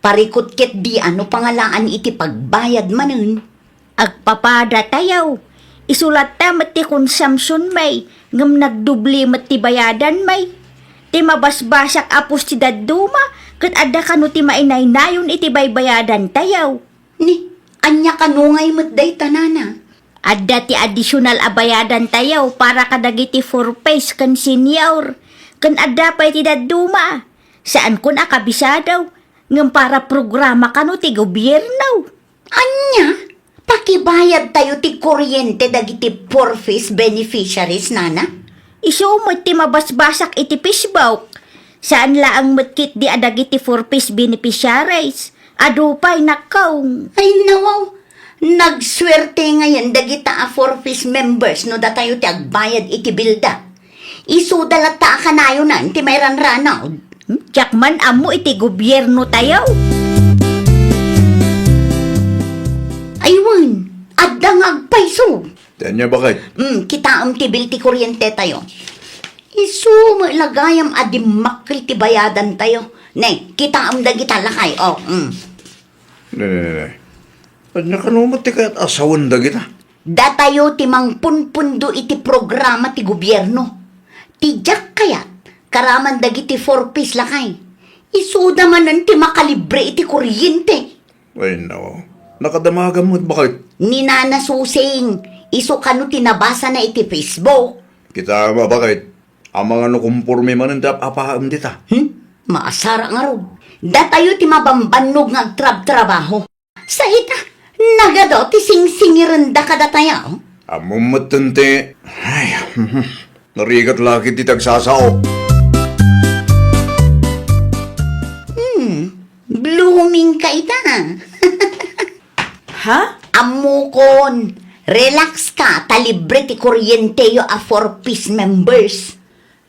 Parikot ket di ano pangalaan iti pagbayad manen. Agpapada tayaw. Isulat ta mati consumption may. Ngam nagdubli mati bayadan may. Ti mabasbasak apos ti daduma. Kat adda kanu ti mainay-nayon iti baybayadan tayaw. Ni, anya kanungay mat day tanana. Adda ti additional abayadan tayaw para kadagiti 4 kan senior. Kan adda pa iti daduma. Saan kun akabisadaw? Ngam para programa kanu ti gobyerno. Anya? Pakibayad tayo ti kuryente dagiti porfis beneficiaries, nana? Isumot ti mabasbasak iti Facebook. Saan laang matkit di adagiti 4 beneficiaries? Adupay nakaw. Ay nawaw, nagswerte ngayon dagita a forfis members no da tayo ti agbayad iti bilda. Isudalat ta kanayo na ti mayran ranaw. Jakman amo iti gobyerno tayo. Aywan, adda nga agpayso. Tanya bakit? Kita ti bil ti kuryente tayo. Isu lagayam adi makil ti bayadan tayo. Ne, kita dagita lakay. Ne. At nakanumot ti kaya't asawan da kita. Da tayo ti mangpunpundo iti programa ti gobyerno. Tijak kayat, karaman dagiti 4 piece lakay. Isuda manan ti makalibre iti kuryente. Ay no, nakadamagan mo at bakit? Ni Nana Susing, iso kano tinabasa na iti Facebook. Kita ba bakit? Ang mga nukumpurme man ang apaham dita. Maasara nga ron. Da tayo ti mabambanog nga agtrab-trabaho. Sa ita, nagado ti sing-singiran da kada tayo. Among matunti. Ay, narigat laki ti tagsasao. Blooming ka ita. Ha? Amukon, relax ka, talibre ti kuryente yo a 4-piece members.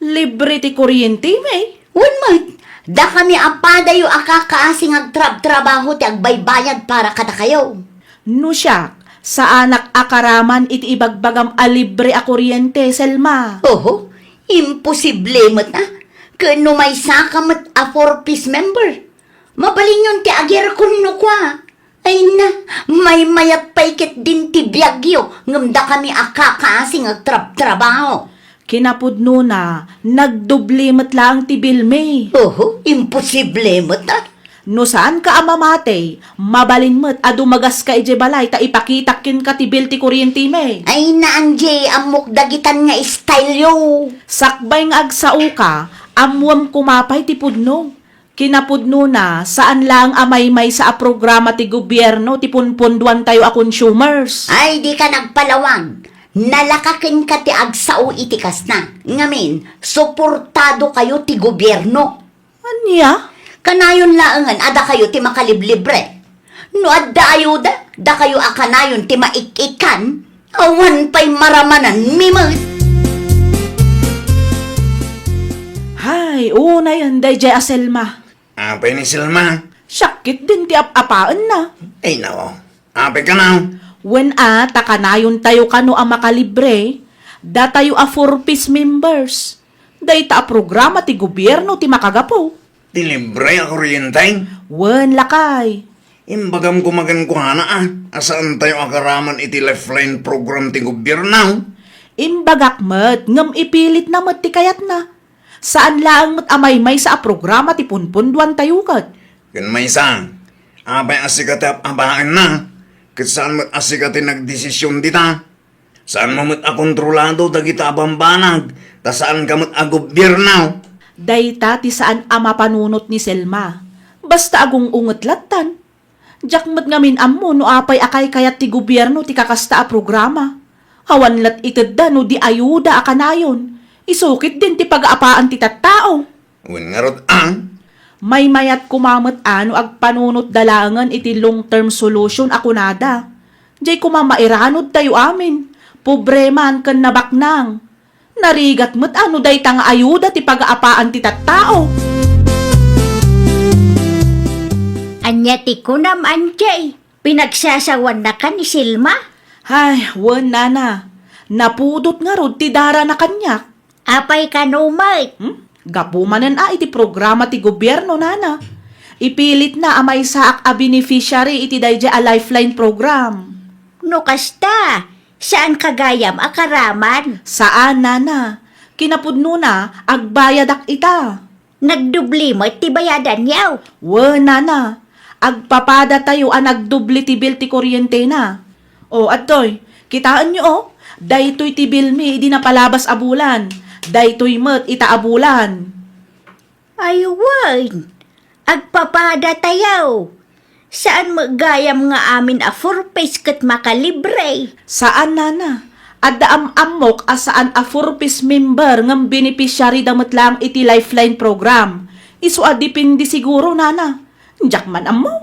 Libre ti kuryente, may. One month, da kami apada yo akakaasing agtrab-trabaho ti agbaybayad para kada kayo. No siya, sa anak akaraman iti ibagbagam a libre a kuryente, Selma. Oho, imposible mat na. Kano may sakamat a 4-piece member. Mabaling yun ti agir kuno kwa. Ay na, may mayat paikit din ti biyagyo. Ngamda kami akakaasing agtrab-trabaho. Kinapudno na, nagdubli mat lang ti bill, may. Oho, imposible mat na. No saan ka amamate, mabalin mo't adumagas ka ije balay ta ipakitakin ka ti bill ti kuryente, may. Ay na anje, amok dagitan nga style yo. Sakbay nga agsao ka, amuam kumapay ti pudno. Kinapudno na, saan lang amay-may sa programa ti gobyerno ti punpunduan tayo a consumers. Ay, di ka nagpalawag. Nalakakin ka ti agsao itikas na. Ngamin, suportado kayo ti gobyerno. Anya? Kanayon laangan, ada kayo ti makaliblibre. No adda ayuda, da kayo akanayon ti maikikan. Awan pa'y maramanan, mimas. Hay, una yan, day jay aselma. Apay ni Selma. Sakit din ti apapaan na. Ay nao, apay ka na. When takanayon tayo kano ang makalibre, da tayo a 4-piece members. Dayta a programa ti gobyerno ti makagapo. Tilibre ako riyentay. Wen lakay. Imbagam kumagan ko hana asaan tayo akaraman iti lifeline program ti gobyerno. Imbagak met, ngam ipilit na met ti kayat na. Saan laang met amay may sa a programa ti punpunduan tayo kat. Kan may sang, abay asikati abaan na. Kat saan mo't asikati nagdesisyon dita. Saan mo mo't akontrolado dagita abambanag. Ta saan ka mo't agobyerno. Dayta ti saan ama panunot ni Selma. Basta agong unget latan. Jak met ngamin ammo no apay akay kayat ti gobyerno ti kakasta a programa. Hawan lat itedda no di ayuda akanayon. Isukit din ti pag-aapaan ti tattao. Wen nga rod ang. May mayat kumamat ano ag panunot dalangan iti long-term solution ako nada. Diyay kumamairanod tayo amin. Pobreman kan nabaknang. Narigat met ano day tanga ayuda ti pag-aapaan ti tattao. Anya ti kunam anjay. Pinagsasawan na ka ni Silma. Ay, wan nana. Napudot nga rod ti dara na kanyak. Apay ka no, Mike. Gapumanan iti programa ti gobyerno nana. Ipilit na amay saak a beneficiary iti dayjay a lifeline program. No kasta. Saan kagayam akaraman? Saan nana? Kinapudno na agbayadak ita. Nagdubli mo ti bayadan yaw. Wa nana. Agpapada tayo a nagdubli ti bill ti kuryente na. O adtoy, kitaan nyo daytoy ti bill mi di napalabas a bulan. Daytoy met ita a bulan. Aywan. Agpapada tayaw. Saan magayam nga amin a 4-piece kat makalibre? Saan nana? Adda amok a saan a 4-piece member ng beneficiary damat lang iti lifeline program. Isu a dipindi siguro nana. Diyak man ammo.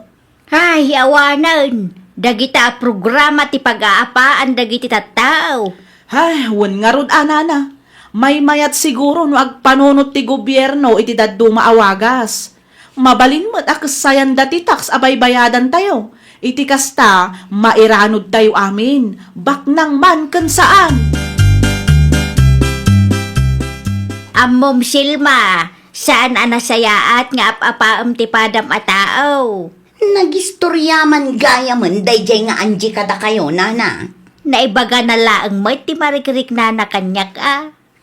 Ay, awanan. Dagita programa ti pag-aapaan dagiti tattao. Ay, wan nga rod nana. May mayat siguro no agpanunot ti gobyerno iti daddo maawagas. Mabalin mo't akasayan dati tax abay bayadan tayo. Iti kasta, mairanod tayo amin. Baknang man kan saan. Ammom Silma, saan anasayaat nga apapaam ti padam a tao? Nagistoryaman gaya man dayjay nga anji kada kayo, nana. Naibaga na laang may ti marikrik na nakanyak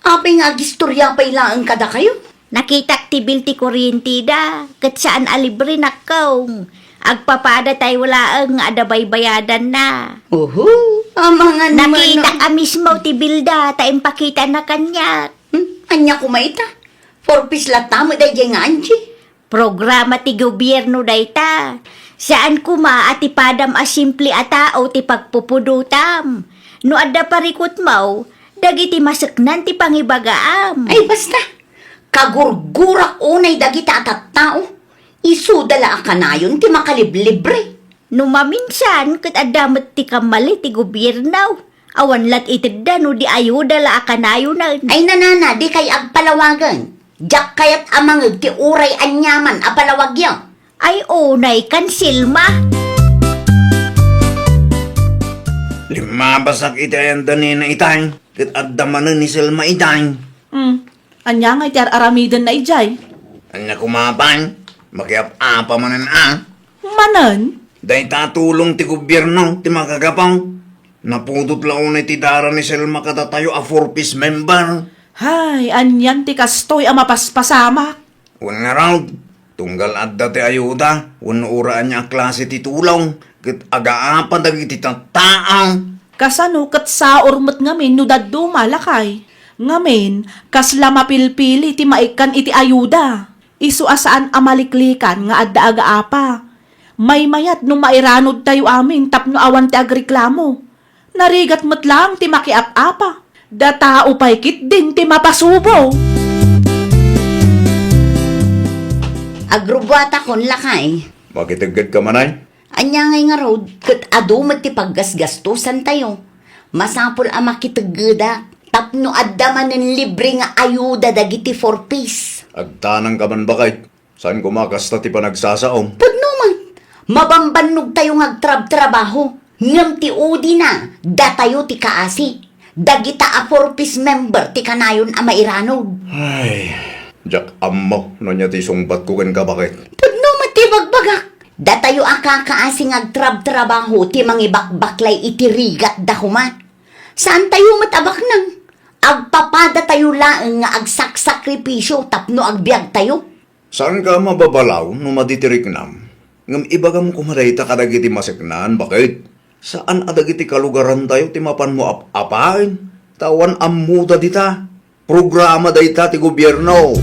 Apay nga gistorya pa'y laang kada kayo. Nakitak ti bil ti kuryente da, kat saan alibre na kaong. Agpapada tayo laang nga adabay bayadan na. Uhu, ang mga Nakita ka mismo ti bil da, taim pakita na kanyak. Anya kumaita. 4-piece lata mo dayjay nga anji. Programa ti gobyerno dayta. Saan kuma at ipadam a simple a tao ti pagpupudutam. No adda parikot mo, dagiti masaknan ti pangibagaam. Ay basta, kagurgurak unay dagita at tao. Isudala akanayon ti makaliblibre. No maminsan, kat adamat ti kamali ti gobyerno. Awan lat itidda no di ayuda la akanayo na. Ay nanana, di kay agpalawagan. Diyak kayat amang ti uray anyaman apalawagyo. Ay unay kan Silma. Limabasak itayan dani na itay. Kat adamanan ni Selma itay. Anya nga iti aramidan na ijay. Anya kumapay. Makiap-apa manan Manan? Dahil tatulong ti gobyerno ti makagapaw. Napudot launay ti dara ni Selma katatayo a 4-piece member. Hay, anyan ti kastoy ang mapaspasamak. Wan nga raw. Tunggal adda ti ayuda. Wan uraan niya klase ti tulong. Kat agaapa dagiti taang. Kasano kat sa urmat ngamin no daddo malakay. Ngamin, kasla mapilpili ti maikan iti ayuda. Isu asaan amaliklikan nga adda agaapa. May mayat no mairanod tayo amin tapno awan ti agreklamo. Narigat met lang ti makiap-apa. Datao pa'y kit din ti mapasubo. Agrubwata kon lakay. Bakit agad ka manay? Anya ngay nga road, kat adumat ti paggasgastusan tayo. Masapol ang makitagada. Tapno addaman ng libre nga ayuda dagiti 4-piece. Agtanang ka man bakit? Saan kumakasta ti panagsasaom? Pudno man, mabambanog tayo nga agtrab-trabaho. Ngam ti udi na, datayo ti kaasi. Dagita a four-piece member ti kanayon a mairanod. Ay, jak ammo, no niya ti sungbat ko kan ka bakit? Tudno matibagbagak. Datayo a kakaasi ngagtrab-trabaho ti mangibakbaklay iti rigat dahuma. Saan tayo matabak nang? Agpapada tayo laeng nga agsaksakripisyo tapno agbiag tayo. Saan ka mababalaw no maditirik nam? Ngam ibagam kumarayta kadagiti masiknan, bakit? Saan adagiti kalugaran tayo ti mapan mo apain? Tawan amuda dita. Programa dayta ti gobyerno.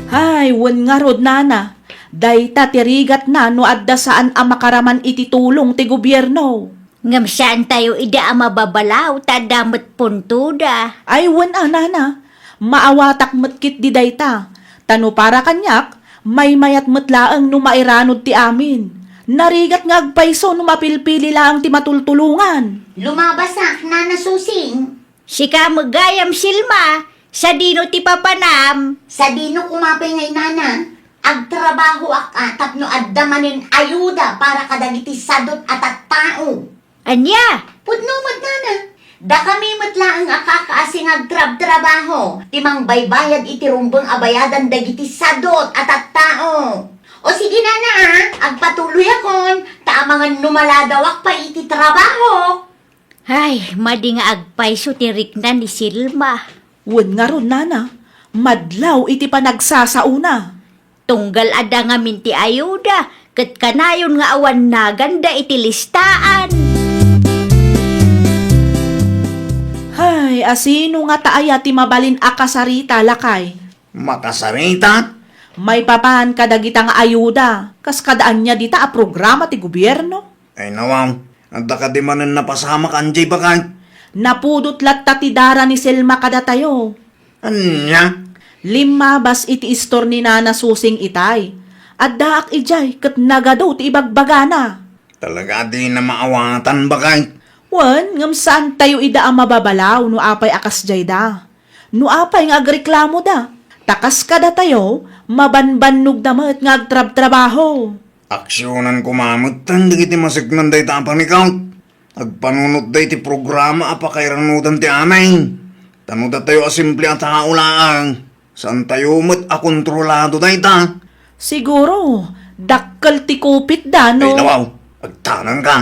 Hay, wen nga rod nana. Dayta tirigat na no adda saan a makaraman iti tulong ti gobyerno. Ngam saan tayo ida ang mababalaw, tadamot puntuda. Ay, wen nana. Maawatak matkit di dayta. Tano para kanyak, may mayat matlaang no mairanod ti amin. Narigat nga agpaiso no mapilpili lang ti matultulungan. Lumabasak na nasusing. Sika magayam silma, sa dino ti papanam. Sa dino kumapay ngay nana, agtrabaho akatap no addamanin ayuda para kadagiti sadot at tao. Anya, Pudno nana, da kami matlaang akakaasing agtrab-trabaho, timang baybayad iti rumbang abayadan dagiti sadot at tao. O sige nana agpatuloy akon, taamangan numaladawak pa iti trabaho. ay, madi nga agpaiso ti rikna ni Silma. Wen nga ron nana, madlaw iti panagsasauna. Tunggal ada nga minti ayuda, ket kanayon nga awan na ganda iti listaan. Hay, asino nga taaya ti mabalin akasarita lakay. Makasarita? May papahan kadagita nga ayuda, kas kadaan niya dita a programa ti gobyerno. Ay nawaw, anda ka di manan napasama ka anjay bakit? Napudot latta ti dara ni Selma kada tayo. Anya? Limabas iti istor ni Nana Susing itay. At daak ijay kat nagado ti ibagbagana. Talaga di na maawatan bakit? Wan, ngam saan tayo ida ang mababalaw no apay akas jay da. No apay nga agreklamo da. Takas kada tayo, mabanbannog damat nga agtrab-trabaho. Aksyonan kumamutan, di kiti masignan day tapang ikaw. Agpanunod day ti programa apakairanudan ti amay. Tanuda tayo asimple at haulaang. Saan tayo mo't akontrolado day ta? Siguro, dakkal ti kupit da no. Ay nawaw, agtanang ka.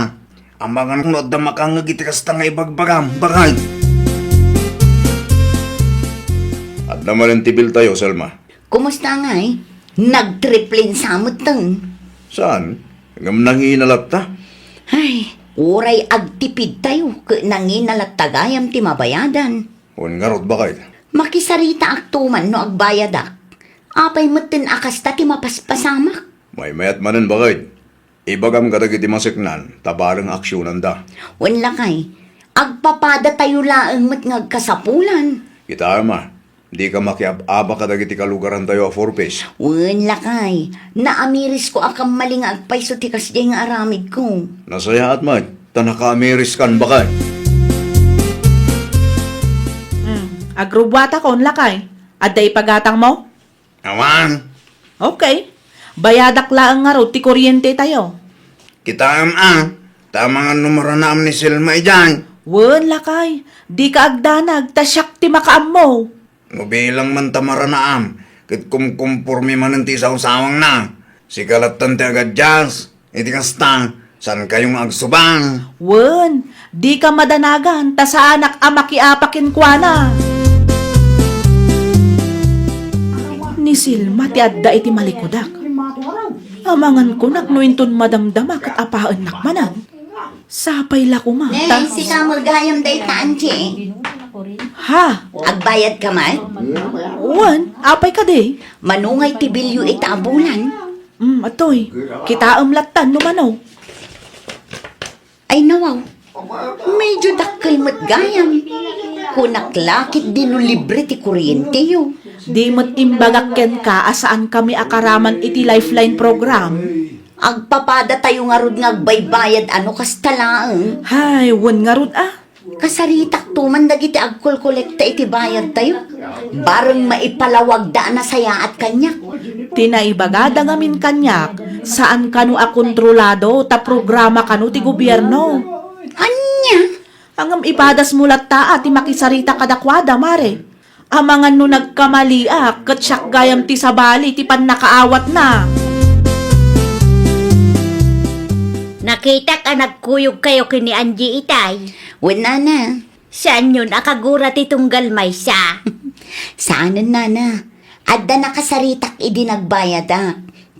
Ambangan kung da makangagitikas ta nga ibagbagam, bakit? At naman ang tibil tayo, Selma. Kumusta nga Nagtriplin samot tang. Saan? Ngam nanginalap ta? Ay, uray agtipid tayo ke nanginalat tagayam ti mabayadan. Huwag nga rod bakit? Makisarita aktuman no agbayadak. Apay matin akasta ti mapaspasamak. May mayat manan bakit? Ibagam kadagiti masiknan, tabarang aksyonan da. Wan lakay, agpapada tayo laeng mat ngagkasapulan. Kita ama, di ka makiab-aba kadagiti kalugaran tayo a four-piece. Wan lakay, naamiris ko akam maling agpaiso ti kasjay nga aramid ko. Nasaya at mat, tanaka-ameris kan bakit? Agrubwata kon lakay. Adda ipagatang mo? Awan, Okay. Bayadak laang nga ro ti kuryente tayo. kita tamang numero naam ni Selma ijan. Wan lakay, di ka agdanag, tasyak ti makaam mo. Nubilang man tamara naam, kit kumkumpurmi man ti sawang na. Sikalatan ti agad jazz, iti kasta, saan kayong agsubang? Wan, di ka madanagan, ta sa anak amakiapakin kwa na. Ni Silma ti adda iti malikudak. Amangan ko naknuinton madamdama kat apaan nakmanan. Sapay la kumata. Si kamagayam day taanche. Ha? Agbayad ka man? Wan, apay ka de. Manungay ti bilyo itabulan. Atoy, kita amlatan numano. Ay nawaw, medyo dakkel mat gayam. Kunaklakit dino libre ti kuryente yo. Di mat imbagakken ka asaan kami akaraman iti lifeline program. Agpapada tayo nga rod nga agbaybayad ano kas talaang. Hay, wan nga rod ah. Kasaritak tuman dagiti agkulkolekta iti bayad tayo. Barang maipalawag da na saya at kanyak. Tinaibagada ngamin kanyak, saan kanu a kontrolado ta programa kanu ti gobyerno. Anya? Angam ipadas mulat ta ti makisarita kadakwada, mare. Amangan no nagkamaliak, kat siyak gayam ti sabali, ti pan nakaawat na. Nakita ka nagkuyog kayo kini Angie itay. Wala na. Saan yun akagura ti tunggal may sa? Saanan nana? Adda nakasaritak idi nagbayad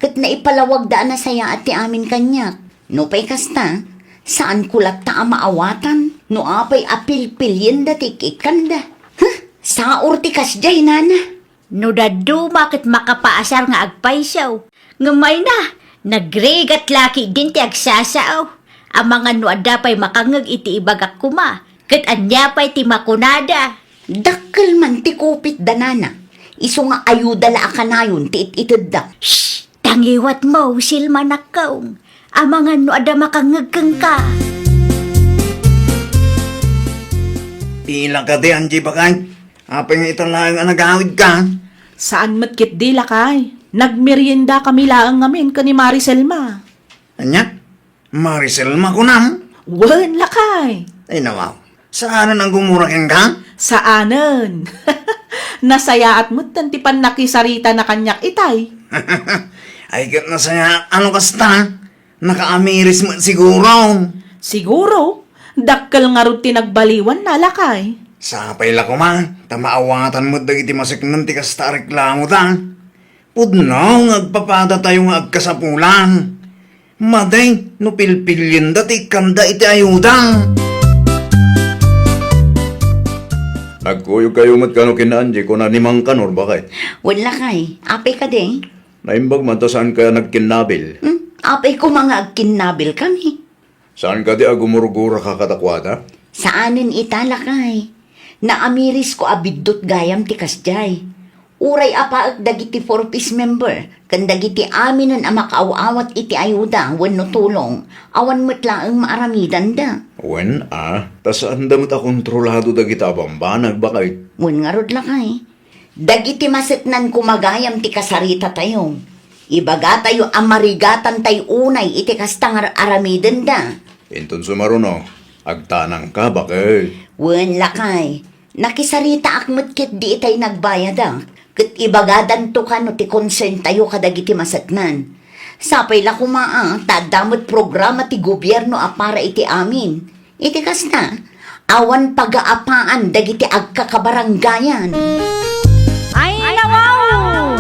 Kat na ipalawag da na saya at ti amin kanyak. No pay kasta, saan kulat ta maawatan? No apay apil-pilyen da tikikanda. Huh? Sa urtikas jay nana. No daddo makit makapaasar nga agpaysaw. Ngamay na, nagregat laki din ti agsasaw. Ang mga no adapay makangag iti ibagak kuma. Kat anya pa'y ti makunada. Dakkel man ti kupit da nana. Iso nga ayuda la akanayon ti ititid da. Shh! Tangiwat mo, silmanakaw. Ang mga no ada makangag kang ka. Ilang ka di, Angie Bakay. Apay nga italang ang nagawid ka. Saan matkit di lakay? Nagmerienda kami laang ngamin kani Mariselma. Anya? Maricel makunam. Wan lakay. Ay nawaw. Saan ang gumurakin ka? Saanan? Nasaya at mutan ti pan nakisarita na kanyak itay. Ay kat na saya, ano kasta? Nakaamiris mo siguro. Siguro, dakkel nga rin tinagbaliwan na lakay. Sapay la ko man, tamaawatan mo dagiti masiknan ti kasta reklamo ta. Pudnaw nga agpapada tayo nga agkasapulan. Maday, no pilpilin dati kanda iti ayuda. Nagkuyog kayo mat kano kina Angie ko na nimang kanor bakit? Wala kay, apay ka din. Naimbag man ta saan kaya nagkinabil? Apay ko mga agkinabil kami. Saan ka di agumurugura kakatakwata? Saanin itala kay. Naamiris ko abidot gayam ti kasjay. Uray apa ag dagiti 4-piece member. Kan dagiti aminan ang makaawawat iti ayuda wenno tulong. Awan matlaang maaramidan da. Wen tas andamot a kontrolado dagita abambanag bakit? Wen nga rod lakay. Dagiti masetnan kumagayam ti kasarita tayo. Ibaga tayo amarigatan tayo unay iti kastangar aramiden da. Inton sumaruno, agtanang ka bakit? Wen lakay. Nakisarita akmet ket di itay nagbayad Ket ibagadan to kano ti concern tayo kadagiti masetnan. Sapay la kumaa, tadamot programa ti gobyerno para iti amin. Iti kasta, awan pagaapaan dagiti agkakabaranggayan. Ay, nawaw!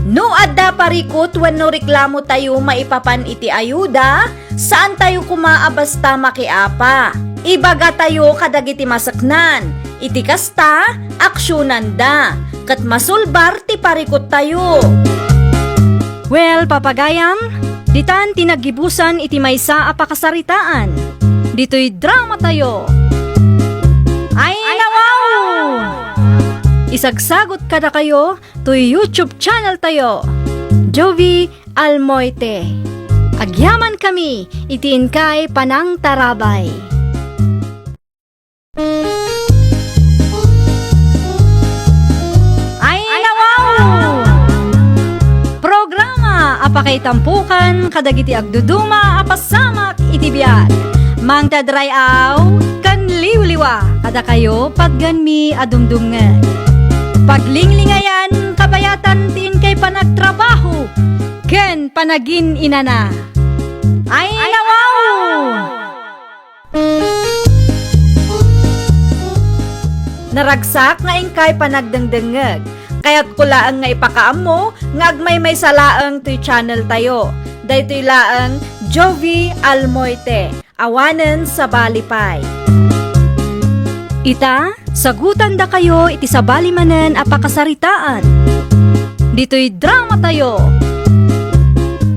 No adda parikot wenno reklamo tayo maipapan iti ayuda, saan tayo kumaabasta makiapa? Ibaga tayo kadagiti masaknan, iti kasta, aksyonan da, kat masulbar ti parikot tayo. Well, papagayam, ditan tinagibusan iti maysa a pakasaritaan. Dito'y drama tayo. Ay, nawaw! Isagsagot kada kayo to YouTube channel tayo. Jovi Almoite. Agyaman kami, itiin kay Panang Tarabay. Ay, nawaw! Programa apakay tampukan kadagiti agduduma apasamak iti biag. Mang tadrayaw kan liwliwa kada kayo pagganmi adumdumngan. Paglinglingayan kabayatan tin kay panagtrabaho ken panagin inana. Ay, nawaw! Naragsak nga ingkay panagdengdengeg. Kaya't kulaang nga ipakaam mo, nga agmay may salaang to'y channel tayo. Daytoy laang Jovi Almoite, awanen sa balipay. Ita, sagutan da kayo iti sa balimanen apakasaritaan. Dito'y drama tayo.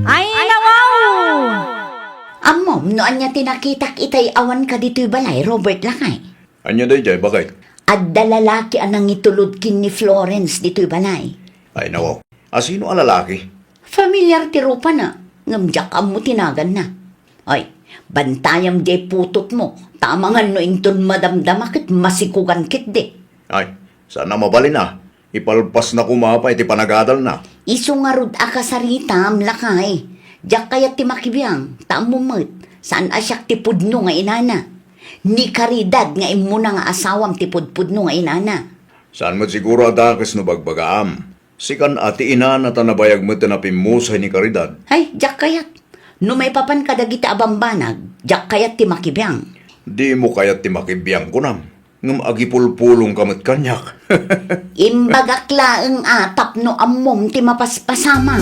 Ay, nawaw! Amom, noan niya tinakitak itay awan ka dito'y balay, Robert lakay. Anya day jay bakit? At dalalaki anang itulod kin ni Florence dito'y balay. Ay nawaw, asino a lalaki? Familiar ti rupa na, ngamjak mo tinagan na. Ay, Bantayam di putot mo. Tamangan no inton madamdama kit masikugan kit di. Ay, sana mabalin na. Ipalpas na kumapa, iti panagadal na. Isu nga rod akasarita lakay. Diyak kaya ti makibiyang, taamumot. Saan asyak ti pudno nga inana. Ni karidad nga imuna nga asawam ti pudpudno nga inana. Saan mo siguro adakis no bagbagaam? Sikan ati ina na tanabayag mo tanapimusay ni karidad. Ay, diyak kayat. No may papan kadagita abambanag, diyak kayat ti makibiyang. Di mo kayat ti makibiyang ko nam. Ngam agipulpulong kamot kanyak. Imbagakla ang atap no ammom ti mapaspasama.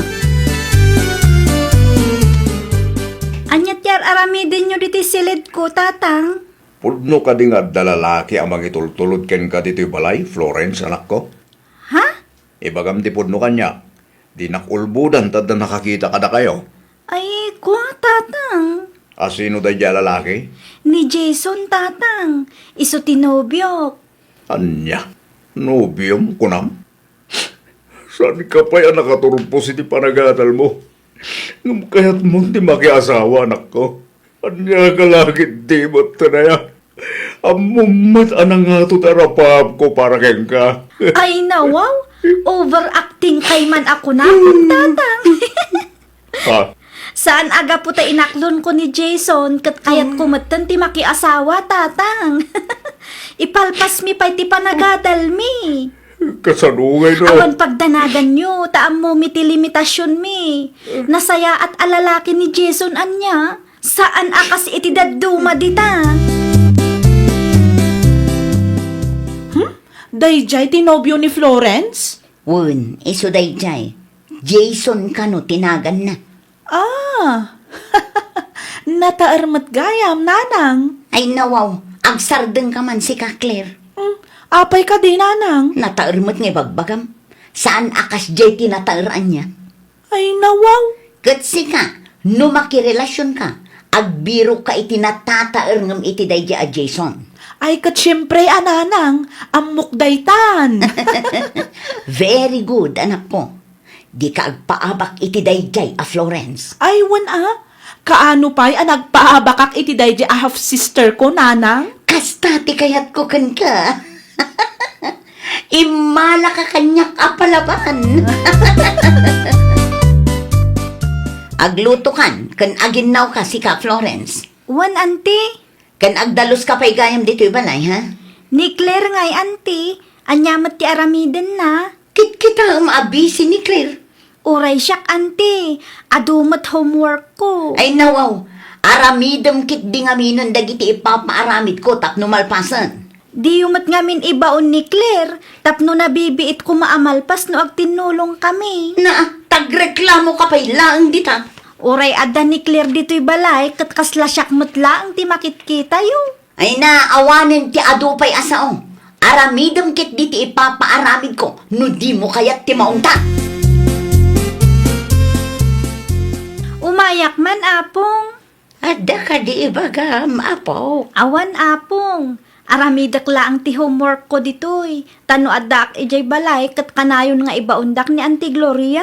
Anyat yar aramidin nyo diti silid ko, tatang. Pudno ka di nga dalalaki ang magitultulod ken ka dito'y balay, Florence, anak ko. Ha? Ibagam ti pudno kanya. Di nakulbudan tad na nakakita kada kayo. Ay, kwa, tatang. Asino day dya lalaki? Ni Jason, tatang. Iso tinobyok. Anya, nobyom kunam? Saan ka pa yan nakaturumpo si ti panagatal mo? Ngam kaya't mo ti makiasawa, anak ko. Anya ka lagi di mo na yan. Amumat anang nga to tarapap ko para keng ka. Ay, nawaw. Overacting kay man ako na, tatang. Ha? Saan aga po ta inaklon ko ni Jason kat kayat kumatan ti makiasawa, tatang. Ipalpas mi pa'y ti panagadal mi. Kasanungay no. Awan pagdanagan nyo, taam mo mi ti limitasyon mi. Nasaya at alalaki ni Jason anya. Saan akas iti daduma dita? Dayjay tinobyo ni Florence? Wun, iso dayjay. Jason kano tinagan na. Ah, nataarmat gayam, nanang. Ay nawaw, agsardeng ka man si ka Claire. Apay ka di, nanang. Nataarmat nga bagbagam. Saan akas jay tinataaraan niya? Ay, nawaw. Katsi ka, no makirelasyon ka, agbiro ka itinatataar ngam iti dayja a Jason. Ay, kat syempre, ananang, amok daytan. Very good, anak ko. Di ka agpaabak iti dayjay a Florence. Ay, kaano pa'y nagpaabakak iti dayjay a half-sister ko, nanang? Kasta ti kayat ko kan ka. Imala ka kanyak apalaban. Agluto kan aginaw ka si ka Florence. Wan, auntie. Kan agdalos ka pa'y gayam dito'y balay, ha? Ni Claire nga'y, auntie. Anyamat ti aramiden na. Kita maabisi ni Claire. Uray siyak, auntie. Adumat homework ko. Ay nawaw, aramidem kit di ngaminon dagiti ipapaaramid ko tapno malpasan. Di yumat ngamin ibaon ni Claire. Tapno nabibiit ko maamalpas no agtinulong kami. Na, tagreklamo ka pa'y laang dita. Uray ada ni Claire dito'y balay kat kasla siyak mutla ang ti makitkita yo. Ay na, awanin ti adupay asaong. Aramidem kit diti ipapaaramid ko, no di mo kayat ti maunta. Umayak man, apong. Ada ka di ibagam, apo. Awan, apong. Aramidak laang ti homework ko ditoy. Tano adak ijay balay kat kanayon nga ibaundak ni Auntie Gloria.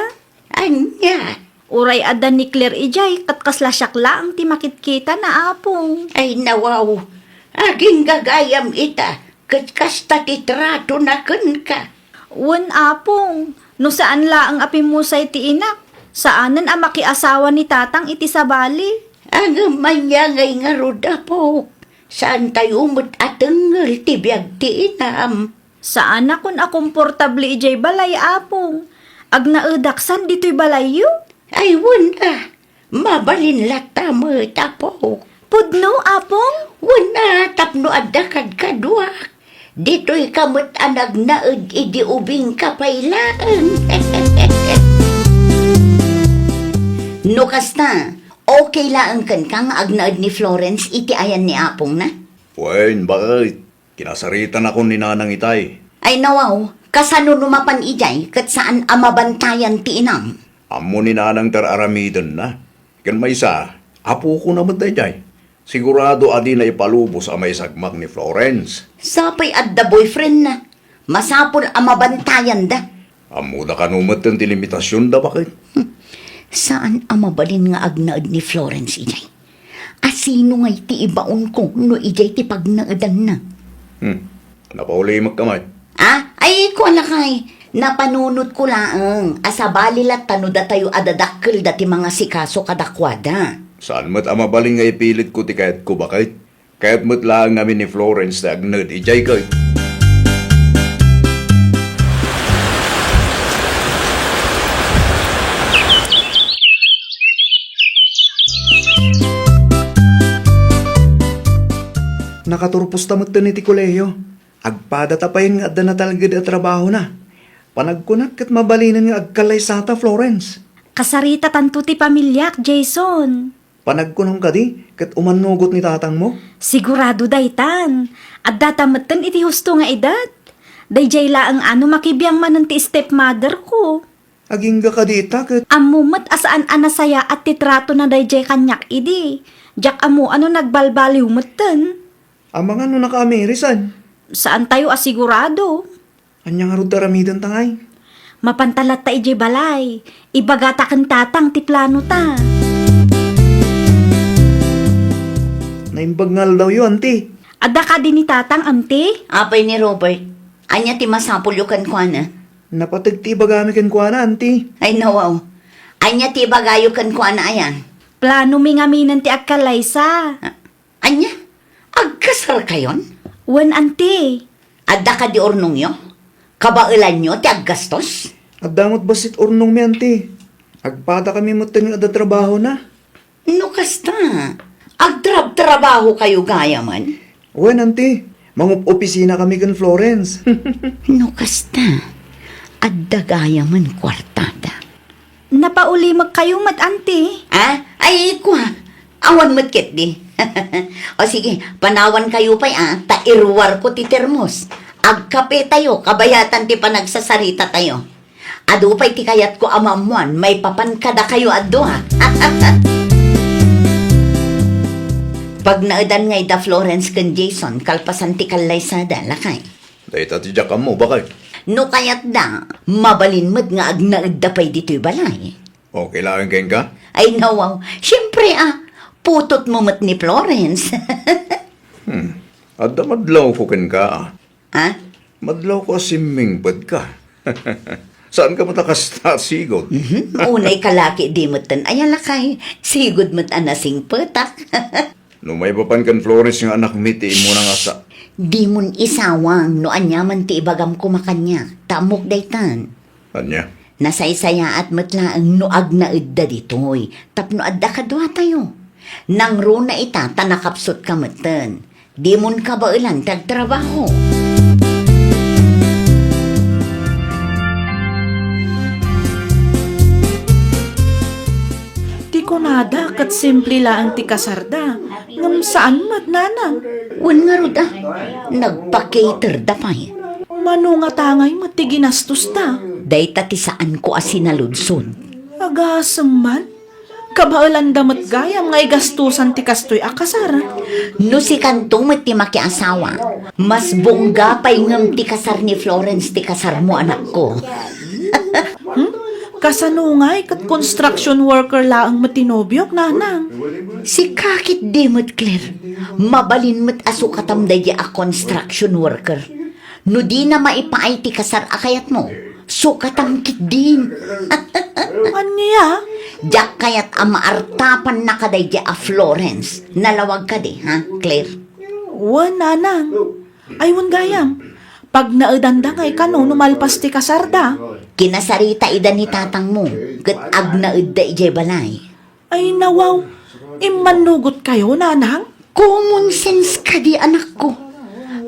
Anya, Uray ada ni Claire ijay kat kasla siyak laang ti makitkita na, apong. ay nawaw. Aging gagayam ita, kat kasta ti trato na kun ka. Wan, apong. No saan laang apimusay ti inak? Saanan ang makiasawa ni tatang iti sa bali? Ang manyangay nga roda po. Saan tayo mo't atengel ti biyag ti inam? Saan na kun akomportable ijay balay, apong? Ag naedaksan dito'y balay yu? Ay wala, mabalin lata mo tapo. Pudno, apong? Wala tapno adakad kaduak. Dito'y kamot anag naed idi ubing kapailaan. No kasta, okay lang kan kang agnaed ni Florence iti ayan ni Apong na? Wen, bakit? Kinasaritan ako ni Nanang Itay. Ay nawaw, kasano numapan ijay kat saan amabantayan ti inam? Amo ni Nanang tararamidan na. Kan may isa, apo ko naman tayo. Sigurado adi na ipalubos ang may sagmak ni Florence. Sapay adda boyfriend na. Masapol amabantayan da. Amo da kanumat ang tilimitasyon da bakit? Saan amabalin nga agnaed ni Florence ijay? Asino ngay ti ibaon ko no ijay ti pagnaadan na. Napauli magkamay. Ay ko alakay. Napanunot ko laang. Asabalilat tano da tayo adadakkel dati mga sikaso kadakwada. Saan mo't amabaling nga ipilit ko ti kayat ko bakit? Kayat mo't lang namin ni Florence na agnad ijay kay. Nakaturpos tamot ta ni ti kolehiyo. Agpada tapayin nga adda na talaga di trabaho na. Panagkunak kat mabalinan nga agkalay sata, Florence. Kasarita tanto ti pamilyak, Jason. Panagkunang ka di, kat umanugot ni tatang mo. Sigurado daytan. At datamatan iti husto nga edad. Dayjay laang ano makibiyang manan ti stepmother ko. Aging ka dita, kat Amumat asaan anasaya at titrato na dayjay kanyak idi. Jak amo ano nagbalbaliw matan. amang ano naka-amerisan. Saan tayo asigurado? Anyang arod taramidan tangay. Mapantalat ta ijay balay. Ibagata kan tatang ti plano ta. Naimbag ngal daw yun, auntie. Adda ka din ni tatang, ante? Apay ni Robert. Anya ti masapulukan ko na. Napatagtibagami kan kuha na, auntie. Ay nawaw. Anya ti bagayo kan ko na ayan. Plano mi nga minan ti agkalaysa. Anya? Agkasar kayon? Wen, ante. Adda ka di ornong yo? Kabailan nyo ti aggastos? At damot basit urnong mi, auntie. Agpada kami mo nga ada trabaho na. No kasta. Agtrab-trabaho kayo gaya man. Wen, auntie. Mangup-opisina kami kan Florence. No kasta. Adda gaya man kwartada. Napaulimag kayo mat, ante. Ay ko ha. Awan matkit di. O sige, panawan kayo pa tairwar ko ti termos. Agkape tayo, kabayatan ti panagsasarita tayo. Ado pa'y ti kayat ko amamuan, may papankada kayo ado ha. Pag naadan ngay da Florence kan Jason, kalpasan ti kalaysada, lakay. Dahil tatidyakan mo, bakit? No kayat da, mabalin mo't nga agnaad da pa'y dito'y balay. O, kailangan kayo ka? Ay nawaw, syempre putot mo mat ni Florence. At madlaw ko kan ka. Ha? Madlaw ko simingpad ka. Saan ka matakasta sigod? Unay kalaki di mo't tan ayalakay, sigod mo't anasing petak. Lumaybapan kan Florence yung anak miti mo nang asa. Di mon isawang no anyaman ti ibagam ko makanya, tamok daytan. Anya? Nasaysaya at matlaang no agnaid da ditoy, tapno adda kadwa tayo. Nang ro na ita, tanakapsot ka matan. Di mon kabailan tagtrabaho. Di ko nada kat simple lang ti kasarda. Ngam saan mat nanang? Wan nga ruda, nagpa-cater da pa'y. Mano nga tangay mat ti ginastos ta. Dayta ti saan ko asinaludsod. Agasam man. Kabailan damat gayam ngay gastusan ti kastoy akasara. No si Kantong mat ti makiasawa, mas bongga pa'y ngam ti kasar ni Florence ti kasar mo anak ko. Kasanungay kat construction worker laang matinobyok nanang. Si kakit di mat Claire, mabalin mat asukatam da a construction worker. No di na maipaay ti kasar akayat mo, sukatam kit din. Anya? Jak kayat amaartapan na kaday a Florence. Nalawag ka di, ha, Claire? Wan nanang. Aywan gayam. Pag naadanda ngay kano numalpas ti kasarda. Kinasarita ida ni tatang mo, kat agnaid da ijay balay. Ay nawaw. Imanugot kayo nanang? Common sense ka di anak ko.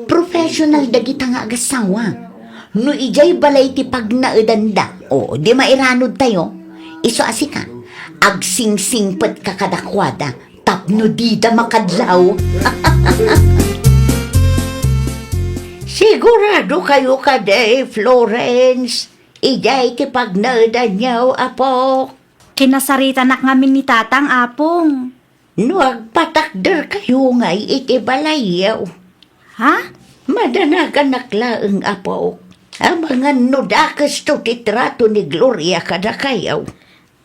Professional dagita nga agasawa. No ijay balay ti pagnaadanda, o di mairanod tayo, iso asika, agsingsingpet ka kadakwada, tapno di da makadlaw. Sigurado kayo kaday, Florence. Ijay ti pagnaadan niyaw, apo. Kinasarita nak ngamin ni tatang, apong. No agpatakder kayo ngay iti balayaw. Ha? Madanagan naklaang apo. Ang mga nudakas to titrato ni Gloria kada kayaw.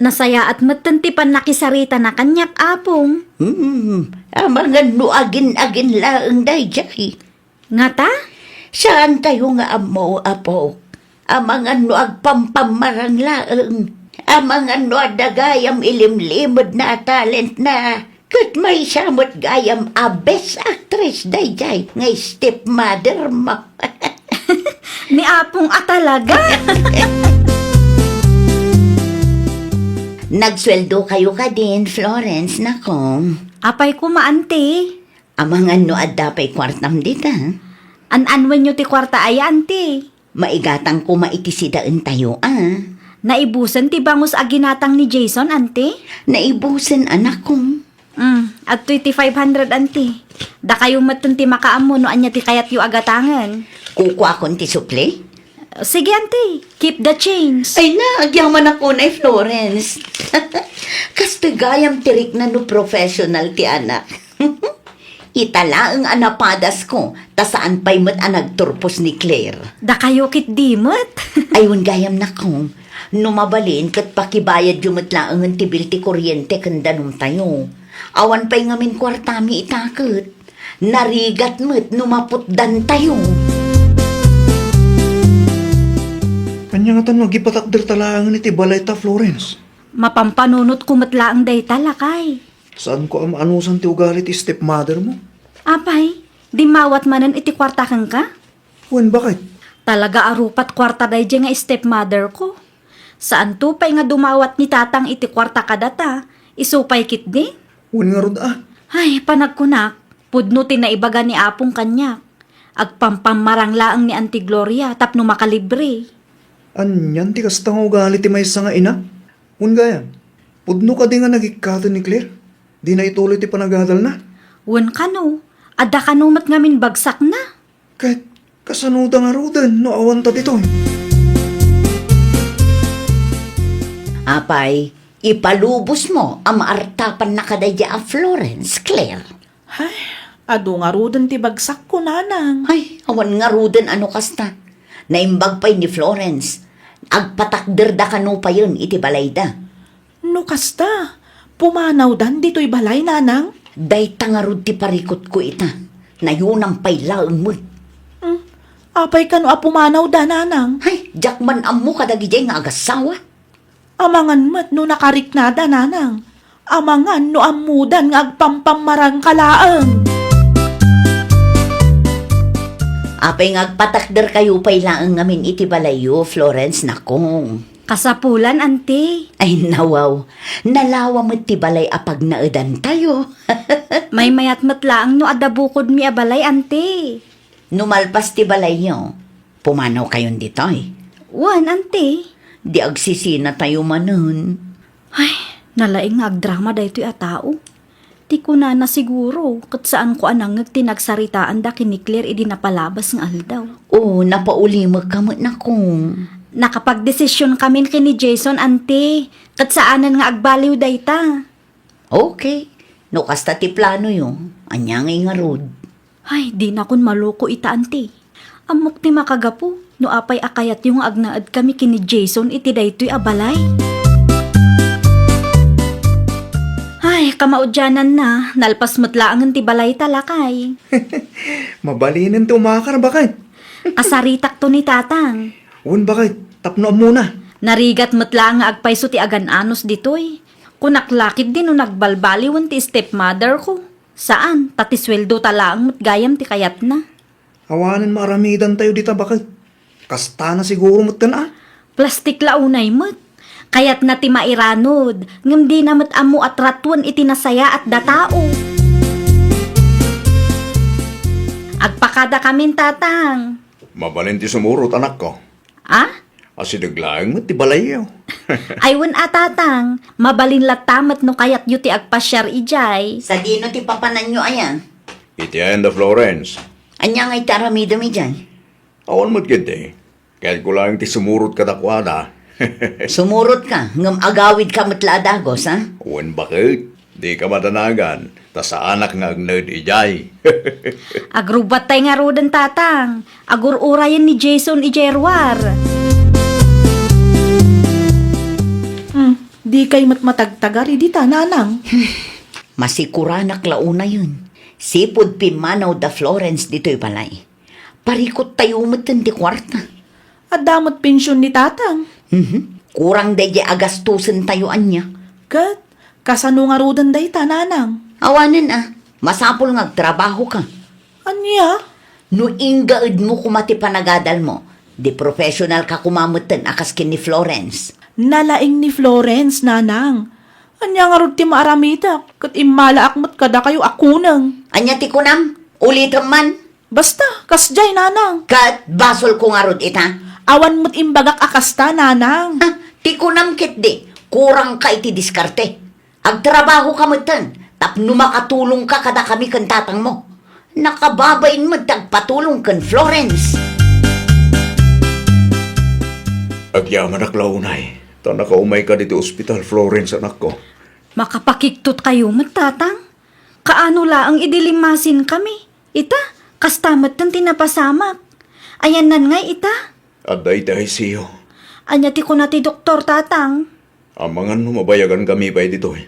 Nasaya at matantipan nakisarita na kanyak apong. Amangan no agin-agin laang dayjay. Nga ta? Saan tayo nga amo, apo? Amangan no agpampamarang laang. Amangan no adagayam ilimlimod na talent na. Kat may samot gayam a best actress dayjay ngay stepmother mo. Ni apong atalaga. Nagsweldo kayo ka din, Florence, nakong. Apay ko maante. Amangan no adapay kwartam dita. An-anwan nyo ti kwarta ay ante. Maigatang ko maitisidaan tayo, Naibusan ti bangus aginatang ni Jason ante. Naibusan anak kong. At 2,500 ante. Da kayo matunti makaamo no anya ti kayat yu agatangan. Kukuha akong ti supli. Sige ante, keep the change. Ay na, agyaman ako na Florence. Kastigayam tirik na no professional ti anak. Itala ang anapadas ko, ta saan pa'y mat anagturpos ni Claire. Da kayo kit dimot. Ayun gayam na ko, numabalin kat pakibayad yumatla ang tibil ti kuryente kandanong tayo. Awan pa'y ngamin kwartami itakot. Narigat mo't numaputdan tayo. Kanya nga tan magipatakder talangan iti balay ta, Florence. Mapampanunot kumatla ang dayta lakay. Saan ko ang anusan ti ugali ti stepmother mo? Apay, di mawat manan iti kwarta kang ka? Wen, bakit? Talaga arupat kwarta day nga stepmother ko. Saan tupay nga dumawat ni tatang iti kwarta kadata, isupay kit di? Wen nga rod Ay, panagkunak, pudno tinaibaga ni apong kanyak. Agpampamarang laang ni Auntie Gloria tapno makalibre. Anyan ti kastang ugali ti may nga ina? Wen gaya, pudno ka di nga nagikata ni Claire. Di na ituloy ti panagadal na. Wen kano, adda kanumat ngamin bagsak na. Kahit kasanuda nga rodan, no awan ta dito. Apay, ipalubos mo ang maartapan na kadaya a Florence, Claire. Ay, ado nga rudan ti bagsak ko, nanang. Ay, awan nga rudan ano kasta. Naimbag pa'y ni Florence. Agpatakder da kano pa yun, iti balay da. No kasta, pumanaw dan dito'y balay, nanang. Day tangarod ti parikot ko ita. Nayunang pa'y laang mo. Apay kano a pumanaw da, nanang. Ay, jakman amo kadagijay nga agasawa. Amangan mat no nakariknada, nanang. Amangan no amudan nga agpampamarang kalaang. Apay nga agpatakder kayo pa'y laang ngamin iti balayo, Florence, nakong. Kasapulan, ante. Ay, nawaw. Nalawa mo ti balay apag naedan tayo. May mayat matlaang no adabukod mi abalay, ante. Numalpas ti balay nyo. Pumanaw kayon dito eh. Wan, ante. Di agsisina tayo manon. Ay, nalaing nga agdrama daytoy a tao. Di ko na siguro kat saan ko anang tinagsaritaan da kini Claire idi napalabas ng aldaw. Oo, napaulimag ka mo na kong. Nakapagdesisyon kami kini Jason, ante. Kat saanan nga agbaliw dayta. Okay. No kasta ti plano yun. Anyangay nga rod. Ay, di na kun maloko ita, ante. Amok ti makagapo, no apay akayat yung agnaad kami kini Jason iti daytoy abalay. Ay, kamaudyanan na, nalpas matlaangan ti balay talakay. Mabalinin ti umakar, bakit? Kasaritak to ni tatang. Wen, bakit? Tapno muna. Narigat matlaang nga agpayso ti agan-anos ditoy. Kunaklakid din no nagbalbaliwan ti stepmother ko. Saan? Tatisweldo talaang matgayam ti kayat na. Awanin maaramidan tayo dita, bakit? Kasta na siguro mo't ka na. Plastik launay mat. Kayat na ti mairanod, ngam di na mat amo at ratuan iti nasaya at datao. Agpakada kamin tatang. Mabalin ti sumurot, anak ko. Ah? Asidaglaang mo ti balayo. Aywan tatang, mabalin latamat no kayat yu ti agpasyar ijay. Sa dino ti papanan nyo ayan. Iti and Florence. Anyangay taramida mi dyan. Awan mo't gede. Kahit ko lang ti sumurot kadakwada. Sumurot ka, ngam agawid ka matlaadagos, ha? Wen, bakit? Di ka matanagan. Ta sa anak nga agnad ijay. Agrubat tay nga rodan tatang. Agur-urayan ni Jason ijerwar. Di kay matmatagtagari di ta, nanang. Masikura na klauna yun. Sipod pimanaw da Florence dito'y balay. Parikot tayo matan di kwarta. At damot pensyon ni tatang. Kurang dahi agastusan tayo anya. Kat, kasano nga rodan day ta, nanang. Awanan masapol nga trabaho ka. Anya? No ingaad mo kumati panagadal mo, di professional ka kumamutan akas kin ni Florence. Nalaing ni Florence, nanang. Anya nga rod ti maaramita, kat imalaak mo't kada kayo akunang. Anya ti kunam, ulitam man. Basta, kasjay, nanang. Kat basol ko nga rod ita. Awan mo't imbagak akasta, nanang. Ha, ti kunam kit di, kurang ka iti diskarte. Agtrabaho ka mutan, tapno makatulong ka kada kami kan tatang mo. Nakababain mo tagpatulong kan Florence. Agyaman aklaunay. Ta nakaumay ka dito ospital, Florence, anak ko. Makapakiktot kayo, matatang. Kaano laang idilimasin kami. Ita, kastamat ng tinapasamak. Ayan nan ngay ita. Aday dahi siyo. Anya ti ko na ti doktor, tatang. Amangan mo mabayagan kami pa dito eh.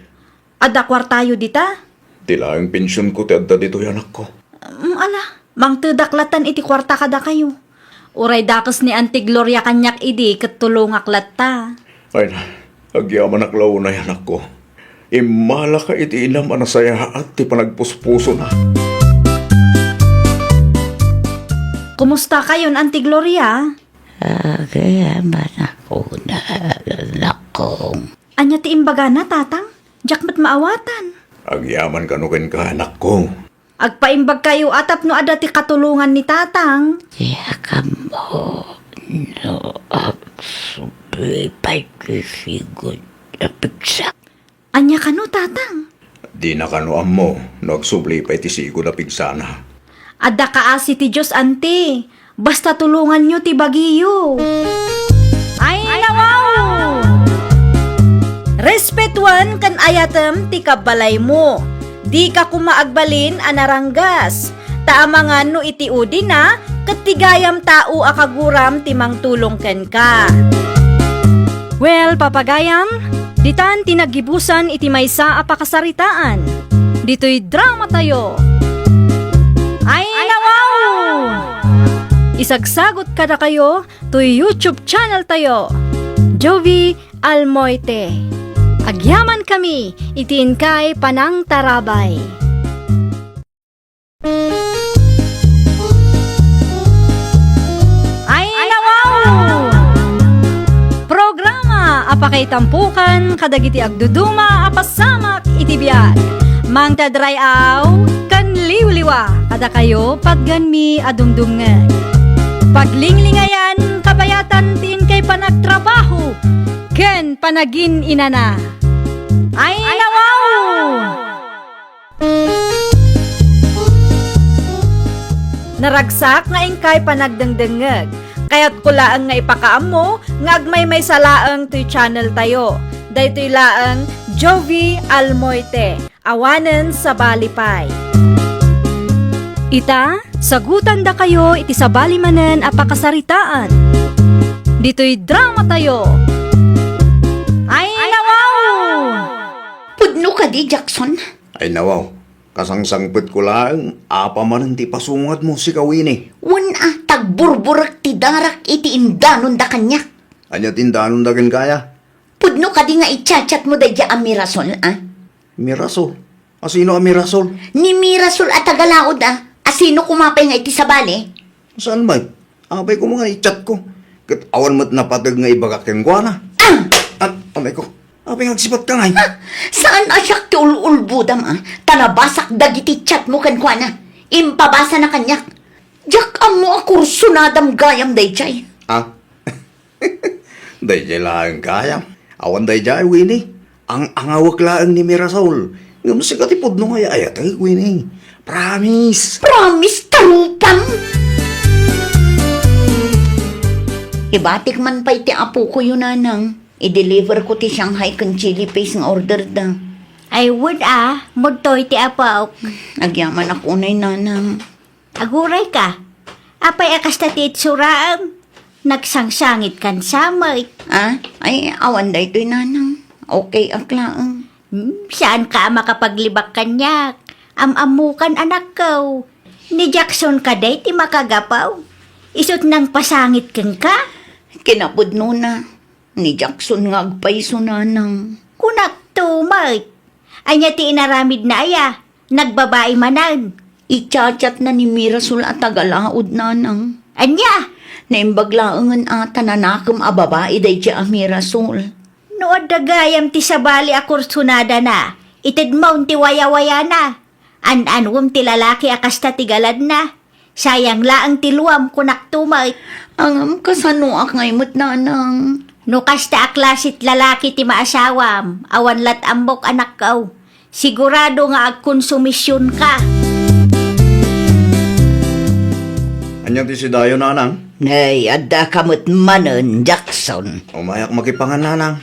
Adakwar tayo dita. Tila ang pensyon ko ti adda dito anak ko. Ala, mang daklatan iti kwarta kada kayo. Uray dakas ni Auntie Gloria kanyak idi katulong aklata. Ay na, agyaman aklaunay anak ko. Imala ka iti inam anasaya at ti panagpuspuso na. Kumusta kayon, Auntie Gloria? Agayaman ako na lakong. Anya ti imbaga na, tatang? Diyak mat maawatan. Agyaman kanukin ka anak ko. Agpaimbag kayo atap no ada ti katulungan ni tatang. Yakam mo no absubi pagkisigod na pigsak. Anya kano, tatang? Di na kanuam mo, nagsubli pa iti sigo na pigsana. Adda kaasi ti Diyos, ante. Basta tulungan nyo ti bagiyo. Ay, nawaw! Respetuan kan ayatem ti kabalay mo. Di ka kumaagbalin anaranggas. Taamangan no iti udi na, katigayam tao akaguram timang tulong ken ka. Well, papagayam, ditan tinagibusan iti maysa apakasaritaan. Dito'y drama tayo. Ay, nawaw! Isagsagot kada kayo to YouTube channel tayo. Jovi Almoite. Agyaman kami, itin kay Panang Tarabay. Ay, nawaw! Programa apakay tampukan kadagiti agduduma apasamak iti biag. Mang tadray aw kan liwliwa kada kayo pagganmi adumdumngeg. Paglinglingayan kabayatan tin kay panagtrabaho ken panagin inana. Ay, nawaw! Naragsak nga ingkay panagdengdengeg. Kaya't kulaang nga ipakaam mo, nga agmay may salaang to'y channel tayo. Daytoy laang Jovi Almoite, awanen sa Balipay. Ita, sagutan da kayo iti sa balimanen apakasaritaan. Dito'y drama tayo. Ay, nawaw! Pudno ka di, Jackson. Ay nawaw, kasangsangpet ko lang, apa man ti pasungad mo si Kawini. Tagburburak ti darak iti indanon da kanya. Anya tindanon dagan kaya? Pudno ka di nga itchat mo da dya Mirasol, Mirasol. Asino ang Mirasol? Ni Mirasol at tagalaod, Asino kumapay nga iti sa bali? Saan ba? Abay ko mga i-chat ko. Kat awan mo't napatag nga ibagakin ko na. At amay ko, abay ngagsipat ka ngay. Saan asyak ti ululbudam, Tanabasak dagiti chat mo kan kwa na. Impabasa na kanyak. Jak mo a kurso nadam gayam day chay. Day lang kaya. Awan day jay, Winnie. Ang angawak laang ni Mirasol. Nga masikatipod nung ayat ay, Winnie. Promise. Promise tarupam. Ibatik man pa iti apo ko yun, nanang. I-deliver ko ti Shanghai kan chili paste nga order da. Ay, wood Mugtoy ti apaw. Agyaman ako unay, nanang. Aguray ka. Apay akas na ti itsuraam. Nagsangsangit kan samay. Ay, awan da ito'y, nanang. Okay, aklaang. Saan ka makapaglibak kanyak? Amamukan anak ko. Ni Jackson ka day ti makagapaw. Isot nang pasangit kang ka? Kinapudno na. Ni Jackson nga agpaiso na nang. Kunak tumay. Anya ti inaramid na aya. Nagbabae manan. Ichat-chat na ni Mirasol at tagalaod na nang. Anya? Naimbaglaangan ata na nakam a babae day siya a Mirasol. Nood dagayam ti sabali a kursunada na. Itid mo ti waya-waya na. An-anwam ti lalaki akasta ti galad na. Sayang laang ti luwam kunak tumay. Ang kasano ak ngaymot na nang. No kasta aklasit lalaki ti maasawam. Awan lat ambok anak kaw. Sigurado nga agkonsumisyon ka. Anyang ti si Dayo, nanang. Nay, adda kamot manon, Jackson. Umayak makipangan, nanang.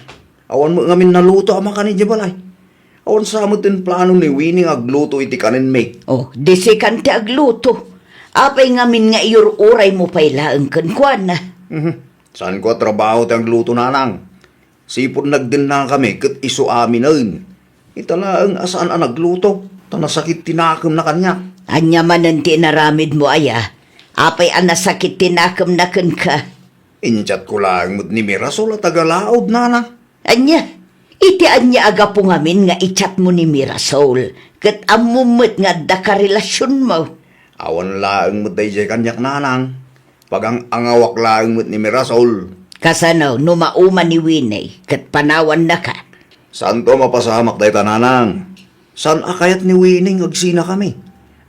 Awan mo ngamin naluto ama ka ni Jabalay. Awan sa mo tin plano ni Winnie agluto iti kanin me. Oh, disi kante agluto. Apay ngamin nga iyor uray mo payla ang kankwan na. Saan ko trabaho ti agluto, nanang? Sipon nagdin na kami kat iso amin nun. Itala ang asaan ang nagluto. Tanasakit tinakam na kanya. Anya manon ti naramid mo aya. Apay anasakit tinakam na kan ka. Inchat ko lang mo't ni Mirasol at tagalaod, nanang. Anya, iti anya aga po ngamin nga ichat mo ni Mirasol. Kat amumot nga da ka relasyon mo. Awan laang mo't day kanyak, nanang. Pag ang angawak laang mo't ni Mirasol. Kasano, numauma ni Winnie, kat panawan na ka. Saan to mapasamak day tananang? Saan akayat ni Winning agsina kami?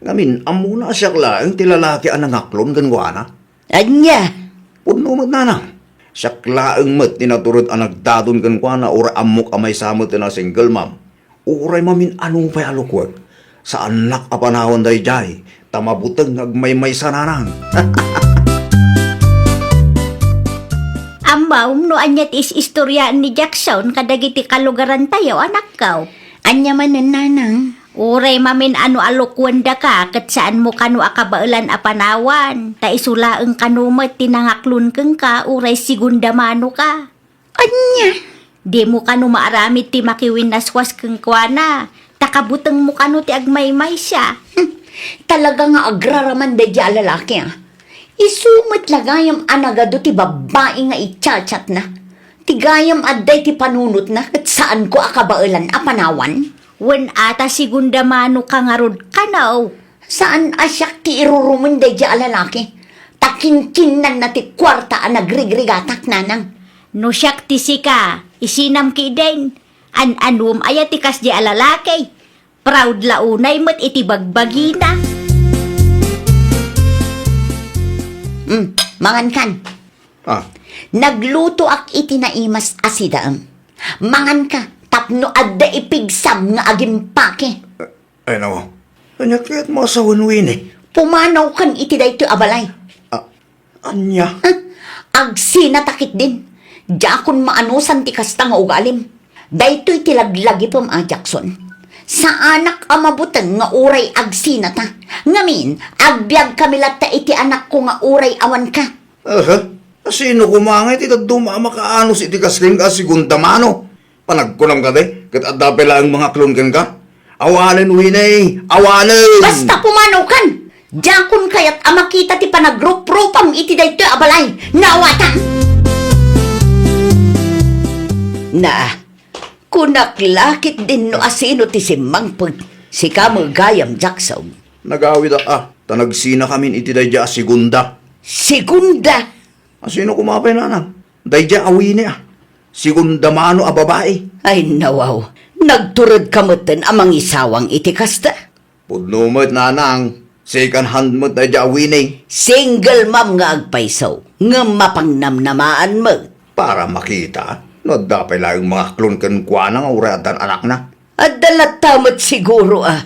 Ngamin, amuna siya laang tilalaki ang nangaklon gangwana. Anya, Puno mo't nanang. Siya laang mo't tinaturod ang nagdadon gangwana ora amok amay samot na single mom. Uray mamin anong pay alukwag. Sa anak apanawan day jay, tamabutang agmay-may sa nanang. Amaw, no anya ti istoryaan ni Jackson kadagiti kalugaran tayo, anak kaw. anya manon nanang. Uray mamin ano alukwanda ka, kat saan mo kano akabailan apanawan. Ta isulaang kanumat tinangaklun keng ka, uray sigunda mano ka. Anya, Di mo kano maaramid ti makiwinaswas keng kwana. Takabutang mo kano ti agmaymay siya. talaga nga agraraman da di lalaki ah. Isumot lagayam anagado ti babae nga ichat-chat na. Tigayam adday ti panunot na at saan ko akabailan apanawan. Wen ata sigunda mano ka nga rod kanaw. Saan asyak ti irurumun da di lalaki. Takinkinan na ti kwarta ang nagrigrigatak nanang. No siyak ti sika, isinam ki den. An-anum aya ti kas di alalaki. Proud launay mat iti bagbagina. Mangan kan. Ah, Nagluto ak iti naimas asidaang. Mangan ka, tapno adda ipigsam nga agimpake. ay nawa. Anya kaya't masawan Winnie. Pumanaw kan iti dayto abalay. Anya. Agsi natakit din. Jakon maanusan ti kasta nga ugalim. Daytoy tilaglagi pom a Jackson. Sa anak amabuteng nga uray agsi na ta. Ngamin, agbyag kami latta iti anak ko nga uray awan ka. Sino kumangit ito dumama kaanos iti kasling ka sigunda mano? Panagkunam ka de, kat adapela ang mga klon ka? Awanan, Winnie! Awanan! Basta pumanaw kan! Jakon kayat amakita ti panagrup-rupam iti daytoy abalay. Nawatan! Na, kunaklakit din no asino ti simangpag. Si kamo gayam Jackson. Nagawid tanagsina kami iti dayja sigunda. Segunda! Sino kumapay nanang? Dayja Winnie Sigunda mano a babae. Ay nawaw, nagturod kamutan amang isawang iti kasta. Pudnumot nanang, second hand mo dayja Winnie. Single mom nga agpaisaw, nga mapangnamnamaan mo. Para makita, no dapay lang mga klon kwa nga uratan anak na. At dalatamot siguro ah.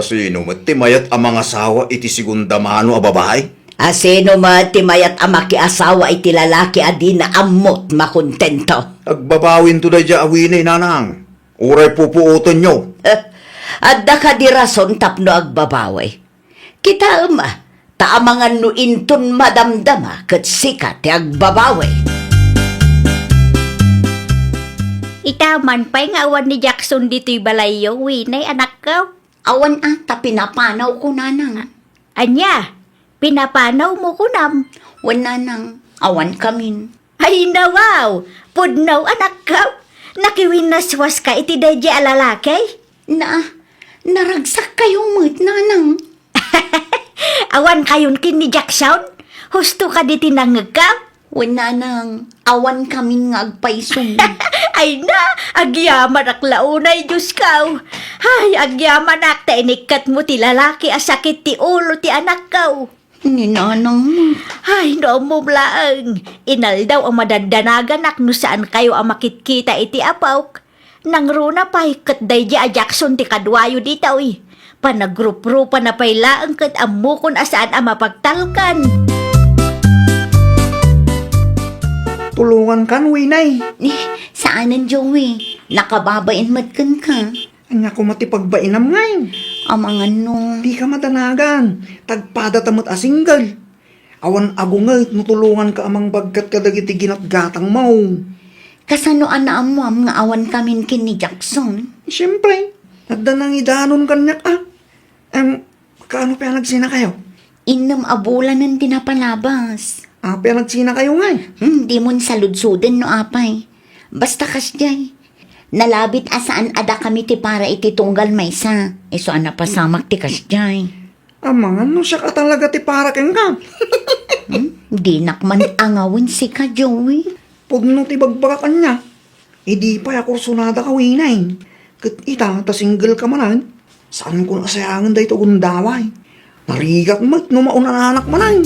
Sino mo timayat ang mga asawa iti sigunda mano a babae? Asino matimayat amaki asawa iti lalaki adi na amot makontento. Agbabawin to dayja Winnie nanang. Uray pupuuton nyo. Adda ka di rason tapno agbabaway. Kita taamangan no inton madamdama kat sika ti agbabaway. Itaman pa'y nga awan ni Jackson dito'y balayo, Winay, anak ko. Awan ata pinapanaw ko nanang. Anya, pinapanaw mo ko nam. Wan nanang, awan kamin. Ay nawaw, pudnaw anak ko. Nakiwinaswas ka iti dahi alalakay. Naragsak kayo mo't nanang. Awan kayon kin ni Jackson. Husto ka di tinangag ka. Wan nanang, awan kamin nga agpaison. Ay na, agyaman ak launay Diyos ka. Ay, agyaman ak ta inikat mo ti lalaki asakit ti ulo ti anak ka. Ni nanang mo. Ay, no mo blaang. Inal daw ang madadanagan ak no saan kayo ang makitkita iti apaw. Nang runa pa'y kat day a Jackson ti kadwayo dito Panagrup-rupa na pa'y laang kat amukon asaan ang mapagtalkan. Tulungan kan, Winay. Saanan, Joey? Nakababain matkan ka. Anya ko matipagbainam ngayon. Amang ano. Di ka matanagan. Tagpada tamot asinggal. Awan agungal, nutulungan ka amang bagkat kadagiti ginatgatang mo. Kasano anaamuam nga awan kamin kin ni Jackson? Siyempre, nagdanang idanon kanyak kaano pa nagsina kayo? Inam abulan ng tinapalabas. Pa nagsina kayo nga. Di mon saludsuden no apay. Basta kasjay. Nalabit asaan ada kami ti para iti tunggal maysa. Iso ana pasamak ti kasjay. Amangan no siya ka talaga ti para keng ka. Di nakman angawin si ka, Joey. Pudno ti bagbaga kanya. Idi pa ako sunada ka, Winay. Kat ita, ta single ka manan. Saan ko nasayangan da ito gundaway? Narigat mat, no maunananak manan.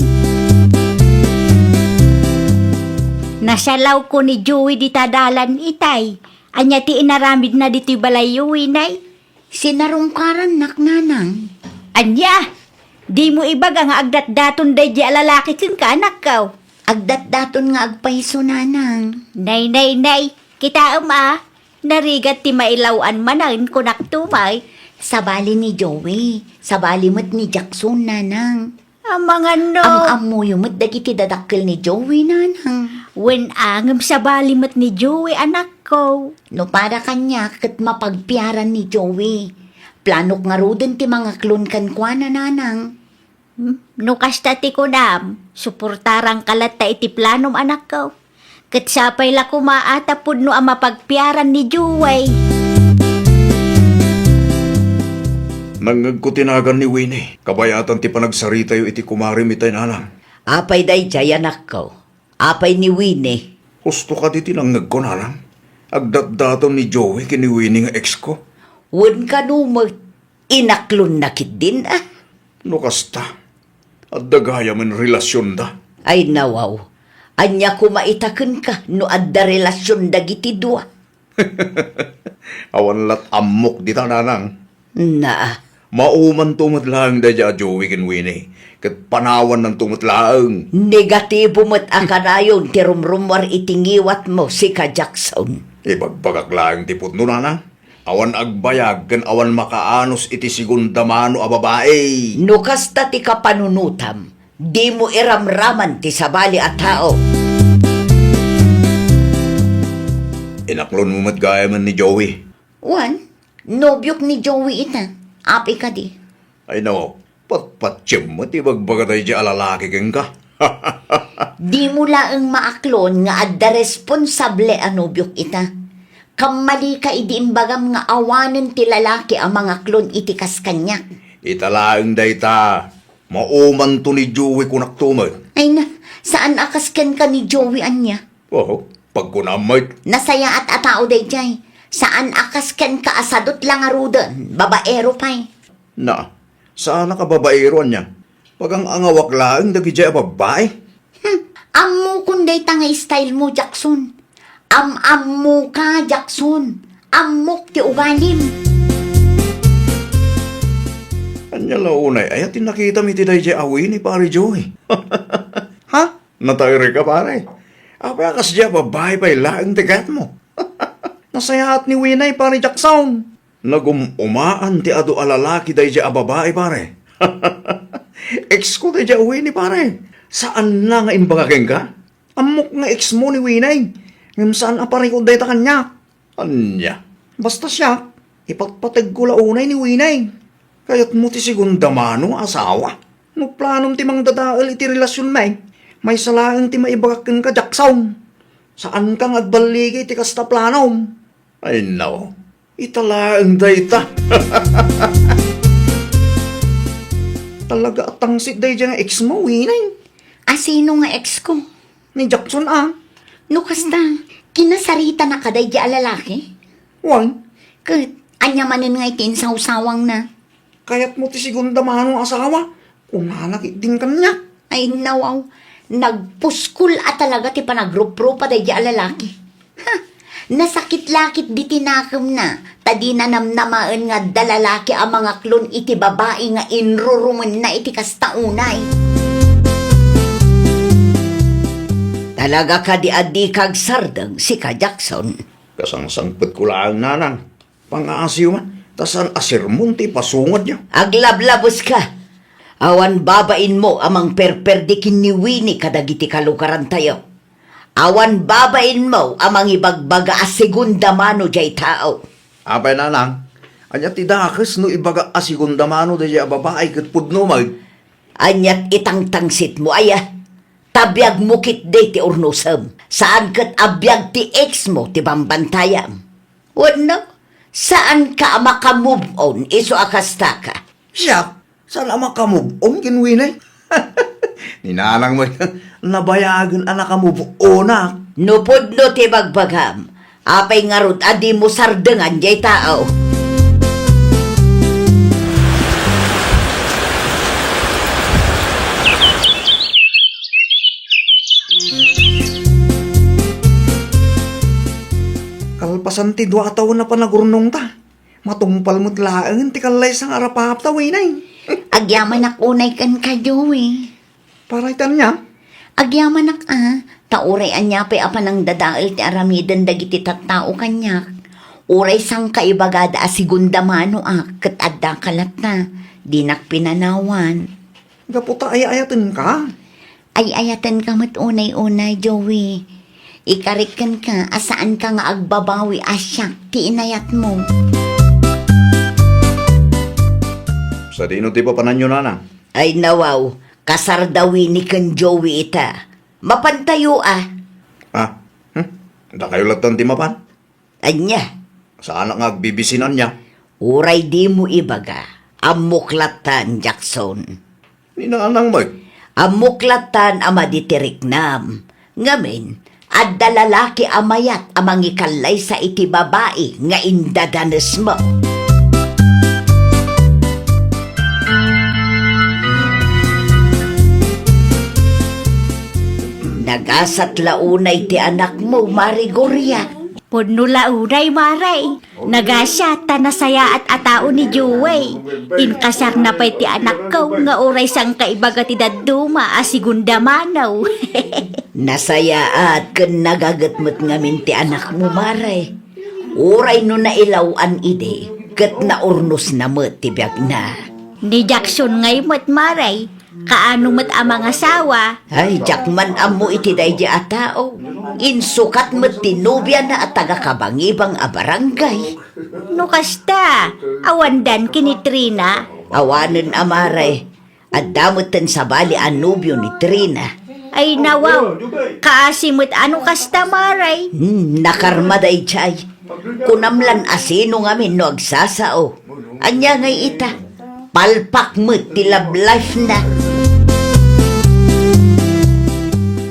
Nasalaw ko ni Joey di tadalan itay. Anya ti inaramid na dito'y balayo, Winay. Sinarungkaran nanang. Anya, di mo ibag ang agdat-daton day di alalaki kin ka anak ka. Agdat-daton nga agpaiso nanang. Nay, kita narigat ti mailawan manan kunak tumay. Sabali ni Joey. Sabali mo't ni Jackson nanang. Amang ano, Amuyo mo't dagiti dadakkel ni Joey nanang. when angam sa balimat ni Joey anak ko. No para kanya kat mapagpiaran ni Joey. Planok nga ruden ti mga klon kan kwa na nanang. No kasta ti kunam, suportarang kalat ta iti planom anak ko. Kat sapay la kumaata pudno ang mapagpiaran ni Joey. Nangag ko tinagan ni Winnie. Kabayatan ti panagsaritayo iti kumarim itay nanang. Apay day jay anak ko. Apay ni Winnie. Husto ka di tinangag ko nanang. Agdat-daton ni Joey kini Winnie nga ex ko. Wan ka numot. Inaklon na kit din No kasta. At dagaya man relasyon da. Ay nawaw. Anya kumaitaken ka no adda relasyon dagiti dua. Awan lat amok di nanang. Na. Mauman tumatlaang da dya Joey kin Winnie. Kat panawan ng tumatlaang. Negatibo mo't akarayon ti rumrumwar itingiwat mo si ka Jackson. Ibagbagak lang ti putno nanang. Awan agbayag kan awan makaanos iti sigundamano a babae. No kasta ti kapanunutam, di mo iramraman ti sabali at tao. Inaklon mo matgaya man ni Joey. Wan, nobyok ni Joey ita. Api ka di. Ay no, patpatsym mo ti bagbagatay di alalaki keng ka. Di mo laang maaklon nga adda responsable a nobyok ita. Kamali ka idiimbagam nga awanen ti lalaki ang mga klon itikas kanya. Italaang dayta, mauman to ni Joey kunak tumag. Ay na, saan akasken ka ni Joey anya? Oh, pagkunamay. Nasaya at atao day jay. Saan akasken ka asadot lang arudan, babaero pa'y. Na, saan nakababaero niya? Pag ang angawak laang dagi dya babae. Ammo kunday tangay style mo, Jackson. Am-ammo ka, Jackson. Ammok ti ugalim. Anya launay, ay atin nakita mi ti day dya awi ni pare Joey. Ha? Natayri ka pare. Apa akas dya babae pa'y laang tigat mo. Nasayaat ni Winay pare Jackson. Nagumaan ti ado alalaki day dya babae pare. Ex ko day dya Winay pare. Saan na nga imbagakeng ka? Amok nga ex mo ni Winay. Ngam saan aparikod day ta kanya? Anya, basta siya, ipatpatag ko launay ni Winay. Kaya't mo ti segunda mano asawa. No planom ti mang dadaal iti relasyon may salaang ti maibagakan ka Jackson. Saan kang agbaligi ti kasta planom? Ay no, italaang dayta. Talaga atangsit day dyan ang ex mo, Winay. Sino nga ex ko? Ni Jackson No kasta, kinasarita na kaday di lalaki? Wan, Kat, anya manin nga ikinsawsawang na. kaya't mo ti segunda mano asawa. Umanakit din kanya. Ay nawaw, nagpuskul at talaga ti panagrup-rup pa day di lalaki. Ha, nasakit-lakit di tinakam na. Tadi na namnamaan nga dalalaki ang mga klon iti babae nga inruruman na iti kastaunay. Talaga ka di adi kag sardang si ka Jackson. Kasangsangpet ko lang nanang. Pang-aasiw man. Tasan asirmon ti pasungod niya. Aglablabos ka. Awan babain mo amang perperdikin ni Winnie kadagiti kalukaran tayo. Awan babain mo amang ibagbaga a segunda mano jay tao. Apay nanang. Anya ti dakes no ibaga asigunda mano da siya babae kat pudno mag. Anyat itang-tangsit mo aya. Tabyag mo kit day ti urnusam. Saan kat abyag ti ex mo ti bambantayam. Wano? Saan ka makamove on iso akasta ka? Siya, saan ama kamove on kinwinay? Ninanang mo nabayagan anak kamove on Nupod no ti bagbagam. Apay nga rod adi mo sardengan jay tao. Kalpasan ti dua taon na panagurnong ta. Matungpal mo't laang ti kalay sang arapap ta winay. Agyaman ak unay kan kayo eh. Paraitan niya. Agyaman ak tauray anya pa apa nang dadaal ti aramidan dagiti tattao kanyak. Uray sang kaibagada a segunda mano ket adda kalat na. Dinak pinanawan. Gaputa ay-ayatin ka. Ay ayatan ka mat unay-unay, Joey. Ikarikan ka, asaan ka nga agbabawi asyak, ti inayat mo. Sa dino ti papananyo nanang. Ay nawaw, kasardawi ni kan Joey ita. Mapantayo Da kayo latan ti mapan. Anya, Saan nga agbibisinan niya? uray di mo ibaga. Amuklatan, Jackson. Ninanang mo. Amuklatan amaditeriknam. Ngamin, adda lalaki amayat amang ikalay sa iti babae nga indadanes mo. Nagasat launay ti anak mo, Marigoria. Puno lauray maray. Nagasya tanasaya at atao ni Joey. Inkasar na pa'y ti anak ko nga oray sang kaibaga ti daduma a segunda manaw. Nasaya at kan nagagatmat ngamin ti anak mo, Maray. Uray no nailawan ide, kat naurnos na mat ti biag na. Ni Jackson ngay mo't maray. Kaano mo't amang asawa. Ay, jakman amo iti day di atao. Insukat mat ti nobya na at taga-kabangibang a barangay. No kasta, awandan kini Trina. Awanan amaray, at damutan sa bali ang nobyo ni Trina. Ay nawaw, kaasimot ano kasta maray. Nakarmaday chay. Kunamlan asino ngamin no agsasao. Anya ngay ita, palpak mo ti love life na.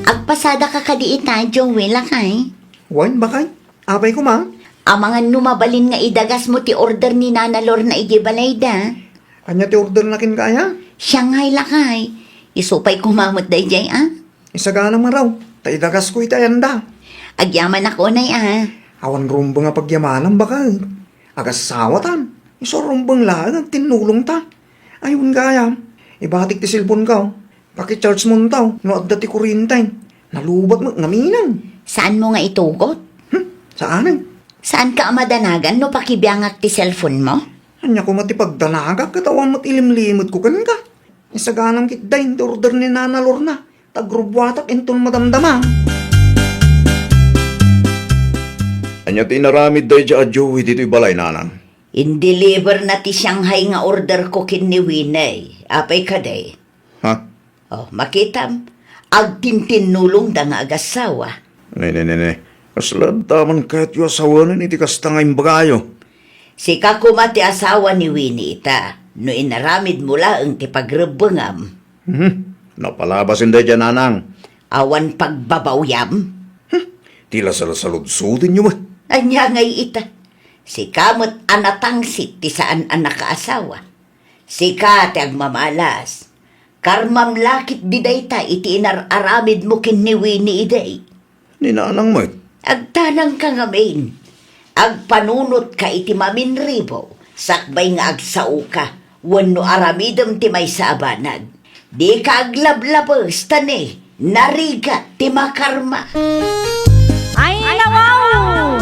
Agpasada ka kadiita, Joey, lakay. Wan bakay? Apay ko ma? Amangan numabalin nga idagas mo ti order ni Nana Lorna igibalay da. Anya ti order nakin kaya? Siya ngay lakay. Isupay kumamot day jay, Isagana maraw. Taidagas ko itayanda. Agyaman ako nay, Awan rumbo nga pagyamanan bakay. Agas sawatan. Iso rumbang lang ang tinulong ta. Ayun gaya. Ibatik ti silpon ka. Paki-charge mo taw. No adda ti kurintay. Nalubat mo ngaminan. Saan mo nga itugot? Saanan? Saan ka amadanagan no pakibiyangak ti cellphone mo? Anya ko matipagdanagak katawan mo't ilimlimot ko kan ka. Isaganang kitday ti order ni Nana Lorna. Tagrubwatak inton madamdama. Anya tinaramid day dya Joey dito'y balay, nanang. In-deliver na ti Shanghai nga order ko kin ni Winay. Apay ka day. Ha? Oh, makitam. Agtintinulong da nga agasawa. Ne. Aslad taman kahit yung asawanan iti kastangay bagayo. Si kakumati asawa ni Winnie ita. No inaramid mula ang ti pagrebengam. Napalabasin day dya, nanang. Awan pagbabawyam. Tila salasaludsutin nyo ba? Anya ngay ita. Si kamot anatangsit ti saan anak kaasawa. Si kate agmamalas. Karmam lakit diday ta iti inararamid mo kin ni Winnie iday. Ni nanang mo. Agtanang ka ngamin. Agpanunot ka iti maminribo. Sakbay nga agsao ka. Wano aramidam ti may sabanag. Di ka aglablabas tani. Nariga ti makarma. Ay, nawaw!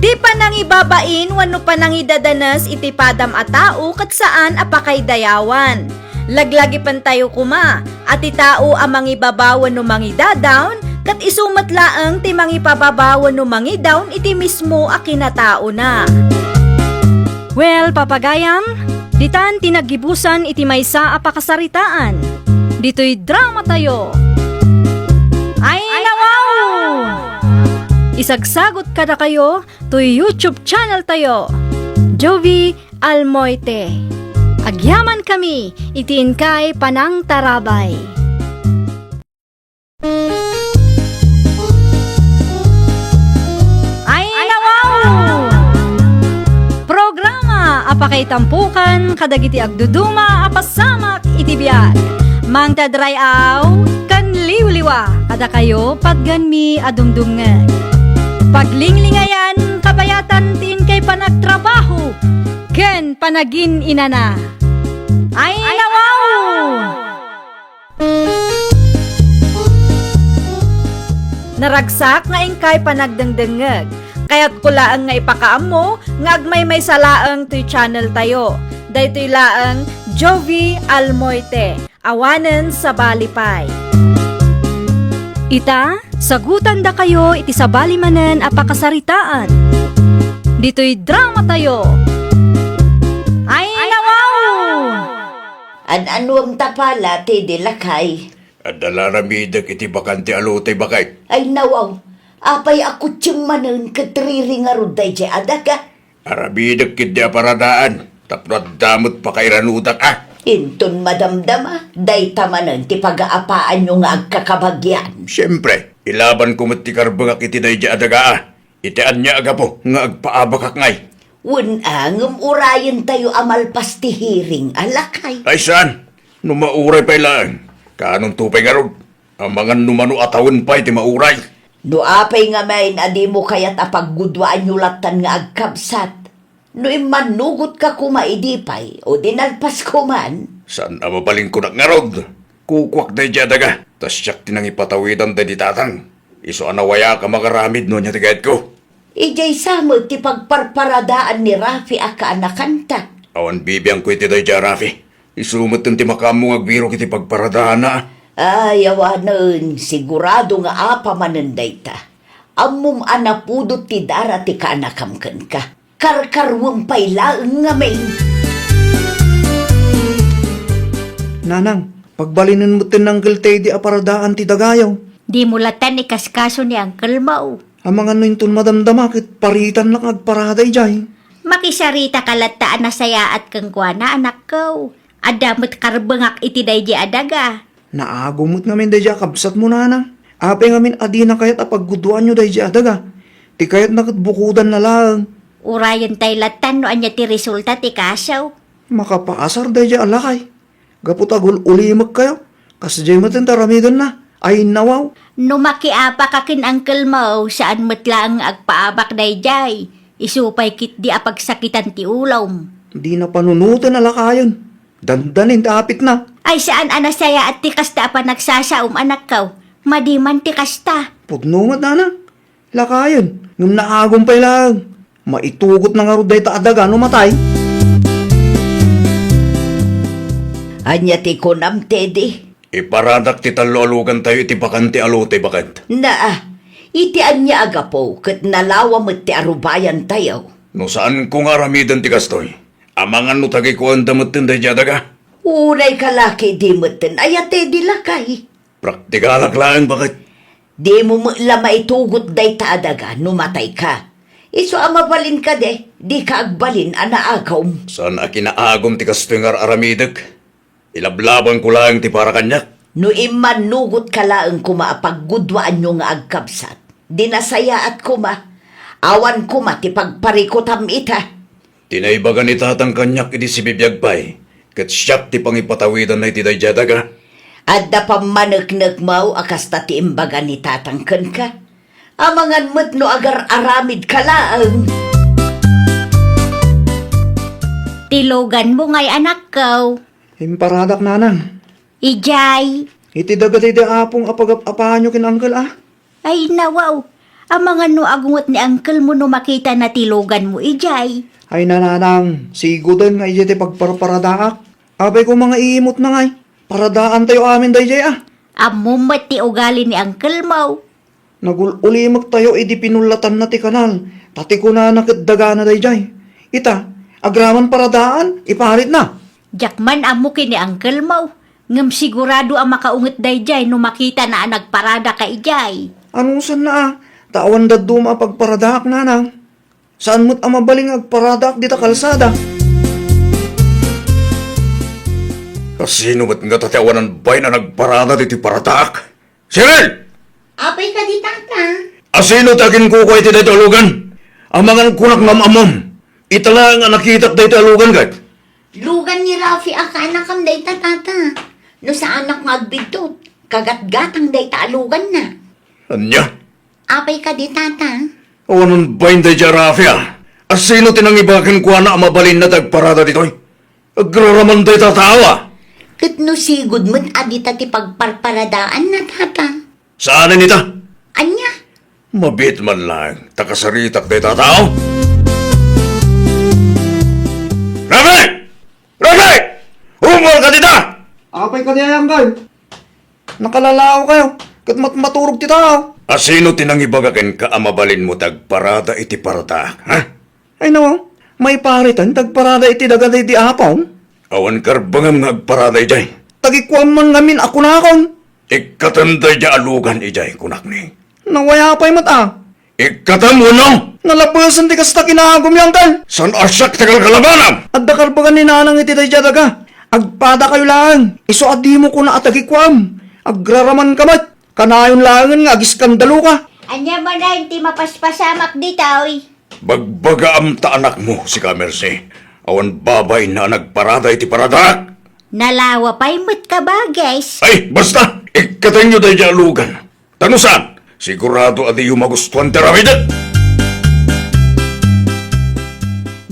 Di pa nang ibabain, wano pa nang idadanas iti padam a tao kat saan apakay dayawan. Laglagi pan tayo kuma, at itao amang ibabawan no mangidadawn, kat isumatlaang ti mangipababawan no mangidawn iti mismo a kinatao na. Well, papagayam, ditan tinagibusan iti maysa a pakasaritaan. Dito'y drama tayo. Ay, nawaw! Isagsagot ka na kayo to YouTube channel tayo. Jovi Almoite. Agyaman kami, itiin kay Panang Tarabay. Ay, nawaw! Programa apakay tampukan kadagiti agduduma apasamak iti biag. Mang tadray aw kan liwliwa kada kayo pagganmi adumdumngeg. Paglinglingayan kabayatan tin kay panagtrabaho ken panagin inana. Ay, nawaw! Naragsak nga ingkay panagdengdengeg. Kaya't kulaang nga ipakaam mo nga agmay may salaang to'y channel tayo. Daytoy laang Jovi Almoite. Awanen sa balipay. Ita, sagutan da kayo iti sabali manen apakasaritaan. Dito'y drama tayo. Ay, nawaw! An-anuam tapala ti dilakay. At dalarabidak iti bakante alutay bakay. Ay nawaw. Apay ako tiyamanan katriri nga ruday di adaga. Arabidak kit di aparadaan. Taprat damot pa kay ranudak Inton madamdama, day tamanan ti pag-aapaan nyo nga agkakabagyan. Siyempre, ilaban ko mat ti karbangak iti day di adaga Itian niya aga po nga agpaabakak ngay. Unangam urayan tayo amalpas ti hiring alakay. Ay saan? Numauray pa ilaan. Kanong tupay nga rod. Ang mga numano atawin pa iti mauray. No apay nga main adi mo kaya't apaggudwaan yulatan nga agkabsat. No imanugot ka kumaidipay o dinalpas ko man. Saan amabaling ko nga rod? Kukwak day jadaga. Tas siyak tinang ipatawidan day ditatang. Iso anawaya ka makaramid no niya tigayat ko. Ijay samod ti pagparparadaan ni Rafi aka anakanta. Awan bibiyang ko iti day dya, Rafi. Isumot ti makamong agbiro kiti pagparadahan na. Ay, awanan, sigurado nga apa mananday ta. Amum anapudot ti dara ti kaanakamkan ka. Karkarwang pailaang nga may. Nanang, pagbalinin mo tinanggal tayo di aparadaan ti dagayaw. Di mulatan ni kaskaso ni Uncle Mau. Ang mga nintun madamdamakit paritan lang agparaday jay. Makisarita kalataan na saya at kang na anak ko. Adamot karbangak iti day di adaga. Naagumot ngamin day jay kabsat mo nanang. Apay ngamin adi na kayat apagguduan nyo day jay adaga. Ti kayat nakatbukudan na lang. Urayan tay latan no anya ti resulta ti kasaw. Makapaasar day jay alakay. Gaputagul ulimag kayo. Kasi jay matin taramigan na. Ay nawaw. No makiapa ka kin Uncle Mau saan matlaang agpaabak day jay. Isupay kit di apagsakitan ti ulom. Di na panunutan alakayon. Dandanin tapit na. Ay saan anasaya at ti kasta pa nagsasaum anak ko. Madiman ti kasta. Pudnungat nanang. Lakayon. Ngam naagumpay lang. Maitugot na nga ruday ta adaga no matay. Anya ti kunam tedi. Iparadak ti talulugan tayo iti bakanti alote bakat. Naa, Itian niya agapo, kat nalawa mo't ti arubayan tayo. No saan ko nga ramidan ti kastoy? Amangan no tagay ko ang damot tinday jadaga. Unay kalaki di mo't ayate di lakay. Praktikalak lang bakit? Di mo mula maitugot day taadaga, numatay ka. Iso amabalin ka di ka agbalin anaagaw. Saan akinaagom ti kastoy nga aramidag? Ilablaban ko lang ti para kanyak. No iman nugot ka laang kuma paggudwaan nyo nga agkabsat. Dinasaya at kuma. Awan kuma ti pagparikotam ita. Tinaibagan ni tatang kanyak idi si bibiyag pay. Kat siyak ti pangipatawidan na iti dayjadaga. Adda pa managnag mau akas ta ti imbaga ni tatangken ka. Amangan mo't no agar aramid ka laang. Tilogan mo ngay anak ko. Imparadak nanang. Ijay. Iti dagat iti apong apag-apahan nyo kin uncle Ay nawaw. Ang mga no agungot ni uncle mo no makita na tilogan mo, Ijay. Ay nananang, sigudan nga iti pagparparadaak. Abay ko mga iimot na ngay. Paradaan tayo amin dayjay Amumat ti ugali ni uncle mo. Nagulimag tayo idi pinulatan na ti kanal. Tati ko na nakitdaga na dayjay. Ita, agraman paradaan, iparit na. Jakman amo kini uncle mo. Ngam sigurado ang makaungot dayjay no makita na ang nagparada ka, Ijay. Anong san na tawan daduma pagparadaak nanang. Saan mo't amabaling agparadaak dita kalsada? Kasino ba't nga tatiawanan bay na nagparada diti paratak? Cyril! Apay ka di tata. Asino tagin ko ko iti daytalugan? Amangan kunak ngam amom. Itala nga nakitak daytalugan kat. Lugan ni Rafi akana kam day tata. No sa anak nga agbidot. Kagat-gatang day taalugan na. Anya? Apay ka di tata. Awanan bay day jarafia? Asino tinangibakin ko na amabalin na tagparada ditoy? Agraraman day tatawa. Kat no sigod mo't adita ti pagparparadaan na tata. Saan nita? Anya? Mabit man lang, takasaritak day tatao. Rafi! Rafi! Humor ka dita! Apay ka niya uncle. Nakalalao kayo. Kat maturog ti tao. Asino tinangibagakin ka amabalin mo tagparada iti parada, ha? Ay nawa, may paritan tagparada iti dagat iti apaw. Awan karbangam nga agparada ijay. Tagikwam man ngamin ako na akong. Ikatanda ija alugan ijay kunak ni. Nawaya pa'y Ikatam mo no? Nalapasan ti kasta kinahagom yung uncle. San asyak tagal kalabanam? At dakarbagan ni nanang iti day daga. Agpada kayo lang. Iso adi mo ko na atagikwam. Agraraman kamat. Kanayon langan nga agiskandalo ka. Anya man na hindi mapaspasamak dito, oy. Bagbaga amta anak mo si Kamerse. Awan babay na nagparada iti paradak. Nalawa pa'y mo't ka ba, guys? Ay, basta! Ikatay nyo tayo alugan. Tanusan, sigurado adi yung magustuhan teramidat.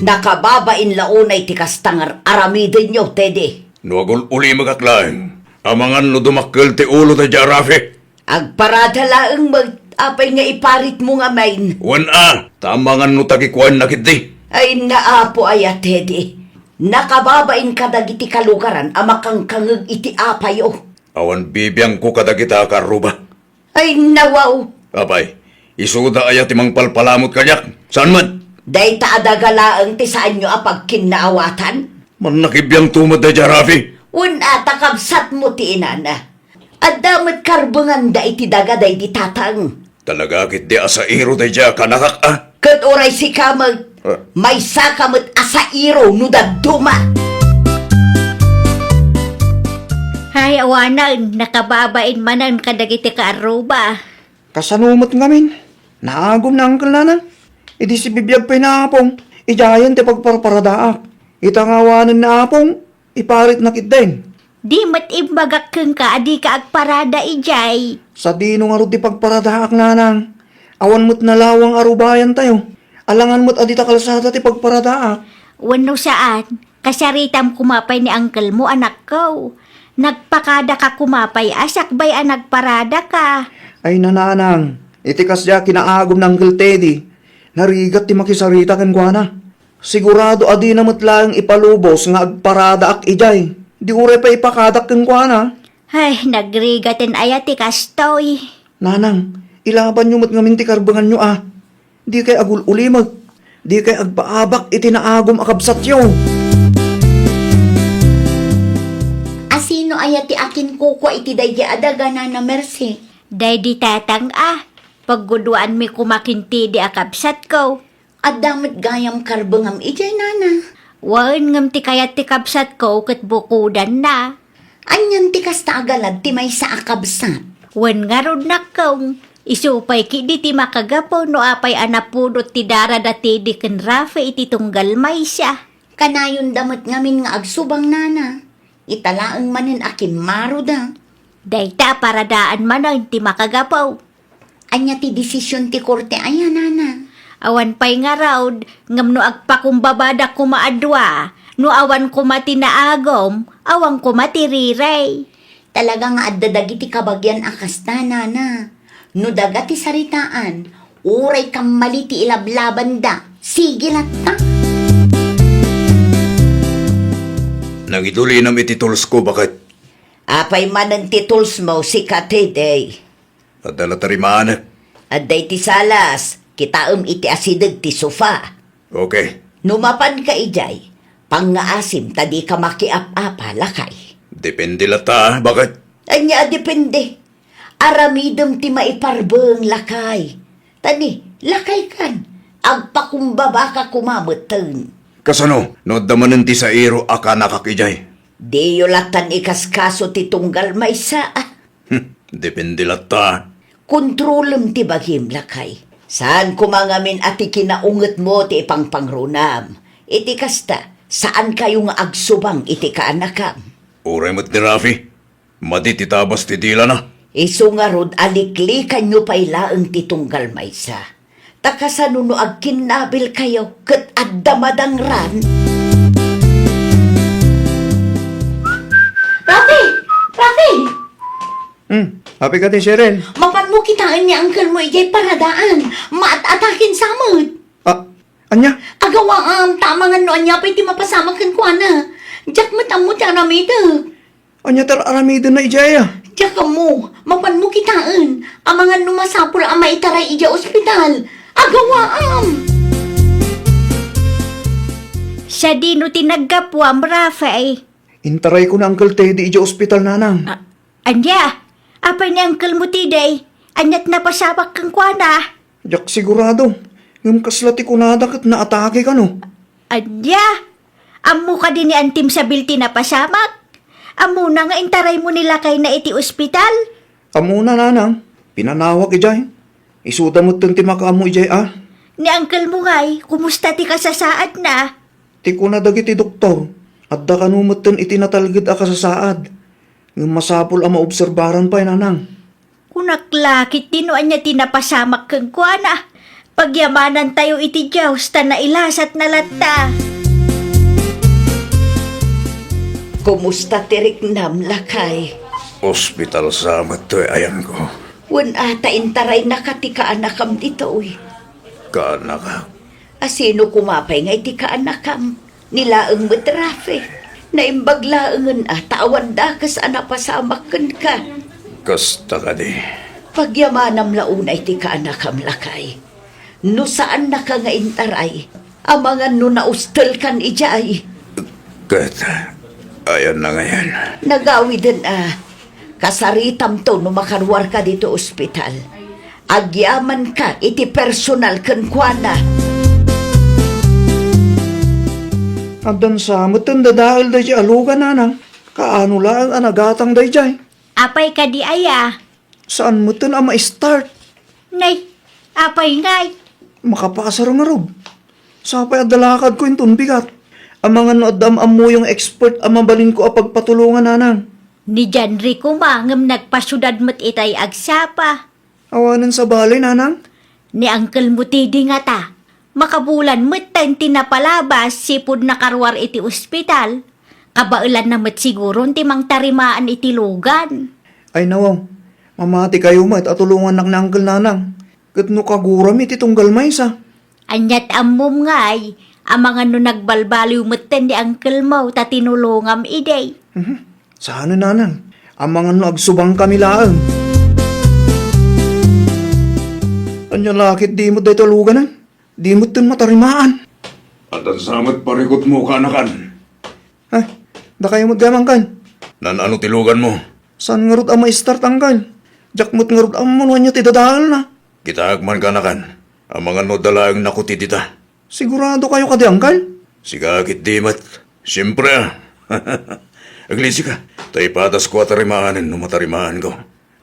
Nakababain launay ti kastangar aramidin nyo, Teddy. Nuagol uli magaklaeng. Amangan no dumakkel ti ulo tayo Rafi. Agparada laang apay nga iparit mo nga main. Wan tamangan no tagikuan na kiti. Ay naapo aya, Teddy. Nakababain ka dagiti kalugaran amakang kangag iti apayo. Awan bibiyang ko kadagita karuba. Ay nawaw. Apay, isuda aya timang palpalamot kanyak. Saan man? Day taadagalaang ti saan nyo apag kinaawatan. Man nakibiyang tumad tayo Rafi. Una takabsat mo ti inana. At damat karbungan da iti dagaday di tatang. Talaga kit di asairo tayo kanakak Kat oray si kamag, may sakamot asairo no daduma. Hay, awanan, nakababain manan kadagiti ka aruba. Kasanumot ngamin. Naagom na uncle nanang. Idi si bibiyag pa'y naapong. Ijayan ti pagparparadaak. Itangawanan na apong. Iparit na kitden. Di mat imbagak keng ka, adi ka agparada, Ijay. Sa dino nga ro ti pagparadaak nanang. Awan mo't nalawang arubayan tayo. Alangan mo't adita kalsada ti pagparadaak. Wano saan, kasaritam kumapay ni uncle mo, anak ko. Nagpakada ka kumapay, asakbay ang nagparada ka. Ay nananang. Iti kasya kinaagom ng Uncle Teddy. Narigat ti makisarita ken kuana. Sigurado adi na mo't lang ipalubos nga agparada ak ijay. Di ure pa ipakadak ken kuana. Ay, nagrigatin ayati kastoy. Nanang, Ilaban nyo mat ngamin ti karbangan nyo Di kay agul ulimag. Di kay agpaabak iti naagom akabsat yo. Asino aya ti akin kukwa iti dayja adaga na Mercy? Day di tatang pagguduan mi kumakinti di akabsat ko. At damit gayam karbangam ijay nana. Waan ngam ti kayat ti kabsat ko kat bukudan na. Anyan ti kasta agalad ti may sa akabsat. Wan nga rod na kong. Isupay ki di ti makagapaw no apay anapudot ti dara dati di ken Rafa iti tunggal may siya. Kanayon damit ngamin nga agsubang nana. Italaang manin akin maruda. Dayta paradaan manan ti makagapaw. Anya ti desisyon ti korte aya nana. Awan pay nga raod, ngam no agpakumbabada kumaadwa, no awan kumati na agom, awan kumati riray. Talaga nga addadag iti kabagyan akasta nana. No dagati saritaan, uray kang mali ti ilablaban da. Sige latta. Nangiduli nam iti tools ko bakit? Apay man ang tituls mo si Katiday. Adala tarimaan. At day ti salas, kitaam iti asidag ti sofa. Okay. Numapan ka ijay, pangaasim tadi ka makiap-apa lakay. Depende lata, bakit? Anya depende. Aramidem ti maiparbeng lakay. Tani, lakay kan. Agpakumbaba ka kumamutan. Kasano, no damanan ti sa iro aka nakakijay. Di yulatan ikaskaso ti tunggal may saa. Depende lata. Kontrolem ti baghim lakay. Saan kumangamin ati kinaunget mo ti ipangpangrunam? Iti kasta, saan kayo nga agsubang iti kaanakam? Uray mat ni Rafi. Madi ti tabas ti dila na. Isu nga rod aliklikan nyo pa'y laeng ti tunggal maysa. Takasano no agkinabil kayo kat addamadang ran. Rafi! Rafi! Happy ka ti Cheryl. Mapan mo kitaan niya angkal mo ijay paradaan. Maat-atakin samot. Anya? Agawa tama nga no anya pa iti mapasama kan kwa na. Diyak matamot ang ramida. Anya tar aramida na ijaya. Diyak mo, mapan mo kitaan. Ang mga numasapul ang maitaray ija ospital. Agawa Siya di no tinaggapuam Rafa Intaray ko na Uncle Teddy ija ospital nanang. Anya, apay ni Uncle mo tiday, anyat napasabak kang kwana. Jak sigurado. Ngam kaslati ko nadakat na atake ka no. Anya, amo ka din ni Antim sa bilti na pasamak. Amo na nga intaray mo nila kay na iti ospital. Amo na nanang. Pinanawag ijay. Isuda mo ti makaamo ijay Ni Uncle mo ngay, kumusta ti kasasaad na? Ti ko na dagiti doktor. Adda ka numatan iti natalgid a kasasaad. Ngam masapol ang maobserbaran pa nanang. Kunaklakit tinuan niya tinapasamak kang kuana. Pagyamanan tayo iti Diyos, ta na ilasat na latta. Kumusta tirik nam lakay? Hospital sa to ayan ko. Wan ata intaray nakatika anakam dito uy. Kaanak. Asino kumapay nga iti kaanakam? Nilaeng matrafe. Naimbaglaengan tawan da kas anapasamakan ka. Kasta ka di. Pagyamanam launa iti kaanakam lakay. No saan na ka nga intaray? Amangan no naustel kan ijay. Kat, ayan na ngayon. Nagawidan kasaritam to no makarwar ka dito ospital. Agyaman ka iti personal kan kuana. Abdan sa matan dadaal da jay alugan nanang. Kaano lang ang anagatang da jay. Apay ka di aya. Saan matan ang ma-start? Nay, apay ngay. Makapasar nga rob. Sapay adalakad ko yung tunbigat. Ang mga noadam mo yung expert ang mabalin ko apag patulungan nanang. Ni Janri kumangam nagpasyudad mo't itay agsapa. Awanan sa balay nanang. Ni Uncle mo tidi nga ta. Makabulan mo't tan tinapalabas sipod na karwar iti ospital. Kabailan na mo't siguro timang tarimaan iti lugan. Ay nawaw. Mamati kayo mat at tulungan nak na Uncle nanang. Kat no kaguram iti tunggal maysa. Anyat amom ngay. Ang mga no nagbalbaliw mo't tan di Uncle mo ta tinulungam iday. Saan nanang? Ang mga no agsubang kami laang. Anya lakit di mo day taluganan. Di mo tin matarimaan. At ang samat parikot mo, kanakan. Ay, da kayo mo gamang kan. Nan ano tilugan mo? San nga rod ang ma-start ang kan? Jakmot nga rod ang manuan niya ti dadahal na. Kita agman, kanakan. Ang mga nodalaang nakuti dita. Sigurado kayo kadi angkal? Sigakit dimat. Siyempre Aglisi ka. Tay patas ko at tarimaanin no matarimaan ko.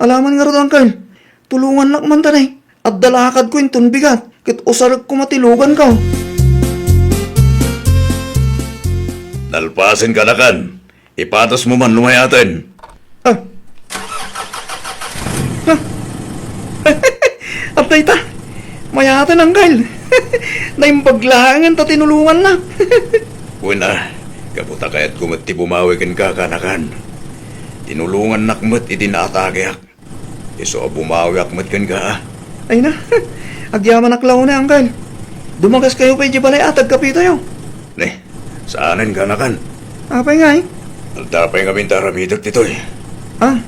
Alaman nga rod angkal. Tulungan lakman tanay. At dalakad ko yung bigat. Kit usarag ko matilugan ka. Nalpasin, kanakan. Ipatas mo man lumayatin. Ah. Apay ta. Mayatan angkal. Naimbaglahangan ta tinulungan na. Una, kaputa kaya't kumati bumawikin ka, kanakan. Tinulungan nakmat itinaatakeak. Iso bumawi akmat kan ka. Ay na. Agyaman aklaw na angkal. Dumagas kayo pa balay atag kapito yo. Ne, saanin, kanakan? Apay nga eh. Altapay kami tarabidag titoy. Ah,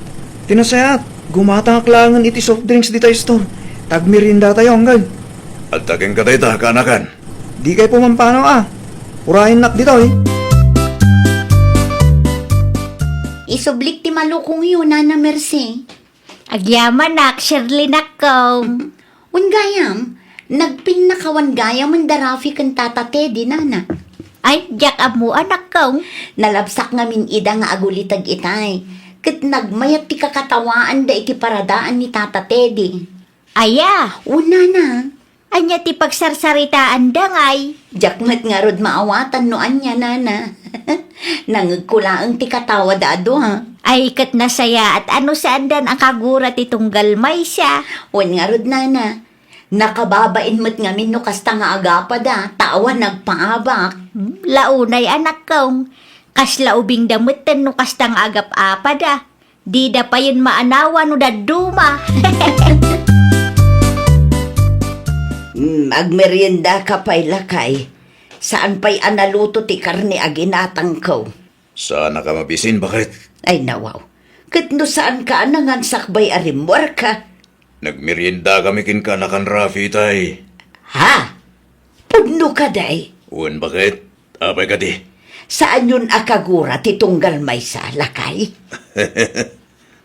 tinasayat. Gumatang aklangan iti soft drinks di tayo store. Tagmirinda tayo angkal. At taging katayta, kanakan. Di kayo pumampano ah. Urahin nak dito eh. Isublik ti malukong yun, Nana Mercy. Agyaman nak, Shirley nakaw. Ungayam, nagpinnakawan gayam ang darafi kan tata Teddy, Nana. Ay, jak amo anak ko. Nalabsak ngamin ida nga agulitag itay. Kat nagmayat ti kakatawaan da iti paradaan ni tata Teddy. Aya, Una na. anya ti pagsarsaritaan dangay. Jakmat nga rod maawatan no anya, Nana. Nangagkulaang ti katawa dado, ha? Ay, ikat na saya at ano saan dan ang kagurat itong galmay siya. Wan nga rod, Nana. Nakababain mo't ngamin no kasta nga agapa da. Tawa nagpaabak. Launay anak ko. Kaslaubing damutan no kasta nga agap-apada. Di da pa yun maanawa no daduma. Agmerienda ka pa'y lakay. Saan pa'y analuto ti karne aginatang ko? Sana ka mabisin, bakit? Ay nawaw. Katno saan ka anangan sakbay arimwar ka? Nagmerienda kami kin kanakan, Rafi, tay. Ha? Pudno ka day? Uwan, bakit? Apay ka di. Saan yun akagura ti tunggal may sa lakay?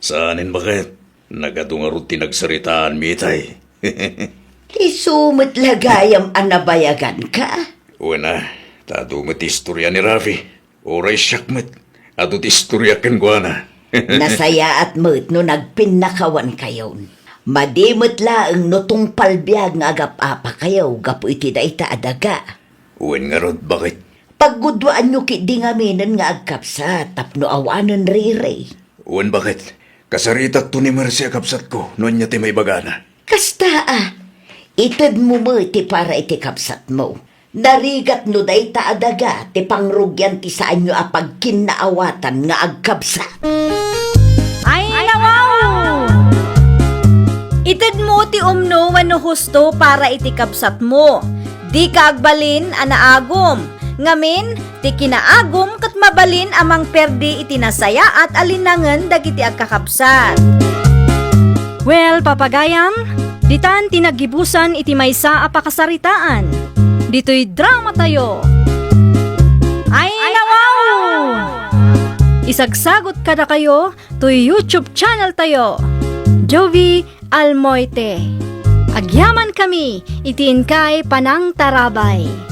Saanin, bakit? Nagadungarot tinagsaritaan mi, tay. Isumot lagayam anabayagan ka? Una, tadumat istorya ni Rafi. Oray siyakmat. Ato istorya kan guana. Nasaya at mo't no nagpinnakawan kayon. Madimot laang no tong palbiag nga agap-apa kayo, gapu iti da ita adaga. Uwan nga rod, bakit? Paggudwaan nyo kit di nga minan nga agkapsa, tapno awanan rire. Uwan, bakit? Kasaritak to ni Mercy akapsat ko, noon niya ti may bagana. Kasta itad mo mo iti para iti kapsat mo. Narigat no day ta adaga, ti pangrugyan ti saan nyo apag kinaawatan nga agkapsat. Ay, nawaw! Itad mo ti umno wano husto para iti kapsat mo. Di ka agbalin anaagom. Ngamin, ti kinaagom kat mabalin amang perdi iti nasaya at alinangan dagiti agkakapsat. Well, papagayam, ditan tinagibusan iti maysa a pakasaritaan. Dito'y drama tayo. Ay, nawaw! Isagsagot kada kayo to YouTube channel tayo. Jovi Almoite. Agyaman kami, itiin kay Panang Tarabay.